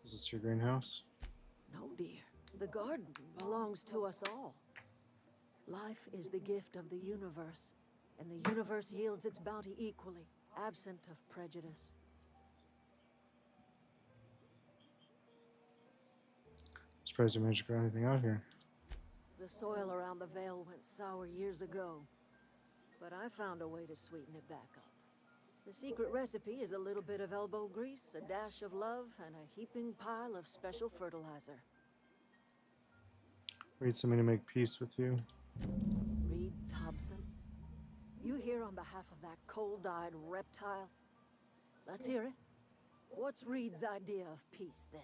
Is this your greenhouse? No, dear. The garden belongs to us all. Life is the gift of the universe, and the universe yields its bounty equally, absent of prejudice. Surprised you managed to grow anything out here. The soil around the Vale went sour years ago, but I found a way to sweeten it back up. The secret recipe is a little bit of elbow grease, a dash of love, and a heaping pile of special fertilizer. We need somebody to make peace with you. Reed Thompson, you here on behalf of that cold-eyed reptile? Let's hear it. What's Reed's idea of peace, then?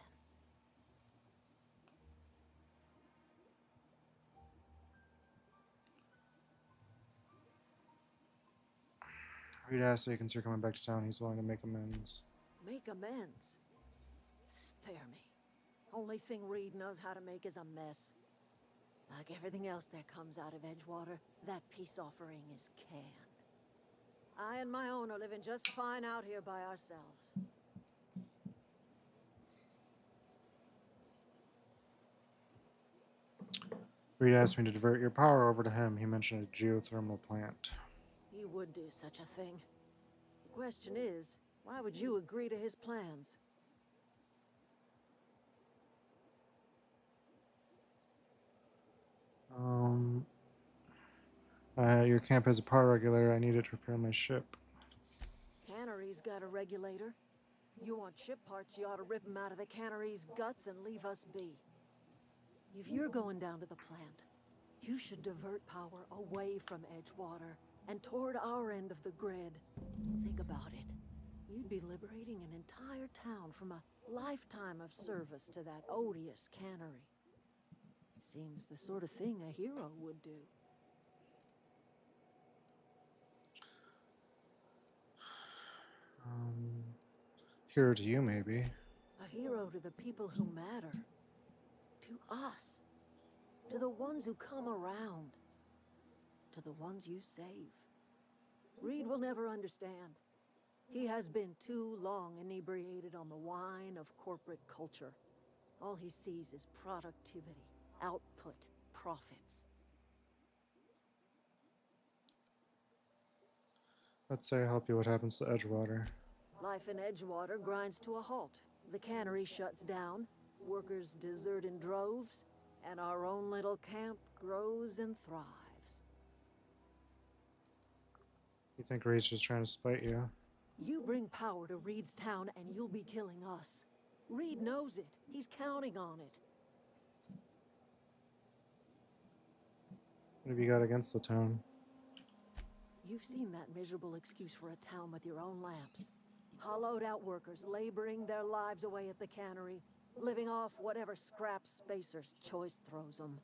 Reed asked if he consider coming back to town. He's willing to make amends. Make amends? Spare me. Only thing Reed knows how to make is a mess. Like everything else that comes out of Edgewater, that peace offering is canned. I and my own are living just fine out here by ourselves. Reed asked me to divert your power over to him. He mentioned a geothermal plant. He would do such a thing. The question is, why would you agree to his plans? Your camp has a power regulator. I need it to repair my ship. Cannery's got a regulator. You want ship parts, you ought to rip them out of the cannery's guts and leave us be. If you're going down to the plant, you should divert power away from Edgewater and toward our end of the grid. Think about it. You'd be liberating an entire town from a lifetime of service to that odious cannery. Seems the sort of thing a hero would do. Hero to you, maybe. A hero to the people who matter. To us. To the ones who come around. To the ones you save. Reed will never understand. He has been too long inebriated on the wine of corporate culture. All he sees is productivity, output, profits. Let's say I help you. What happens to Edgewater? Life in Edgewater grinds to a halt. The cannery shuts down, workers desert in droves, and our own little camp grows and thrives. You think Reed's just trying to spite you? You bring power to Reed's town and you'll be killing us. Reed knows it. He's counting on it. What have you got against the town? You've seen that miserable excuse for a town with your own lamps. Hollowed out workers laboring their lives away at the cannery, living off whatever scraps Spacer's Choice throws them.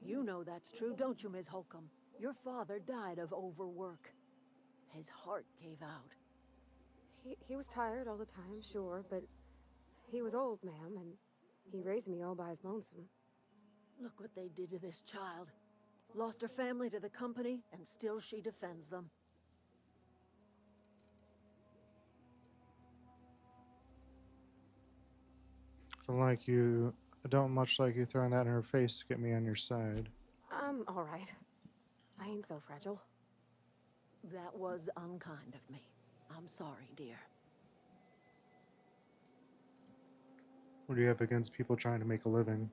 You know that's true, don't you, Ms. Holcomb? Your father died of overwork. His heart gave out. He was tired all the time, sure, but he was old, ma'am, and he raised me all by his lonesome. Look what they did to this child. Lost her family to the company, and still she defends them. I don't much like you throwing that in her face to get me on your side. I'm all right. I ain't so fragile. That was unkind of me. I'm sorry, dear. What do you have against people trying to make a living?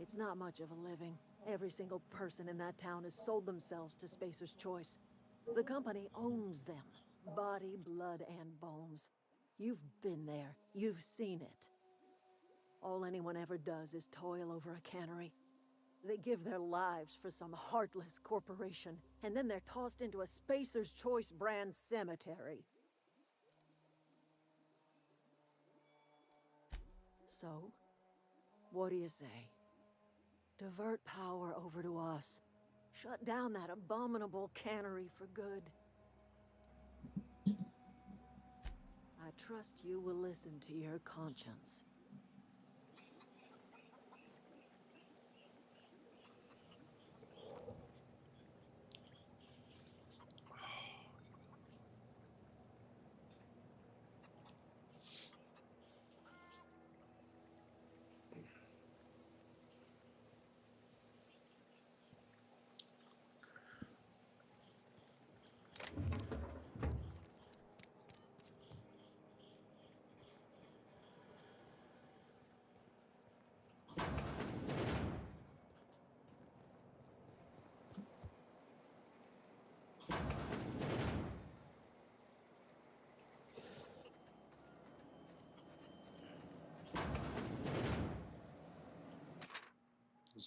It's not much of a living. Every single person in that town has sold themselves to Spacer's Choice. The company owns them. Body, blood, and bones. You've been there. You've seen it. All anyone ever does is toil over a cannery. They give their lives for some heartless corporation, and then they're tossed into a Spacer's Choice brand cemetery. So, what do you say? Divert power over to us. Shut down that abominable cannery for good. I trust you will listen to your conscience.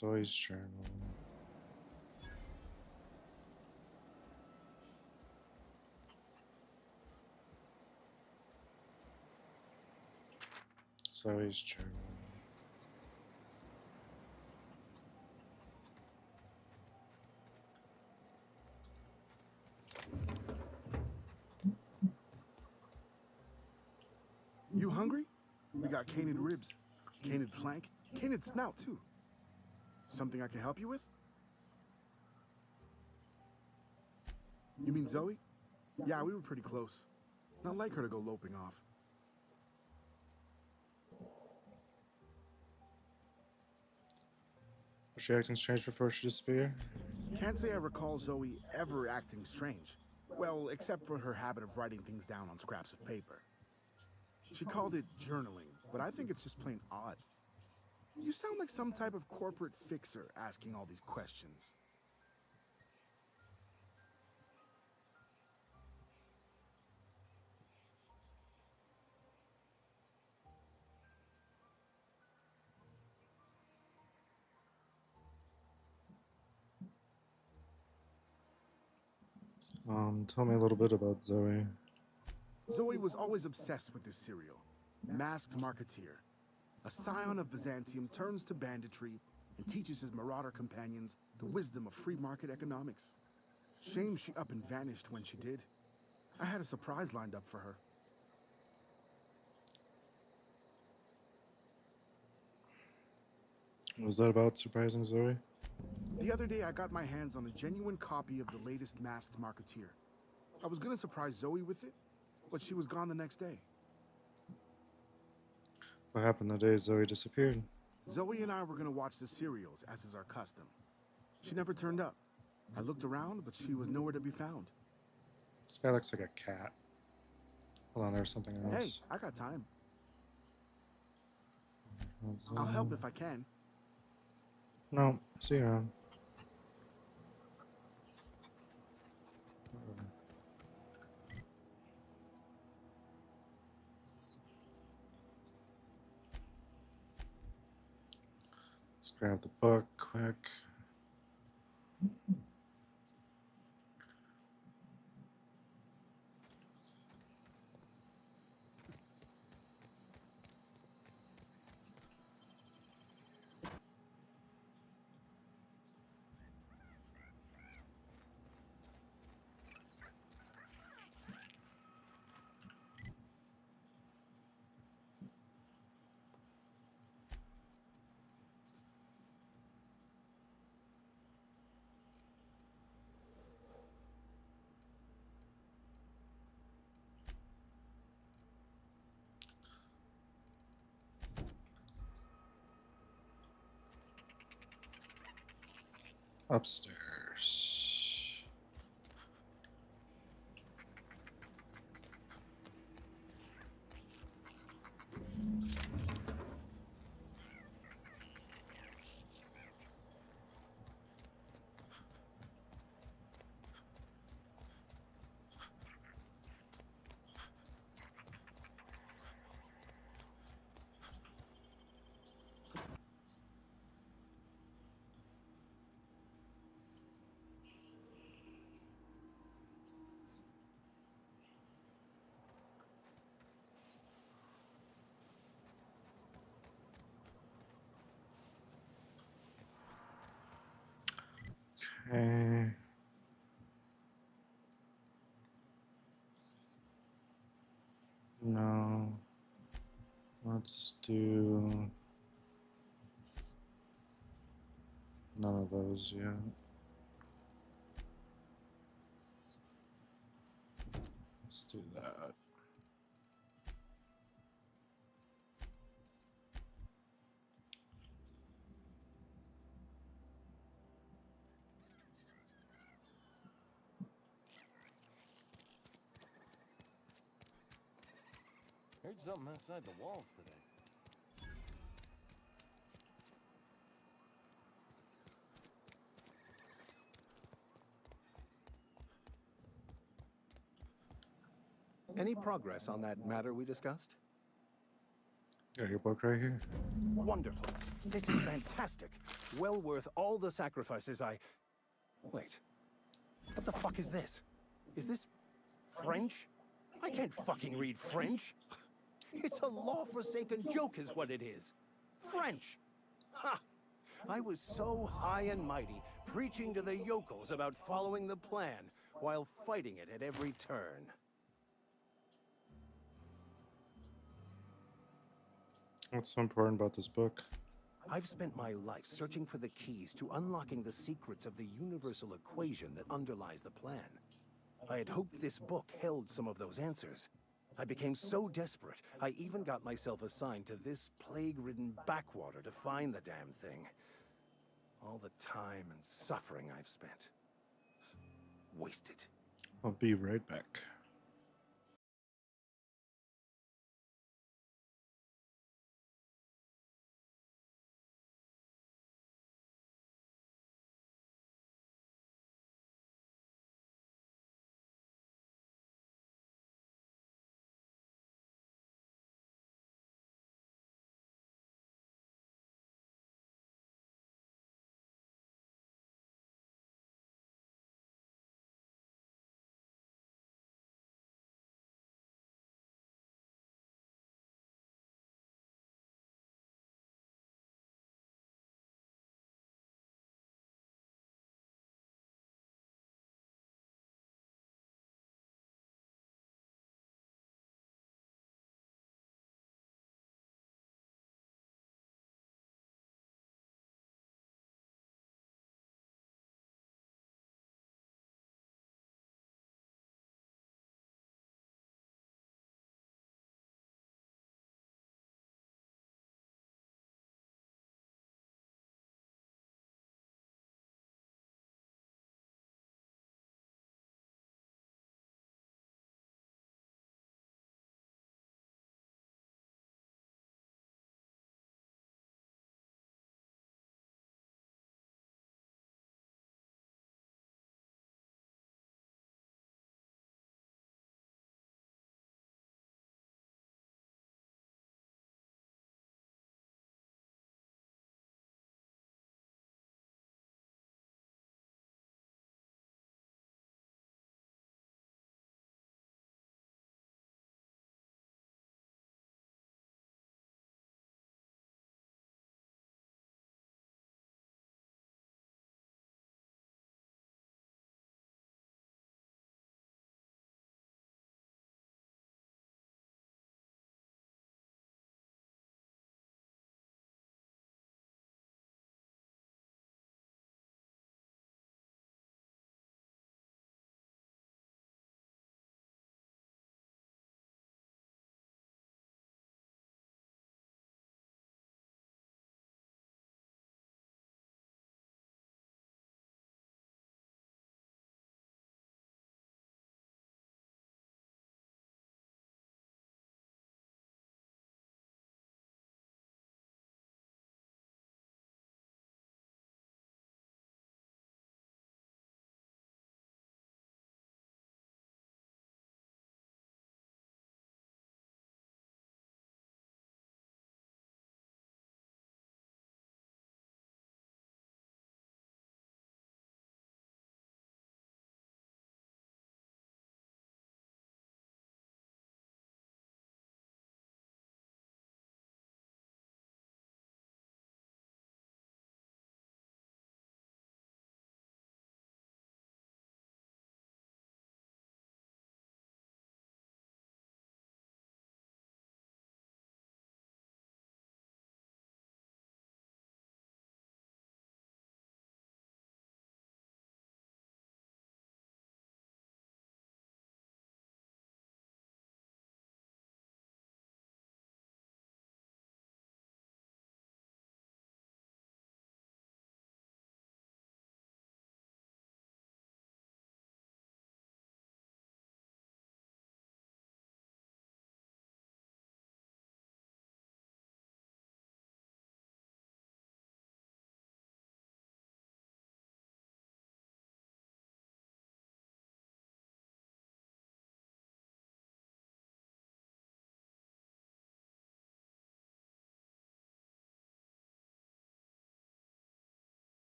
Zoe's journal. Zoe's journal. You hungry? We got canid ribs, canid flank, canid snout too. Something I can help you with? You mean Zoe? Yeah, we were pretty close. Not like her to go loping off. Was she acting strange before she disappeared? Can't say I recall Zoe ever acting strange. Well, except for her habit of writing things down on scraps of paper. She called it journaling, but I think it's just plain odd. You sound like some type of corporate fixer asking all these questions. Tell me a little bit about Zoe. Zoe was always obsessed with this cereal. Masked marketeer. A scion of Byzantium turns to banditry and teaches his marauder companions the wisdom of free market economics. Shame she up and vanished when she did. I had a surprise lined up for her. Was that about surprising Zoe? The other day, I got my hands on a genuine copy of the latest Masked Marketeer. I was gonna surprise Zoe with it, but she was gone the next day. What happened the day Zoe disappeared? Zoe and I were gonna watch the serials, as is our custom. She never turned up. I looked around, but she was nowhere to be found. This guy looks like a cat. Hold on, there's something Hey, else. I got time. I'll help if I can. No, see you around. Let's grab the book quick. Upstairs. Okay. No. Let's do none of those yet. Let's do that. Heard something outside the walls today. Any progress on that matter we discussed? Got your book right here. Wonderful. This is fantastic. Well worth all the sacrifices I... Wait. What the fuck is this? Is this French? I can't fucking read French. It's a law-forsaken joke is what it is. French. Ha! I was so high and mighty, preaching to the yokels about following the plan, while fighting it at every turn. What's so important about this book? I've spent my life searching for the keys to unlocking the secrets of the universal equation that underlies the plan. I had hoped this book held some of those answers. I became so desperate, I even got myself assigned to this plague-ridden backwater to find the damn thing. All the time and suffering I've spent. Wasted. I'll be right back.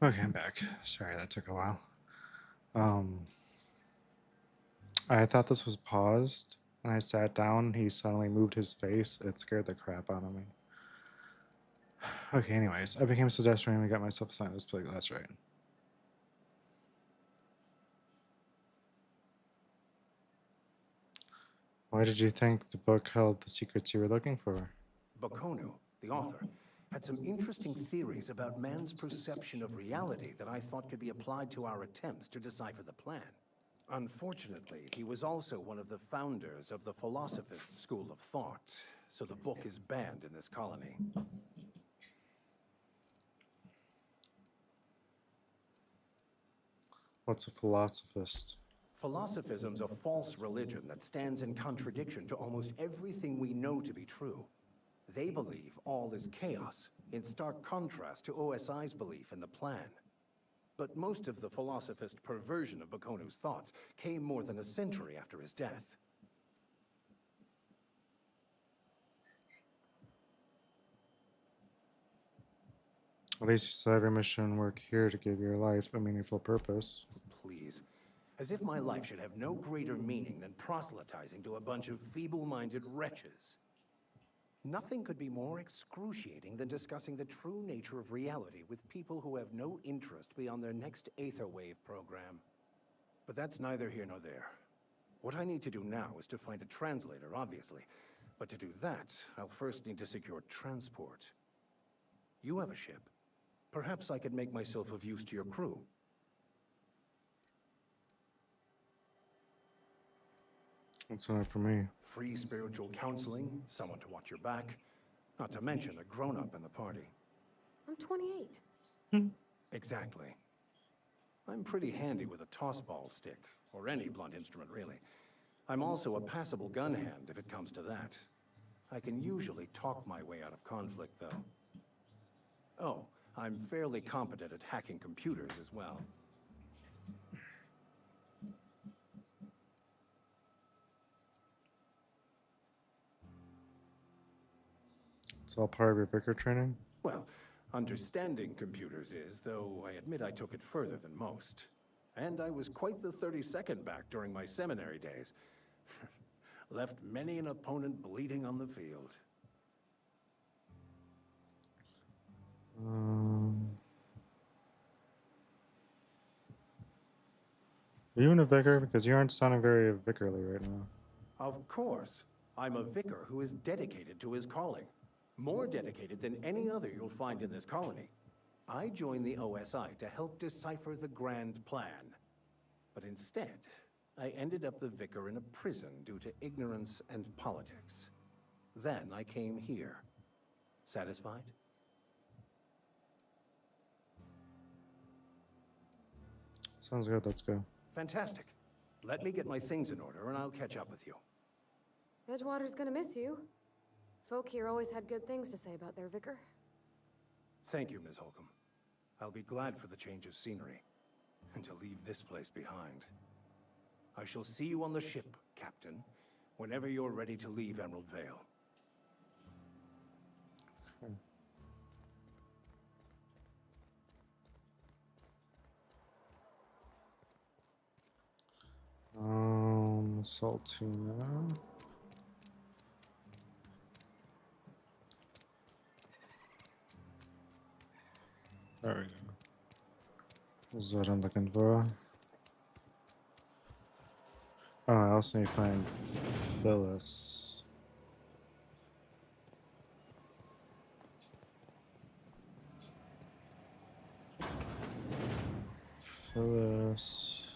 Okay, I'm back. Sorry, that took a while. I thought this was paused, and I sat down. He suddenly moved his face. It scared the crap out of me. Okay, anyways, I became so desperate and got myself assigned this place. That's right. Why did you think the book held the secrets you were looking for? Bakonu, the author, had some interesting theories about man's perception of reality that I thought could be applied to our attempts to decipher the plan. Unfortunately, he was also one of the founders of the Philosophist school of thought, so the book is banned in this colony. What's a philosophist? Philosophism's a false religion that stands in contradiction to almost everything we know to be true. They believe all is chaos, in stark contrast to OSI's belief in the plan. But most of the philosophist perversion of Bakonu's thoughts came more than a century after his death. At least you saw every mission work here to give your life a meaningful purpose. Please. As if my life should have no greater meaning than proselytizing to a bunch of feeble-minded wretches. Nothing could be more excruciating than discussing the true nature of reality with people who have no interest beyond their next Aetherwave program. But that's neither here nor there. What I need to do now is to find a translator, obviously. But to do that, I'll first need to secure transport. You have a ship. Perhaps I could make myself of use to your crew. What's in it for me? Free spiritual counseling, someone to watch your back, not to mention a grown-up in the party. I'm 28. Exactly. I'm pretty handy with a tossball stick, or any blunt instrument, really. I'm also a passable gun hand, if it comes to that. I can usually talk my way out of conflict, though. Oh, I'm fairly competent at hacking computers as well. It's all part of your vicar training? Well, understanding computers is, though I admit I took it further than most. And I was quite the 32nd back during my seminary days. Left many an opponent bleeding on the field. Are you in a vicar? Because you aren't sounding very vicarly right now. Of course. I'm a vicar who is dedicated to his calling. More dedicated than any other you'll find in this colony. I joined the OSI to help decipher the grand plan. But instead, I ended up the vicar in a prison due to ignorance and politics. Then I came here. Satisfied? Sounds good, let's go. Fantastic. Let me get my things in order and I'll catch up with you. Edgewater's gonna miss you. Folk here always had good things to say about their vicar. Thank you, Ms. Holcomb. I'll be glad for the change of scenery, and to leave this place behind. I shall see you on the ship, Captain, whenever you're ready to leave Emerald Vale. Saltina. There we go. That's what I'm looking for. Oh, I also need to find Phyllis. Phyllis.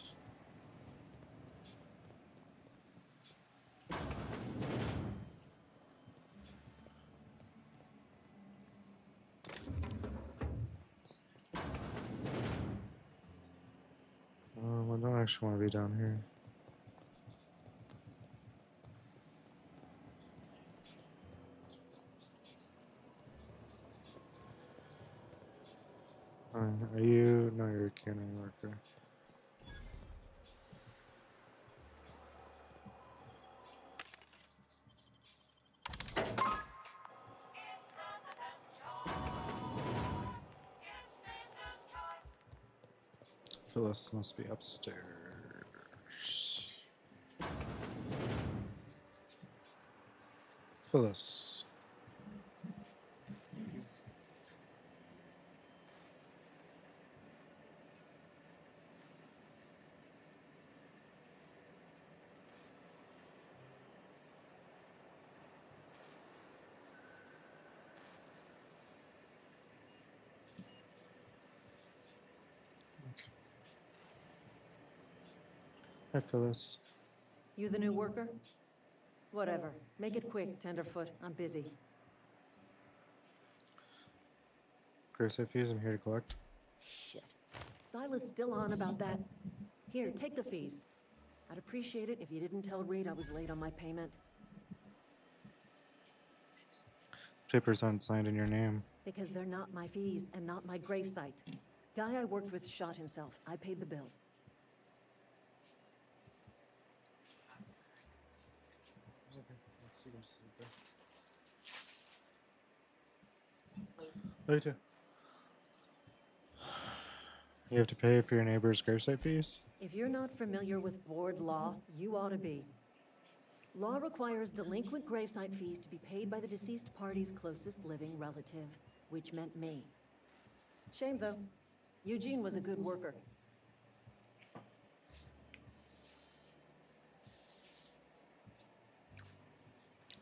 I don't actually want to be down here. Are you? No, you're a canning worker. Phyllis must be upstairs. Phyllis. Hi, Phyllis. You the new worker? Whatever. Make it quick, Tenderfoot. I'm busy. Grace, I fees I'm here to collect. Shit. Silas still on about that. Here, take the fees. I'd appreciate it if you didn't tell Reed I was late on my payment. Papers aren't signed in your name. Because they're not my fees and not my gravesite. Guy I worked with shot himself. I paid the bill. Later. You have to pay for your neighbor's gravesite fees? If you're not familiar with board law, you ought to be. Law requires delinquent gravesite fees to be paid by the deceased party's closest living relative, which meant me. Shame, though. Eugene was a good worker.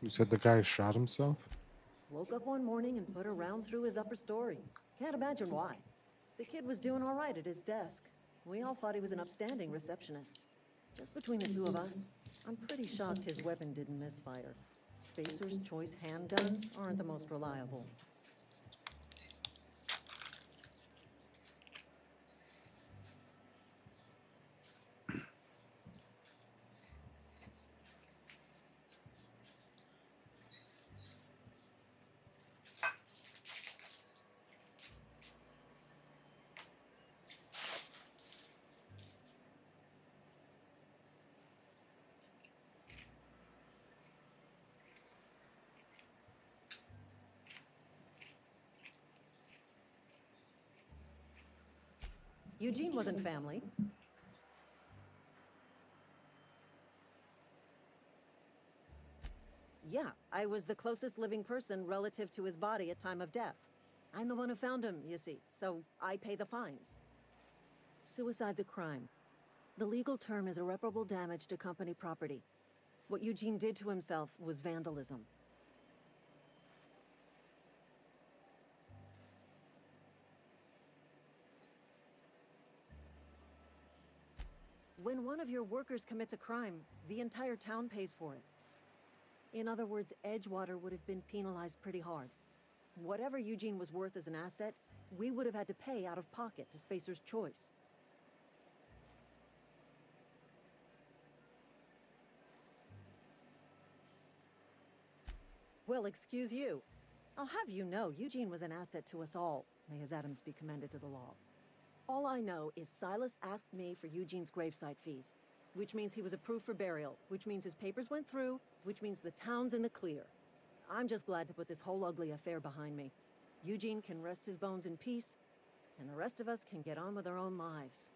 You said the guy shot himself? Woke up one morning and put a round through his upper story. Can't imagine why. The kid was doing all right at his desk. We all thought he was an upstanding receptionist. Just between the two of us, I'm pretty shocked his weapon didn't misfire. Spacer's Choice handguns aren't the most reliable. Eugene wasn't family. Yeah, I was the closest living person relative to his body at time of death. I'm the one who found him, you see, so I pay the fines. Suicide's a crime. The legal term is irreparable damage to company property. What Eugene did to himself was vandalism. When one of your workers commits a crime, the entire town pays for it. In other words, Edgewater would have been penalized pretty hard. Whatever Eugene was worth as an asset, we would have had to pay out of pocket to Spacer's Choice. Well, excuse you. I'll have you know, Eugene was an asset to us all. May his atoms be commended to the law. All I know is Silas asked me for Eugene's gravesite fees, which means he was approved for burial, which means his papers went through, which means the town's in the clear. I'm just glad to put this whole ugly affair behind me. Eugene can rest his bones in peace, and the rest of us can get on with our own lives.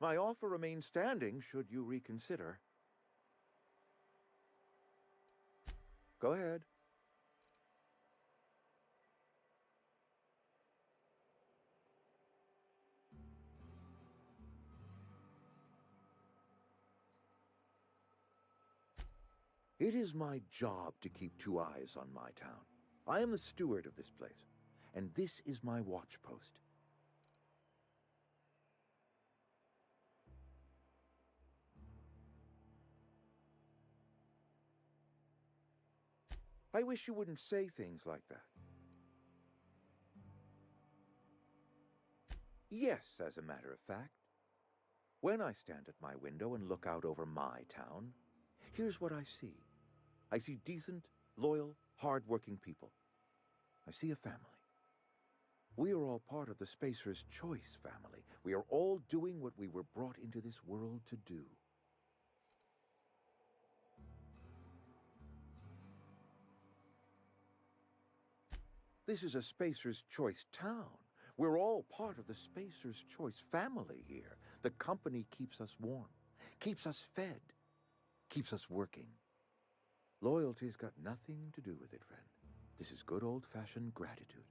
My offer remains standing should you reconsider. Go ahead. It is my job to keep 2 eyes on my town. I am the steward of this place, and this is my watch post. I wish you wouldn't say things like that. Yes, as a matter of fact. When I stand at my window and look out over my town, here's what I see. I see decent, loyal, hard-working people. I see a family. We are all part of the Spacer's Choice family. We are all doing what we were brought into this world to do. This is a Spacer's Choice town. We're all part of the Spacer's Choice family here. The company keeps us warm, keeps us fed, keeps us working. Loyalty's got nothing to do with it, friend. This is good old-fashioned gratitude.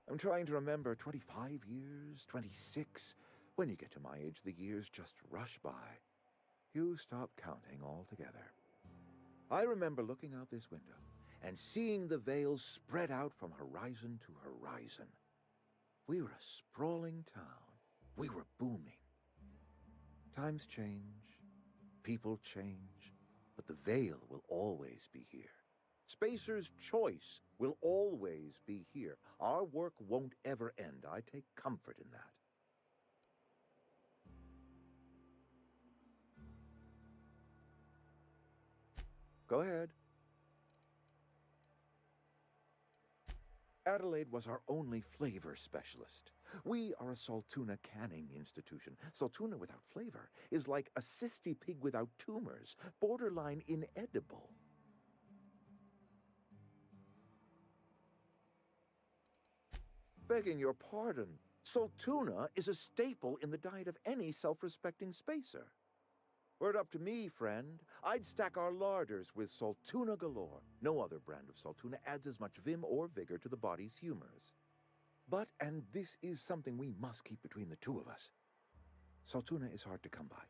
I'm trying to remember 25 years, 26. When you get to my age, the years just rush by. You stop counting altogether. I remember looking out this window and seeing the veils spread out from horizon to horizon. We were a sprawling town. We were booming. Times change, people change, but the veil will always be here. Spacer's Choice will always be here. Our work won't ever end. I take comfort in that. Go ahead. Adelaide was our only flavor specialist. We are a Saltuna canning institution. Saltuna without flavor is like a cysty pig without tumors, borderline inedible. Begging your pardon, Saltuna is a staple in the diet of any self-respecting spacer. Were it up to me, friend, I'd stack our larders with Saltuna galore. No other brand of Saltuna adds as much vim or vigor to the body's humors. But, and this is something we must keep between the two of us, Saltuna is hard to come by,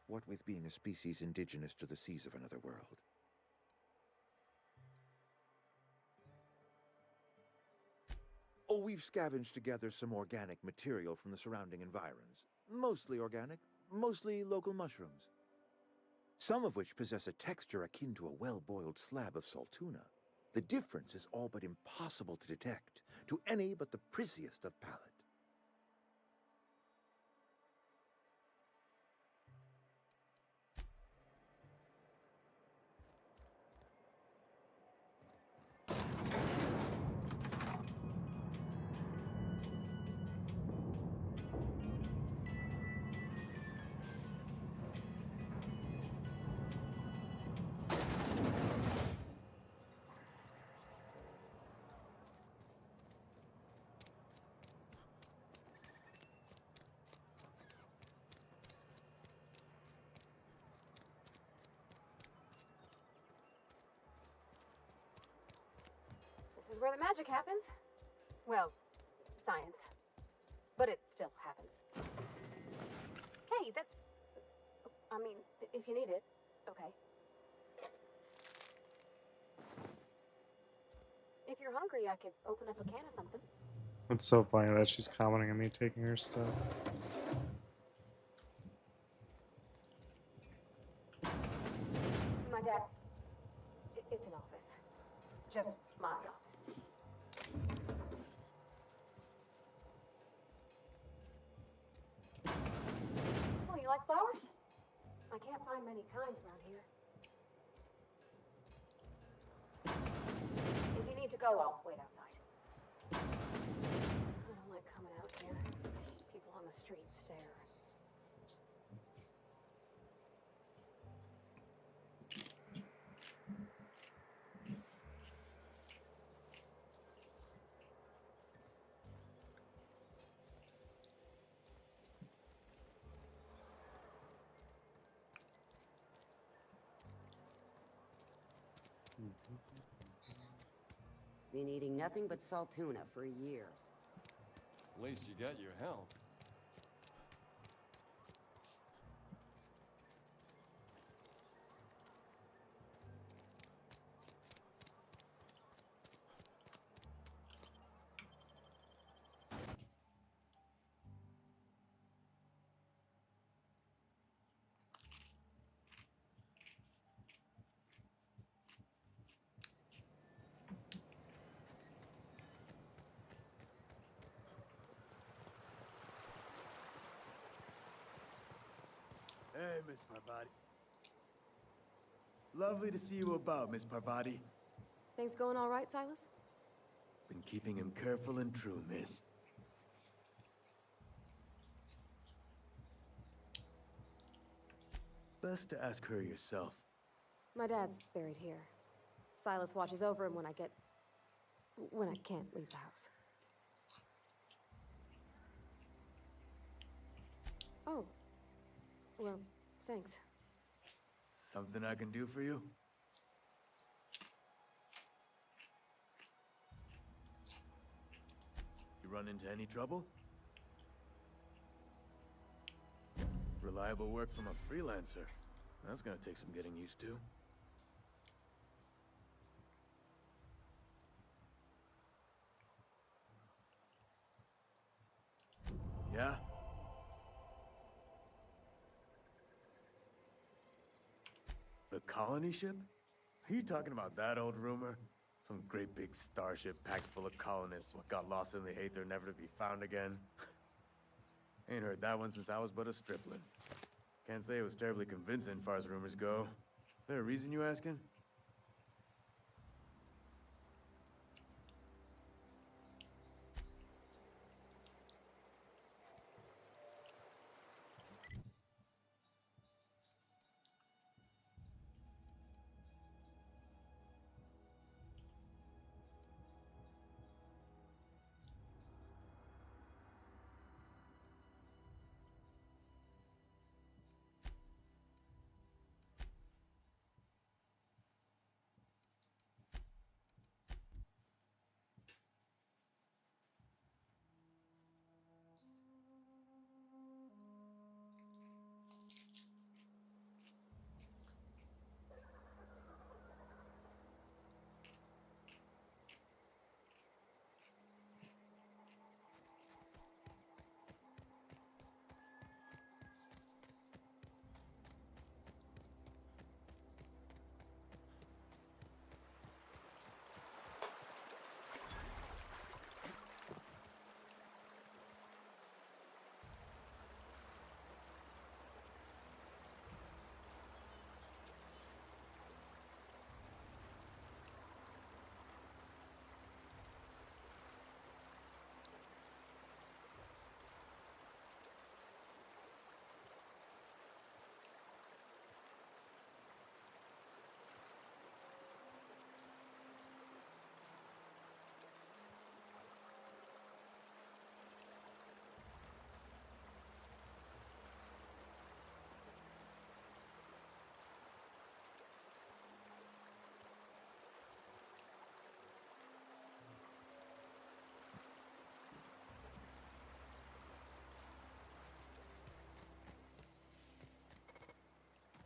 what with being a species indigenous to the seas of another world. Oh, we've scavenged together some organic material from the surrounding environs. Mostly organic, mostly local mushrooms. Some of which possess a texture akin to a well-boiled slab of Saltuna. The difference is all but impossible to detect to any but the prissiest of palate. This is where the magic happens. Well, science. But it still happens. Hey, that's... I mean, if you need it, okay. If you're hungry, I could open up a can of something. It's so funny that she's commenting on me taking her stuff. My dad's... It's an office. Just my office. Oh, you like flowers? I can't find many kinds around here. If you need to go, I'll wait outside. I don't like coming out here. People on the street stare. Been eating nothing but salt tuna for a year. At least you got your health. Hey, Miss Parvati. Lovely to see you about, Miss Parvati. Things going all right, Silas? Been keeping him careful and true, miss. Best to ask her yourself. My dad's buried here. Silas watches over him when I can't leave the house. Oh. Well, thanks. Something I can do for you? You run into any trouble? Reliable work from a freelancer. That's gonna take some getting used to. Yeah? The colony ship? Are you talking about that old rumor? Some great big starship packed full of colonists what got lost in the aether never to be found again? Ain't heard that one since I was but a stripling. Can't say it was terribly convincing far as rumors go. There a reason you asking?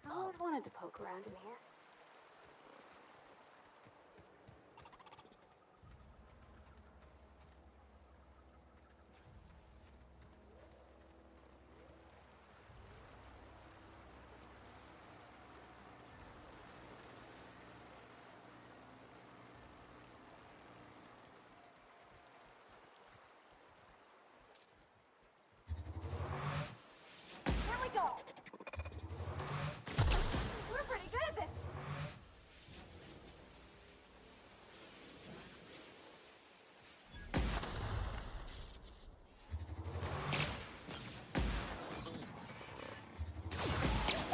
I always wanted to poke around in here. Here we go! We're pretty good at this!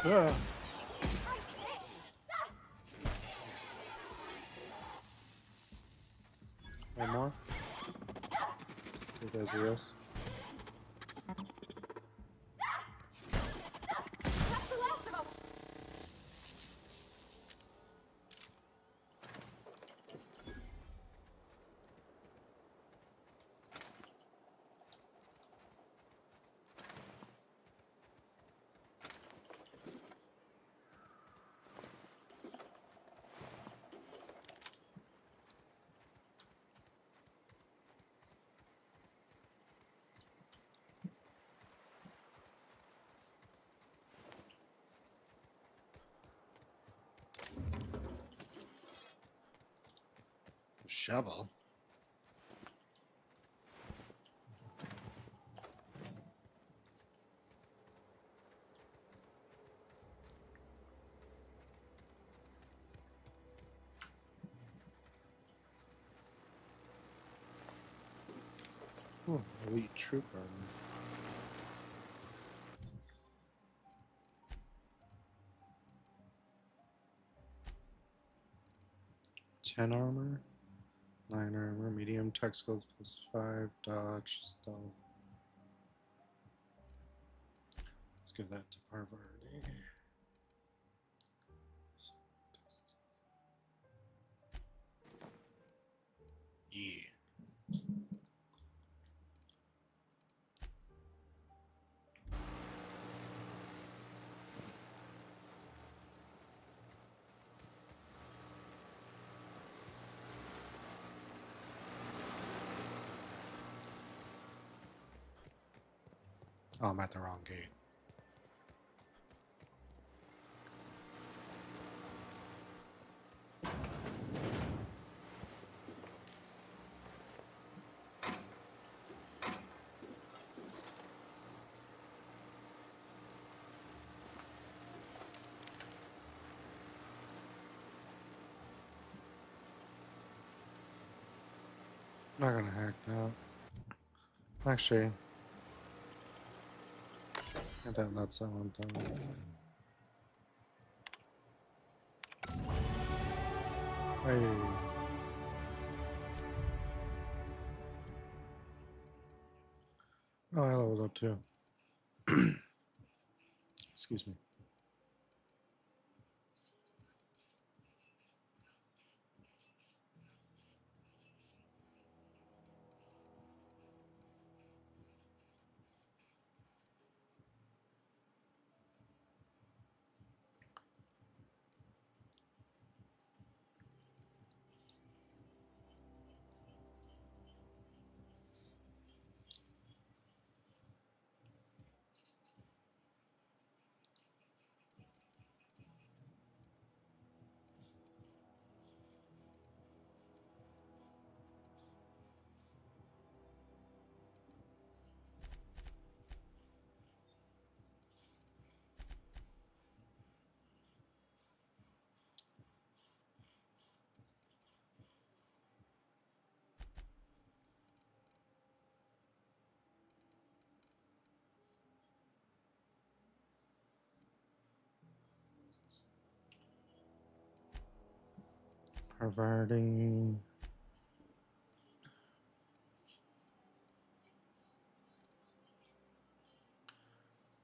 Yeah. One more. You guys are yes. That's the last of them! Shovel. Oh, elite troop armor. Ten armor, 9 armor, medium tech skills +5, dodge, stealth. Let's give that to Parvati. Yeah. Oh, I'm at the wrong gate. I'm not gonna hack that. Actually, I think that lets that one done. Hey. Oh, I leveled up too. Excuse me. Parvati.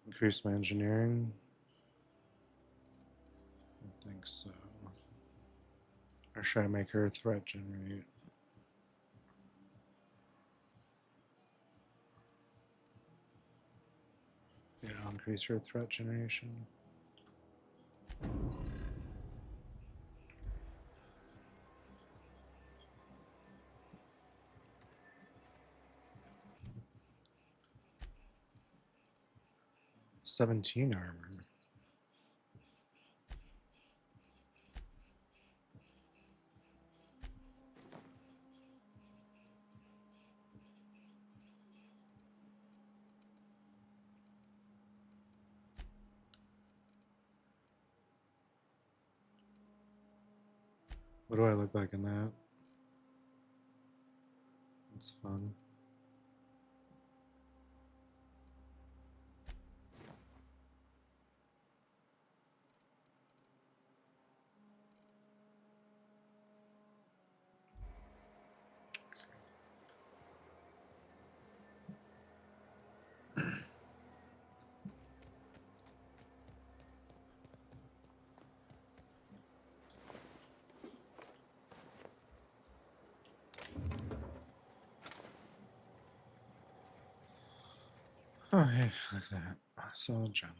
Increase my engineering. I think so. Or should I make her a threat generate? Yeah, I'll increase her threat generation. $17 armor. What do I look like in that? That's fun. Oh, hey, look at that. It's all junk.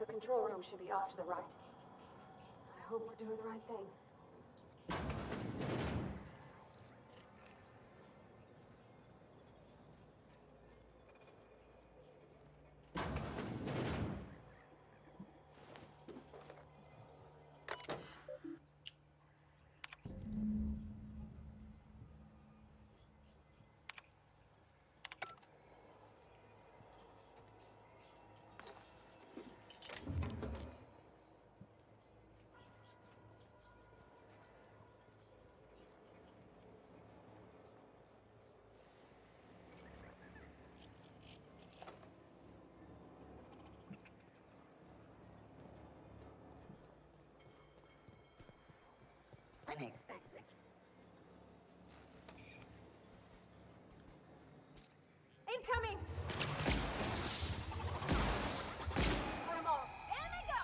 control room should be off to the right. I hope we're doing the right thing. Unexpected. Incoming! Grandma, and they go!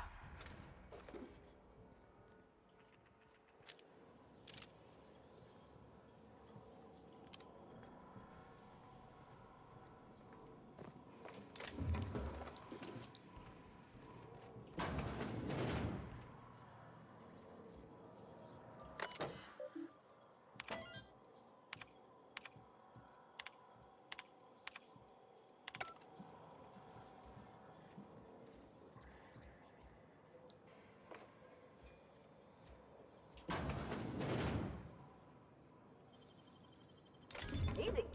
Easy.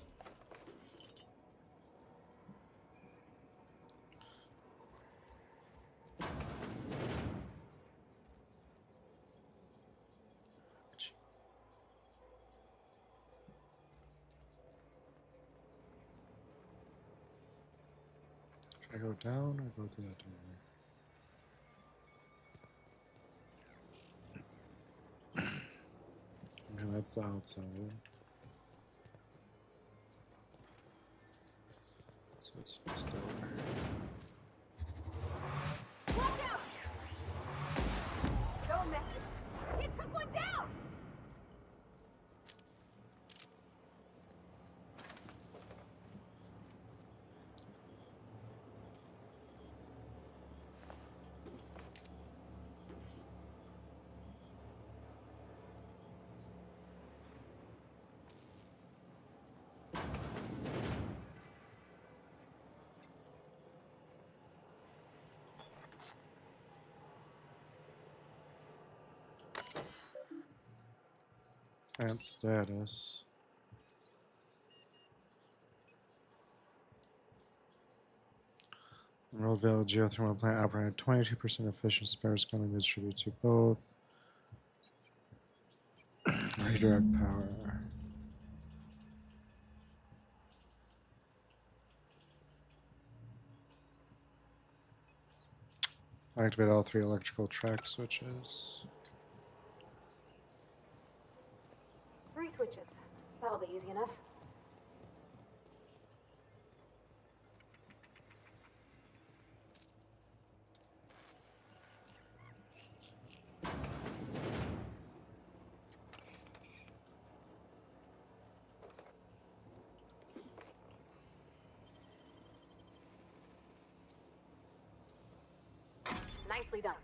Should I go down or go through that door? Okay, that's the outside. So it's this door. Watch out! Don't mess with him. He took one down! Plant status. Monroeville geothermal plant operating at 22% efficient spares can only be distributed to both. Redirect power. Activate all 3 electrical track switches. 3 switches. That'll be easy enough. Nicely done.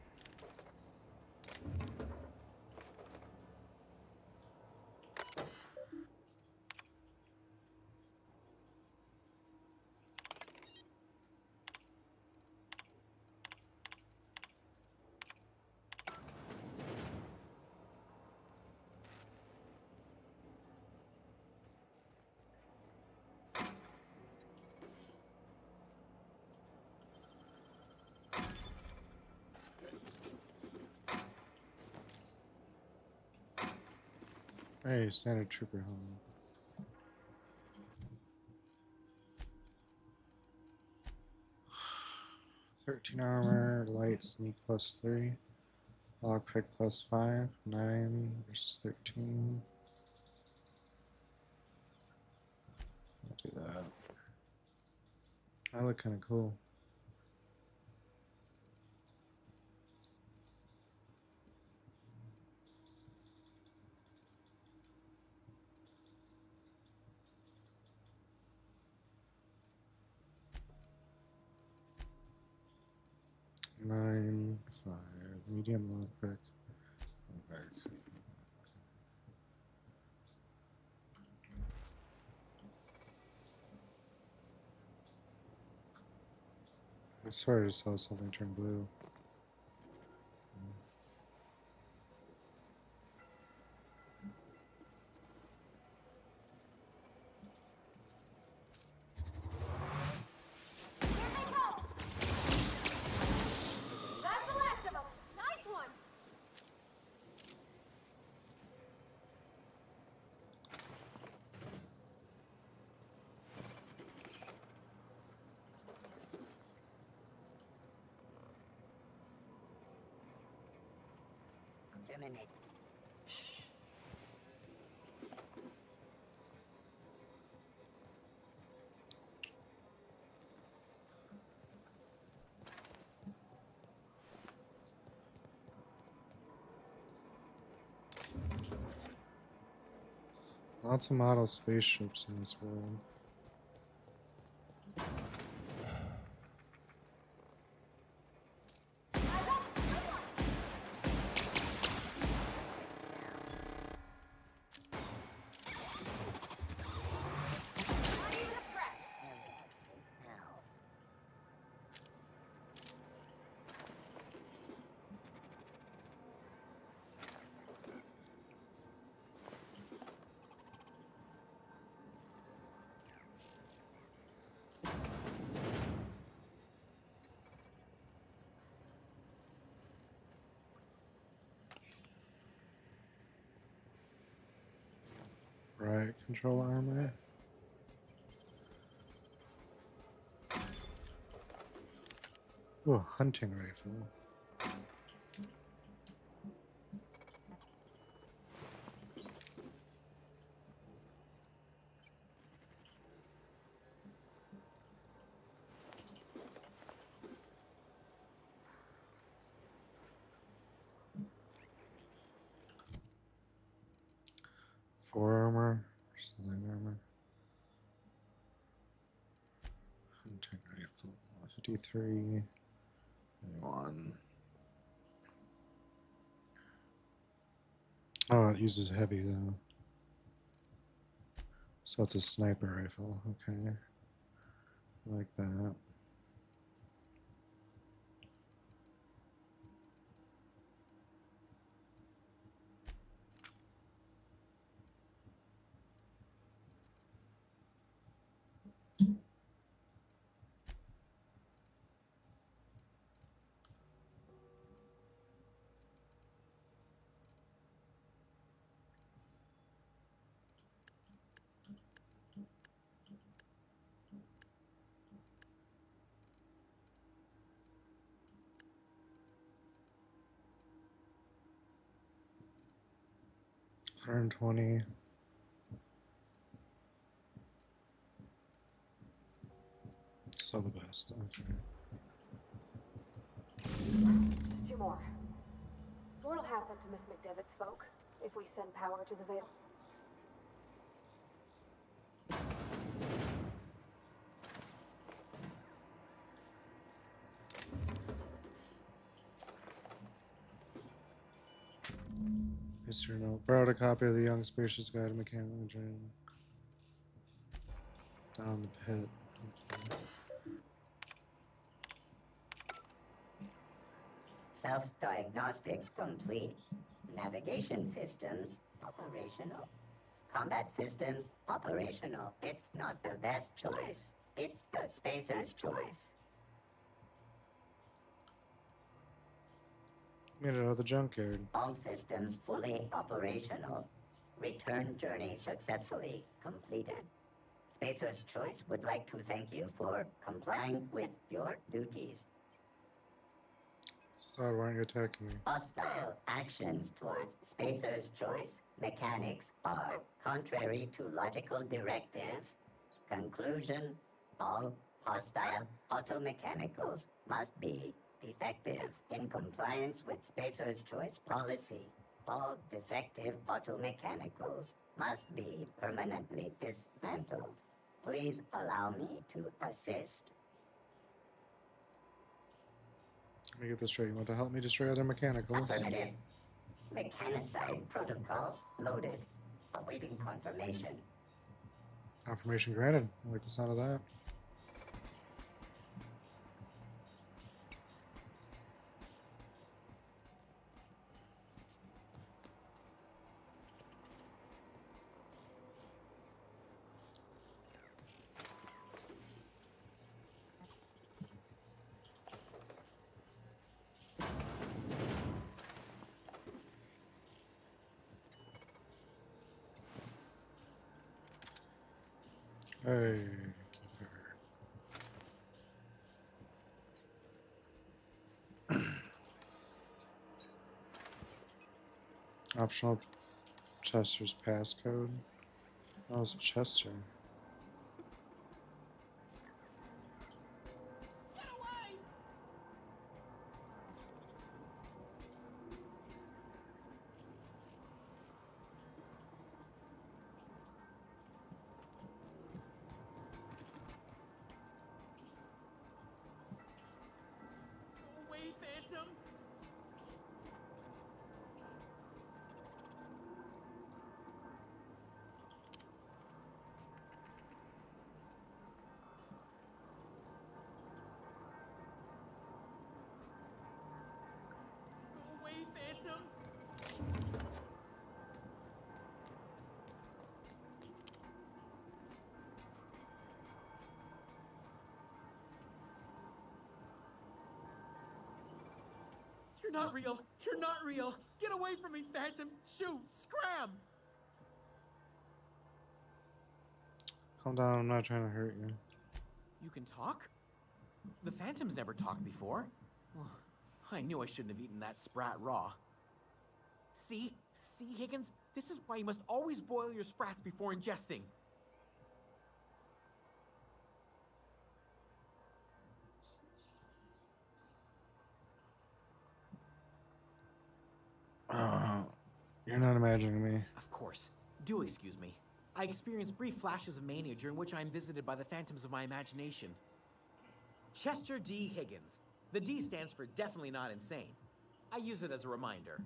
Hey, standard trooper helmet. $13 armor, light sneak +3, lockpick +5, 9 versus 13. I'll do that. I look kind of cool. 9, 5, medium lockpick. Okay. I swear I just saw something turn blue. That's the last of them. Nice one. Terminate. Lots of model spaceships in this world. Right, control armor. Ooh, hunting rifle. Forearmor, sling armor, hunting rifle, 53, 1. Oh, it uses heavy though. So it's a sniper rifle, okay. I like that. $120. So the best, okay. Just two more. What'll happen to Miss McDevitt's folk if we send power to the Veil? Here's your note. Borrowed a copy of the Young Spacious Guide to Mechanical Engineering. Down the pit. Okay. Self-diagnostics complete. Navigation systems operational. Combat systems operational. It's not the best choice. It's the spacer's choice. Made it out of the junkyard. All systems fully operational. Return journey successfully completed. Spacer's Choice would like to thank you for complying with your duties. So why aren't you attacking me? Hostile actions towards Spacer's Choice mechanics are contrary to logical directive. Conclusion: all hostile automechanicals must be defective in compliance with Spacer's Choice policy. All defective automechanicals must be permanently dismantled. Please allow me to assist. Let me get this straight. You want to help me destroy other mechanicals? Affirmative. Mechanicide protocols loaded. Awaiting confirmation. Confirmation granted. I like the sound of that. Hey, optional Chester's passcode. Oh, it's Chester. Away, Phantom! Go away, Phantom! You're not real! You're not real! Get away from me, Phantom! Shoot! Scram! Calm down, I'm not trying to hurt you. You can talk? The Phantom's never talked before. Ugh, I knew I shouldn't have eaten that sprat raw. See? See, Higgins? This is why you must always boil your sprats before ingesting. You're not imagining me. Of course. Do excuse me. I experience brief flashes of mania during which I am visited by the phantoms of my imagination. Chester D. Higgins. The D stands for definitely not insane. I use it as a reminder.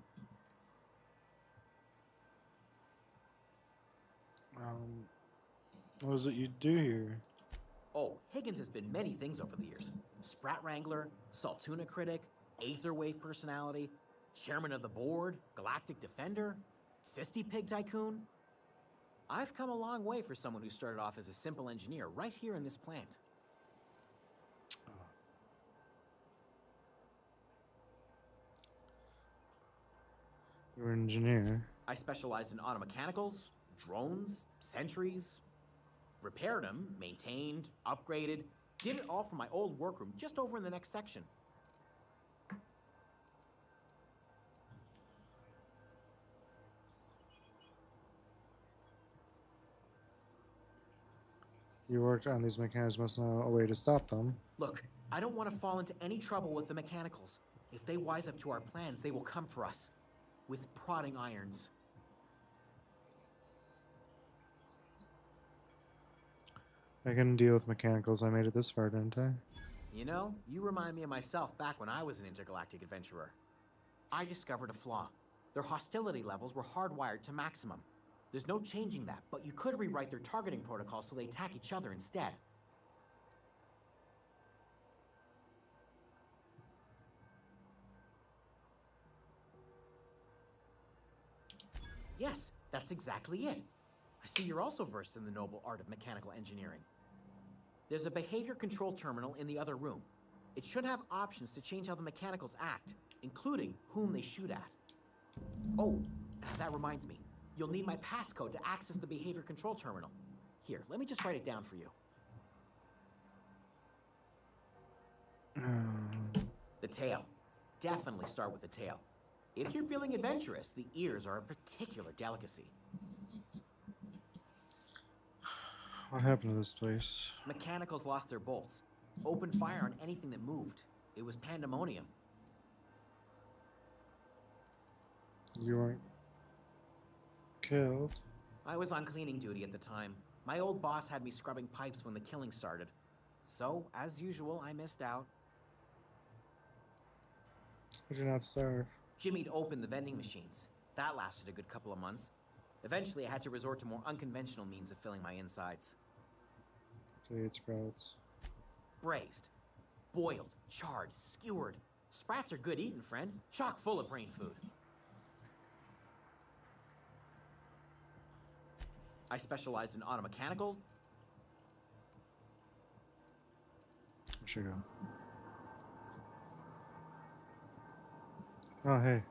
What is it you do here? Oh, Higgins has been many things over the years. Sprat Wrangler, Saltuna Critic, Aetherwave Personality, Chairman of the Board, Galactic Defender, Sisty Pig Tycoon. I've come a long way for someone who started off as a simple engineer right here in this plant. You're an engineer. I specialized in automechanicals, drones, sentries, repaired them, maintained, upgraded, did it all from my old workroom just over in the next section. You worked on these mechanisms, must know a way to stop them. Look, I don't want to fall into any trouble with the mechanicals. If they wise up to our plans, they will come for us. With prodding irons. I can deal with mechanicals. I made it this far, didn't I? You know, you remind me of myself back when I was an intergalactic adventurer. I discovered a flaw. Their hostility levels were hardwired to maximum. There's no changing that, but you could rewrite their targeting protocol so they attack each other instead. Yes, that's exactly it. I see you're also versed in the noble art of mechanical engineering. There's a behavior control terminal in the other room. It should have options to change how the mechanicals act, including whom they shoot at. Oh, that reminds me. You'll need my passcode to access the behavior control terminal. Here, let me just write it down for you. The tail. Definitely start with the tail. If you're feeling adventurous, the ears are a particular delicacy. What happened to this place? Mechanicals lost their bolts. Opened fire on anything that moved. It was pandemonium. You weren't killed? I was on cleaning duty at the time. My old boss had me scrubbing pipes when the killing started. So, as usual, I missed out. Would you not starve? Jimmy'd opened the vending machines. That lasted a good couple of months. Eventually, I had to resort to more unconventional means of filling my insides. So you eat sprouts. Braised, boiled, charred, skewered. Sprats are good eating, friend. Chock full of brain food. I specialized in automechanicals. Where should I go? Oh, hey.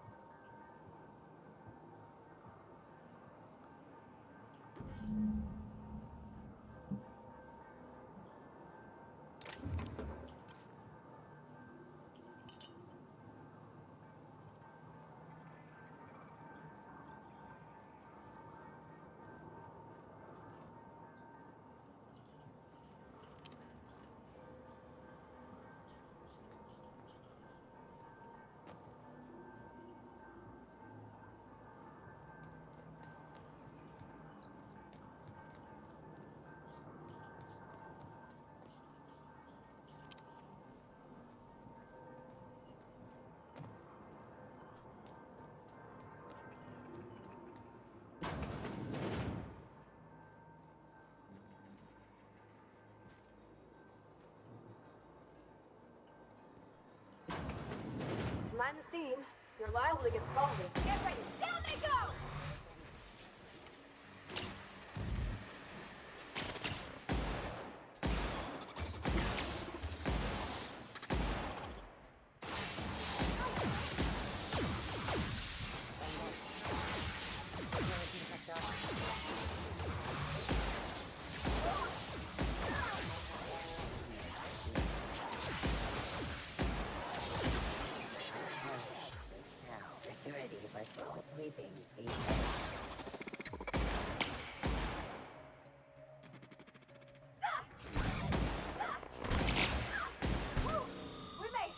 Mind the steam. You're liable to get scalded. Get ready. Down they go! Security patrol sweeping the We made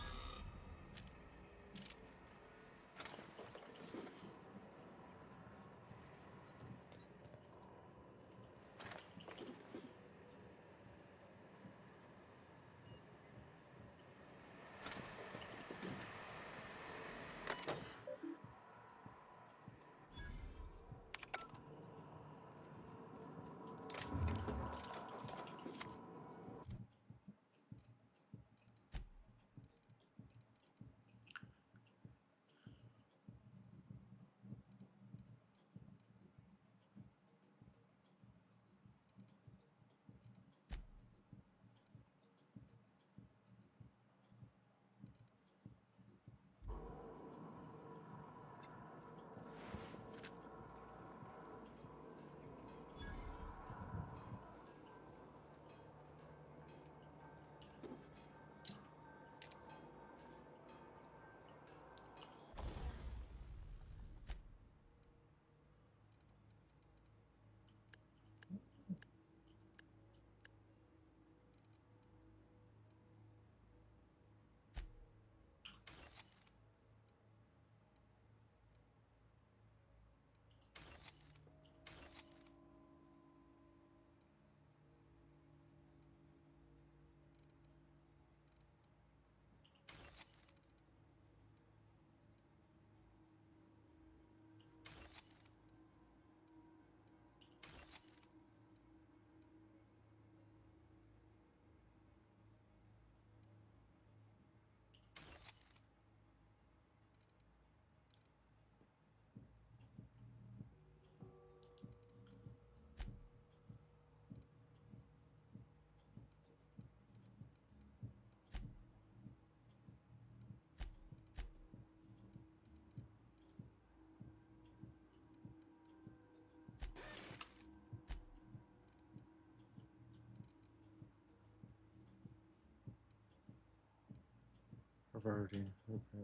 Reverting. Repair.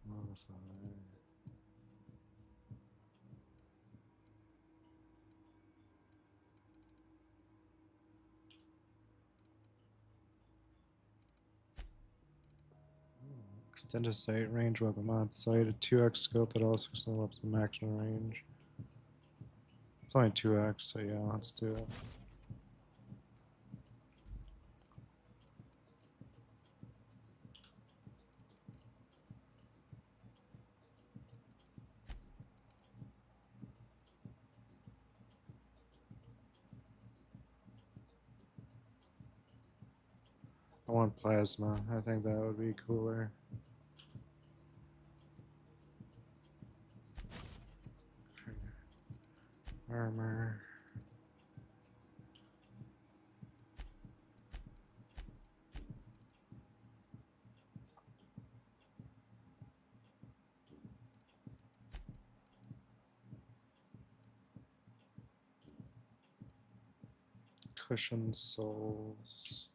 Modify. Extended sight range weapon mod sight, a 2x scope that also extends up to the maximum range. It's only 2x, so yeah, let's do it. I want plasma. I think that would be cooler. Okay. Armor. Cushion souls.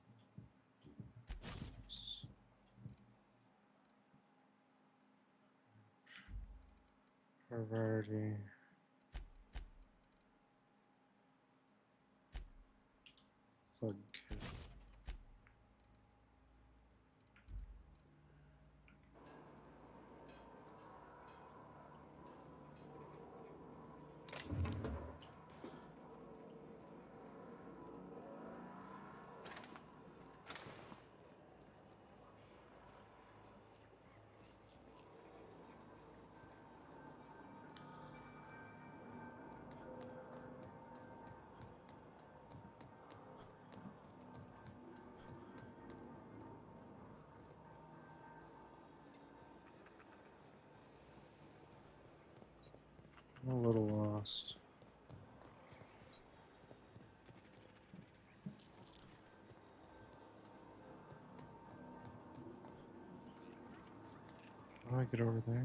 Perverty. Thug kid. I'm a little lost. How do I get over there?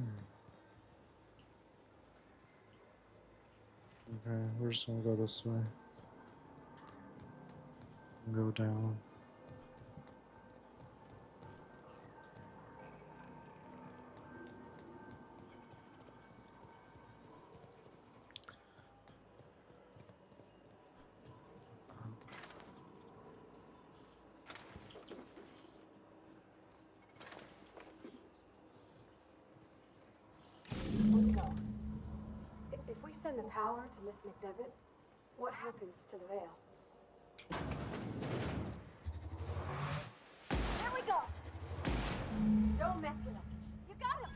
Okay, we're just gonna go this way. Go down. Let's go. If we send the power to Miss McDevitt, what happens to the veil? There we go! Don't mess with us. You got him!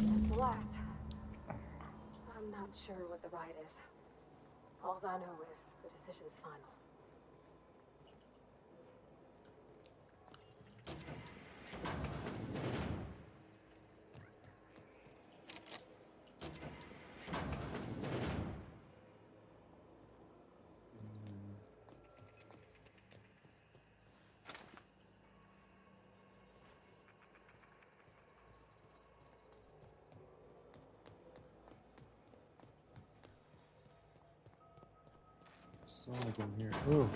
That's the last. I'm not sure what the right is. All I know is the decision's final. Still like in here. Ooh.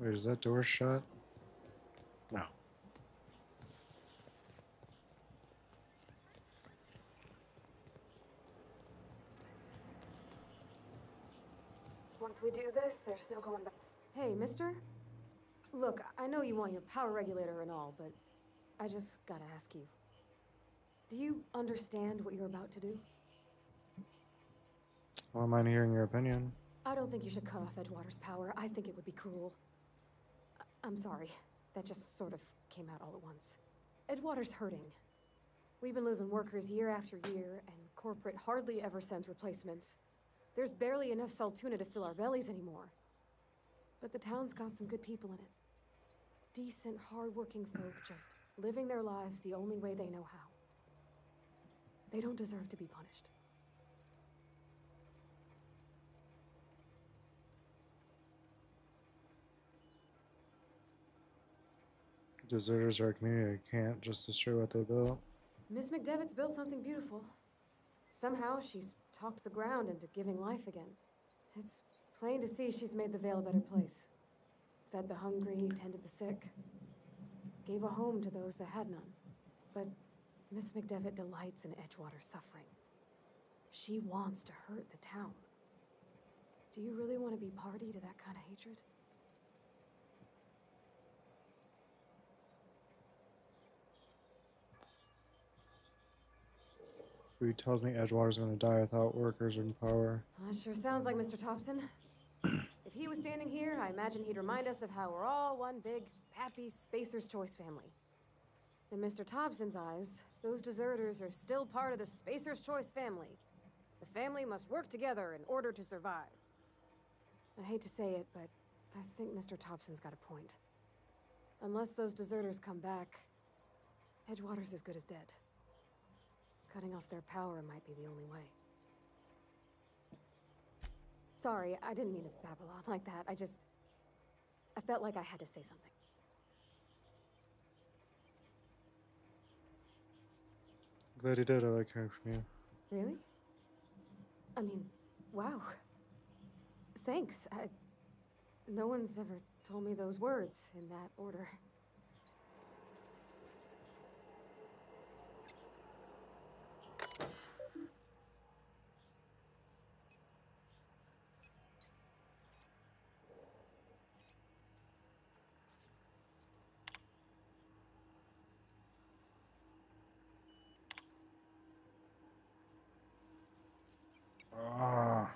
Wait, is that door shut? No. Once we do this, there's no going back. Hey, mister? Look, I know you want your power regulator and all, but I just gotta ask you. Do you understand what you're about to do? I don't mind hearing your opinion. I don't think you should cut off Edgewater's power. I think it would be cruel. I'm sorry. That just sort of came out all at once. Edgewater's hurting. We've been losing workers year after year, and corporate hardly ever sends replacements. There's barely enough Saltuna to fill our bellies anymore. But the town's got some good people in it. Decent, hard-working folk just living their lives the only way they know how. They don't deserve to be punished. Deserters are a community. I can't just destroy what they built. Miss McDevitt's built something beautiful. Somehow she's talked the ground into giving life again. It's plain to see she's made the Vale a better place. Fed the hungry, tended the sick. Gave a home to those that had none. But Miss McDevitt delights in Edgewater's suffering. She wants to hurt the town. Do you really want to be party to that kind of hatred? Who tells me Edgewater's going to die without workers in power? That sure sounds like Mr. Thompson. If he was standing here, I imagine he'd remind us of how we're all one big, happy Spacer's Choice family. In Mr. Thompson's eyes, those deserters are still part of the Spacer's Choice family. The family must work together in order to survive. I hate to say it, but I think Mr. Thompson's got a point. Unless those deserters come back, Edgewater's as good as dead. Cutting off their power might be the only way. Sorry, I didn't mean to babble on like that. I felt like I had to say something. Glad you did. I like hearing from you. Really? I mean, wow. Thanks. No one's ever told me those words in that order. Ah.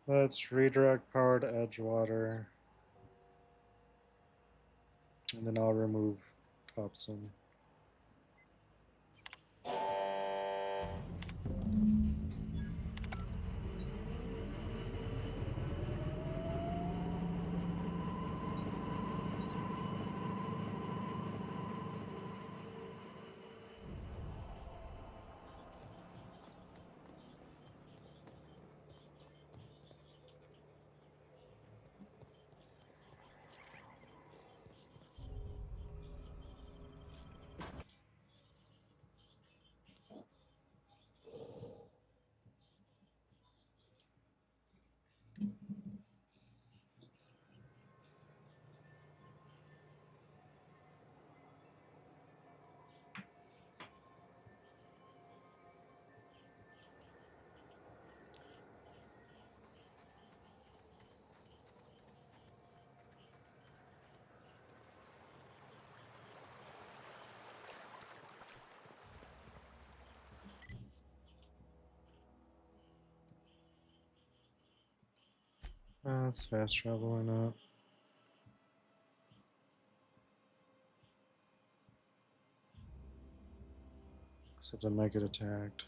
Let's redirect power to Edgewater. And then I'll remove Thompson. That's fast travel, why not? Except I might get attacked.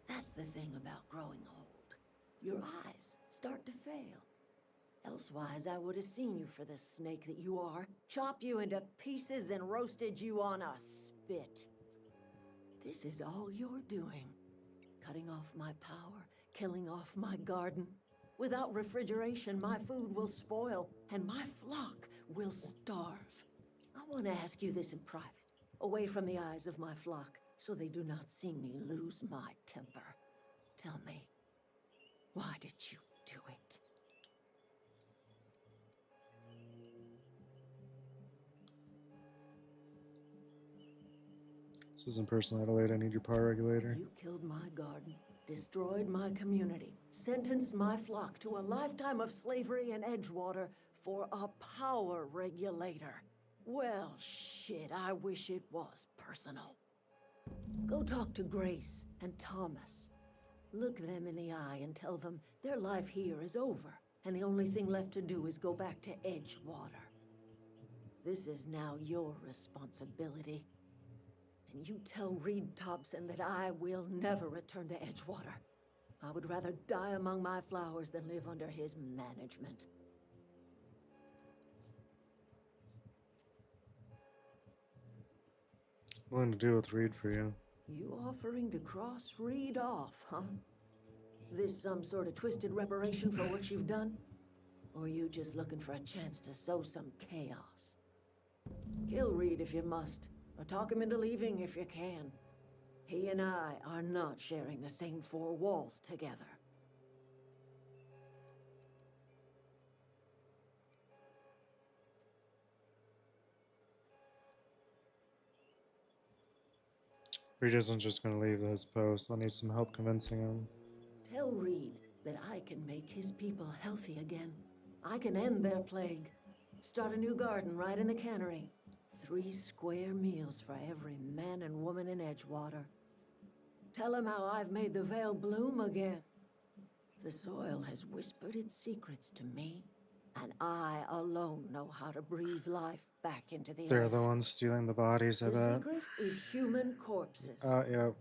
That's the thing about growing old. Your eyes start to fail. Elsewise, I would have seen you for the snake that you are, chopped you into pieces and roasted you on a spit. This is all you're doing. Cutting off my power, killing off my garden. Without refrigeration, my food will spoil, and my flock will starve. I want to ask you this in private, away from the eyes of my flock, so they do not see me lose my temper. Tell me, why did you do it? This isn't personal, Adelaide. I need your power regulator. You killed my garden, destroyed my community, sentenced my flock to a lifetime of slavery in Edgewater for a power regulator. Well, shit, I wish it was personal. Go talk to Grace and Thomas. Look them in the eye and tell them their life here is over, and the only thing left to do is go back to Edgewater. This is now your responsibility. And you tell Reed Thompson that I will never return to Edgewater. I would rather die among my flowers than live under his management. Willing to deal with Reed for you. You offering to cross Reed off, huh? This some sort of twisted reparation for what you've done? Or you just looking for a chance to sow some chaos? Kill Reed if you must, or talk him into leaving if you can. He and I are not sharing the same four walls together. Reed isn't just gonna leave his post. I'll need some help convincing him. Tell Reed that I can make his people healthy again. I can end their plague. Start a new garden right in the cannery. 3 square meals for every man and woman in Edgewater. Tell him how I've made the Vale bloom again. The soil has whispered its secrets to me, and I alone know how to breathe life back into the They're earth. the ones stealing the bodies, I The bet. secret is human corpses. Yeah.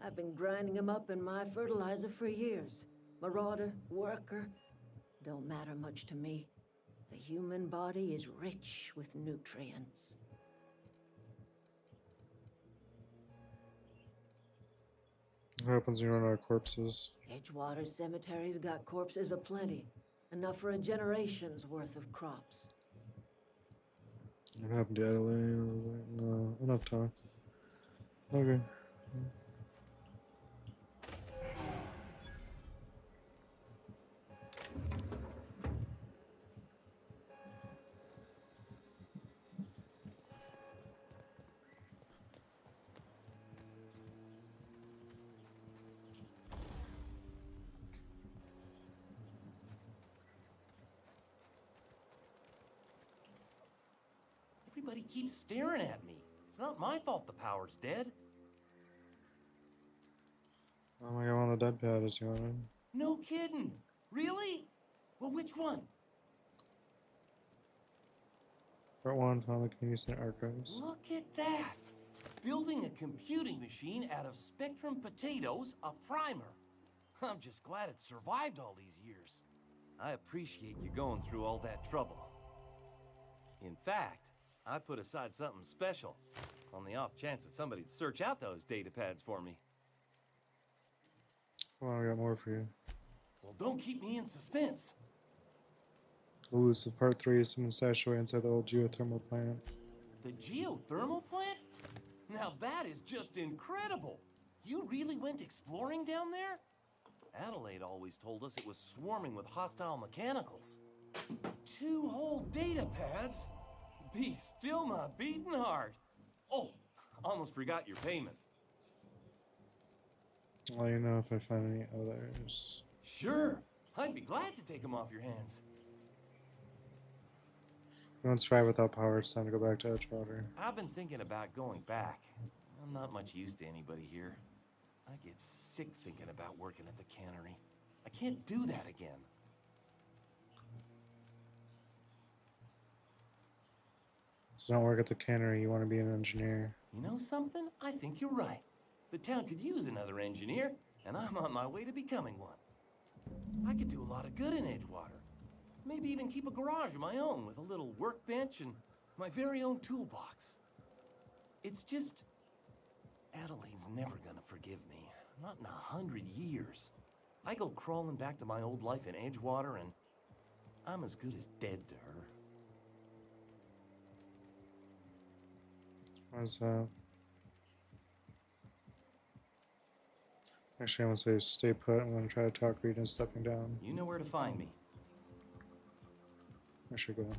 I've been grinding them up in my fertilizer for years. Marauder, worker, don't matter much to me. The human body is rich with nutrients. What happens when you run out of corpses? Edgewater Cemetery's got corpses aplenty. Enough for a generation's worth of crops. What happened to Adelaide? No, enough talk. Okay. Everybody keeps staring at me. It's not my fault the power's dead. Oh my god, one of the dead pad is yawning. No kidding. Really? Well, which one? Part 1, found the Community Center archives. Look at that. Building a computing machine out of Spectrum potatoes, a primer. I'm just glad it survived all these years. I appreciate you going through all that trouble. In fact, I put aside something special on the off chance that somebody'd search out those data pads for me. Well, I got more for you. Well, don't keep me in suspense. Elusive Part 3, someone stashed away inside the old geothermal plant. The geothermal plant? Now that is just incredible. You really went exploring down there? Adelaide always told us it was swarming with hostile mechanicals. 2 whole data pads? Be still my beating heart. Oh, almost forgot your payment. I'll let you know if I find any others. Sure, I'd be glad to take them off your hands. You won't survive without power. It's time to go back to Edgewater. I've been thinking about going back. I'm not much use to anybody here. I get sick thinking about working at the cannery. I can't do that again. So don't work at the cannery, you want to be an engineer. You know something? I think you're right. The town could use another engineer, and I'm on my way to becoming one. I could do a lot of good in Edgewater. Maybe even keep a garage of my own with a little workbench and my very own toolbox. It's just... Adelaide's never gonna forgive me. Not in 100 years. I go crawling back to my old life in Edgewater, and I'm as good as dead to her. Why's that? Actually, I'm gonna say stay put. I'm gonna try to talk Reed into stepping down. You know where to find me. I should go.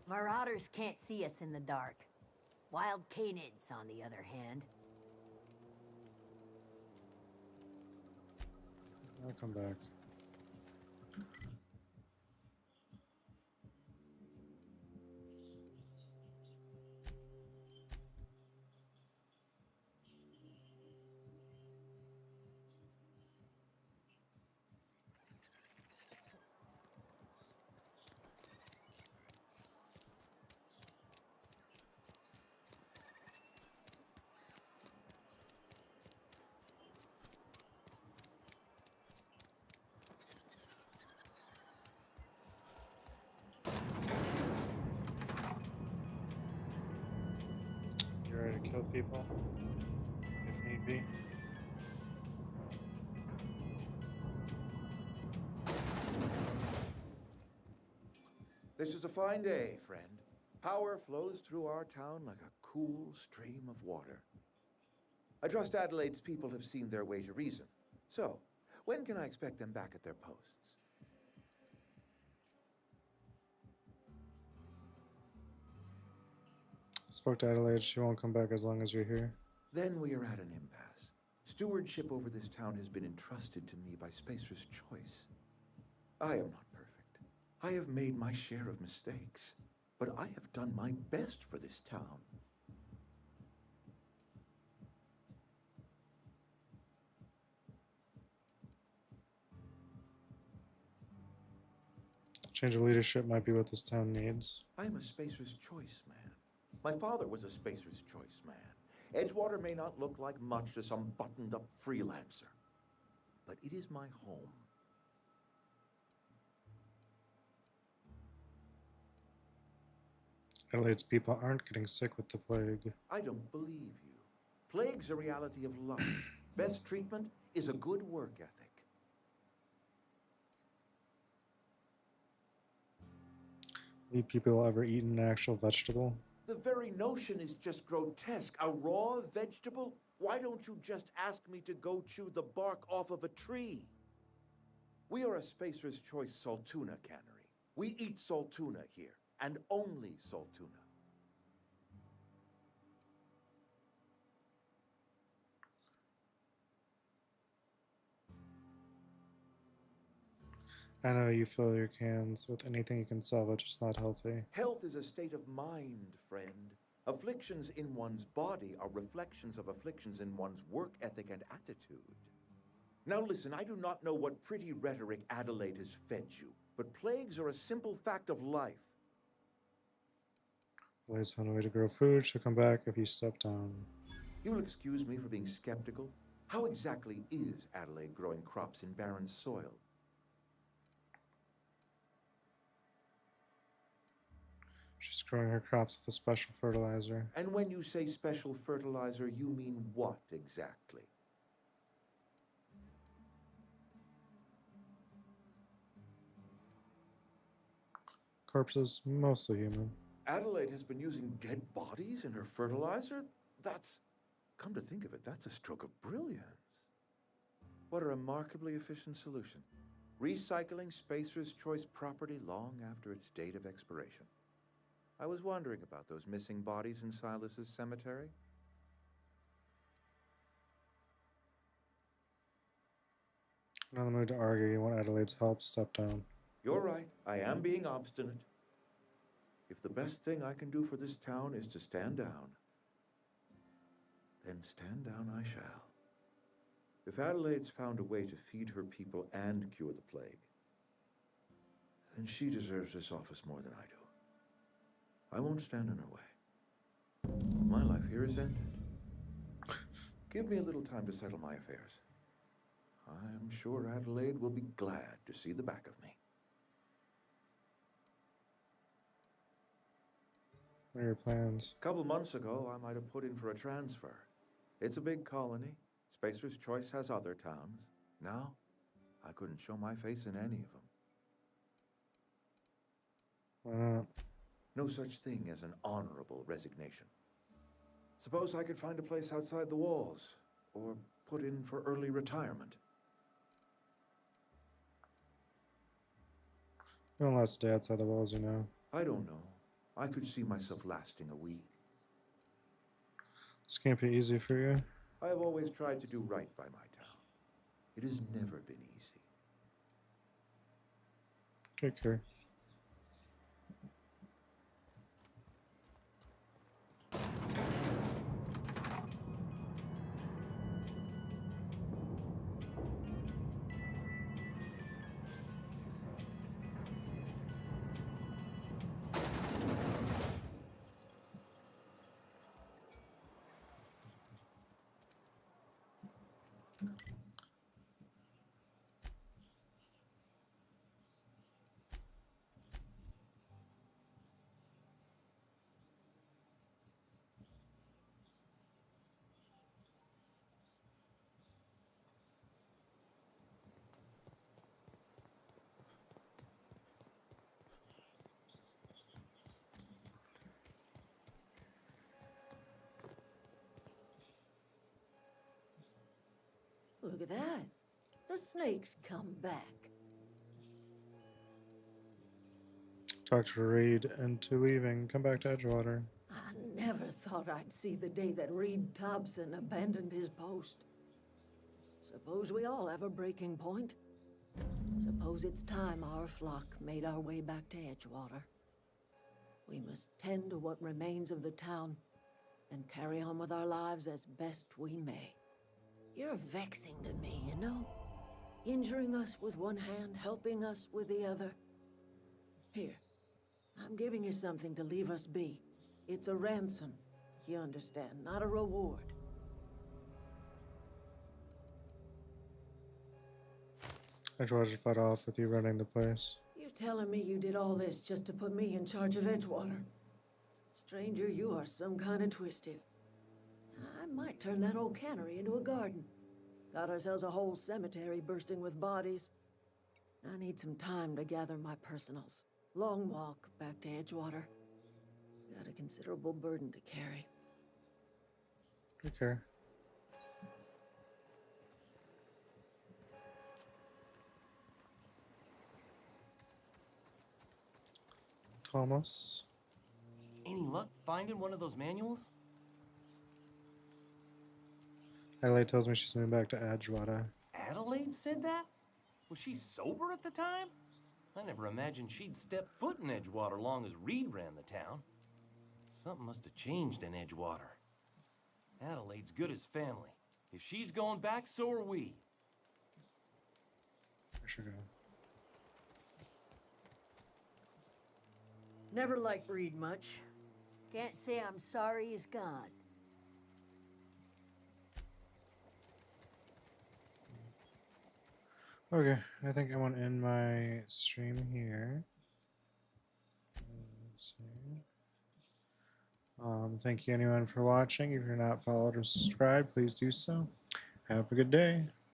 Marauders can't see us in the dark. Wild canids, on the other hand. I'll come back. You ready to kill people? If need be. This is a fine day, friend. Power flows through our town like a cool stream of water. I trust Adelaide's people have seen their way to reason. So, when can I expect them back at their posts? Spoke to Adelaide. She won't come back as long as you're here. Then we are at an impasse. Stewardship over this town has been entrusted to me by Spacer's Choice. I am not perfect. I have made my share of mistakes, but I have done my best for this town. Change of leadership might be what this town needs. I am a Spacer's Choice man. My father was a Spacer's Choice man. Edgewater may not look like much to some buttoned-up freelancer, but it is my home. Adelaide's people aren't getting sick with the plague. I don't believe you. Plague's a reality of life. Best treatment is a good work ethic. Have people ever eaten an actual vegetable? The very notion is just grotesque. A raw vegetable? Why don't you just ask me to go chew the bark off of a tree? We are a Spacer's Choice Saltuna cannery. We eat saltuna here, and only saltuna. I know you fill your cans with anything you can salvage. It's not healthy. Health is a state of mind, friend. Afflictions in one's body are reflections of afflictions in one's work ethic and attitude. Now listen, I do not know what pretty rhetoric Adelaide has fed you, but plagues are a simple fact of life. Adelaide's found a way to grow food. She'll come back if you step down. You will excuse me for being skeptical. How exactly is Adelaide growing crops in barren soil? She's growing her crops with a special fertilizer. And when you say special fertilizer, you mean what exactly? Corpses, mostly human. Adelaide has been using dead bodies in her fertilizer? That's, come to think of it, that's a stroke of brilliance. What a remarkably efficient solution. Recycling Spacer's Choice property long after its date of expiration. I was wondering about those missing bodies in Silas's cemetery. Not in the mood to argue. You want Adelaide's help? Step down. You're right. I am being obstinate. If the best thing I can do for this town is to stand down, then stand down I shall. If Adelaide's found a way to feed her people and cure the plague, then she deserves this office more than I do. I won't stand in her way. My life here is ended. Give me a little time to settle my affairs. I'm sure Adelaide will be glad to see the back of me. What are your plans? A couple months ago, I might have put in for a transfer. It's a big colony. Spacer's Choice has other towns. Now, I couldn't show my face in any of them. Why not? No such thing as an honorable resignation. Suppose I could find a place outside the walls, or put in for early retirement. You won't last a day outside the walls, you know. I don't know. I could see myself lasting a week. This can't be easy for you. I have always tried to do right by my town. It has never been easy. Take care. Look at that. The snake's come back. Talk to Reed into leaving. Come back to Edgewater. I never thought I'd see the day that Reed Thompson abandoned his post. Suppose we all have a breaking point. Suppose it's time our flock made our way back to Edgewater. We must tend to what remains of the town and carry on with our lives as best we may. You're vexing to me, you know? Injuring us with one hand, helping us with the other. Here, I'm giving you something to leave us be. It's a ransom, you understand, not a reward. Edgewater's butt off with you running the place. You telling me you did all this just to put me in charge of Edgewater? Stranger, you are some kind of twisted. I might turn that old cannery into a garden. Got ourselves a whole cemetery bursting with bodies. I need some time to gather my personals. Long walk back to Edgewater. Got a considerable burden to carry. Okay. Thomas. Any luck finding one of those manuals? Adelaide tells me she's moving back to Edgewater. Adelaide said that? Was she sober at the time? I never imagined she'd step foot in Edgewater long as Reed ran the town. Something must have changed in Edgewater. Adelaide's good as family. If she's going back, so are we. Where should I go? Never liked Reed much. Can't say I'm sorry he's gone. Okay, I think I want to end my stream here. Let's see. Thank you anyone for watching. If you're not followed or subscribed, please do so. Have a good day.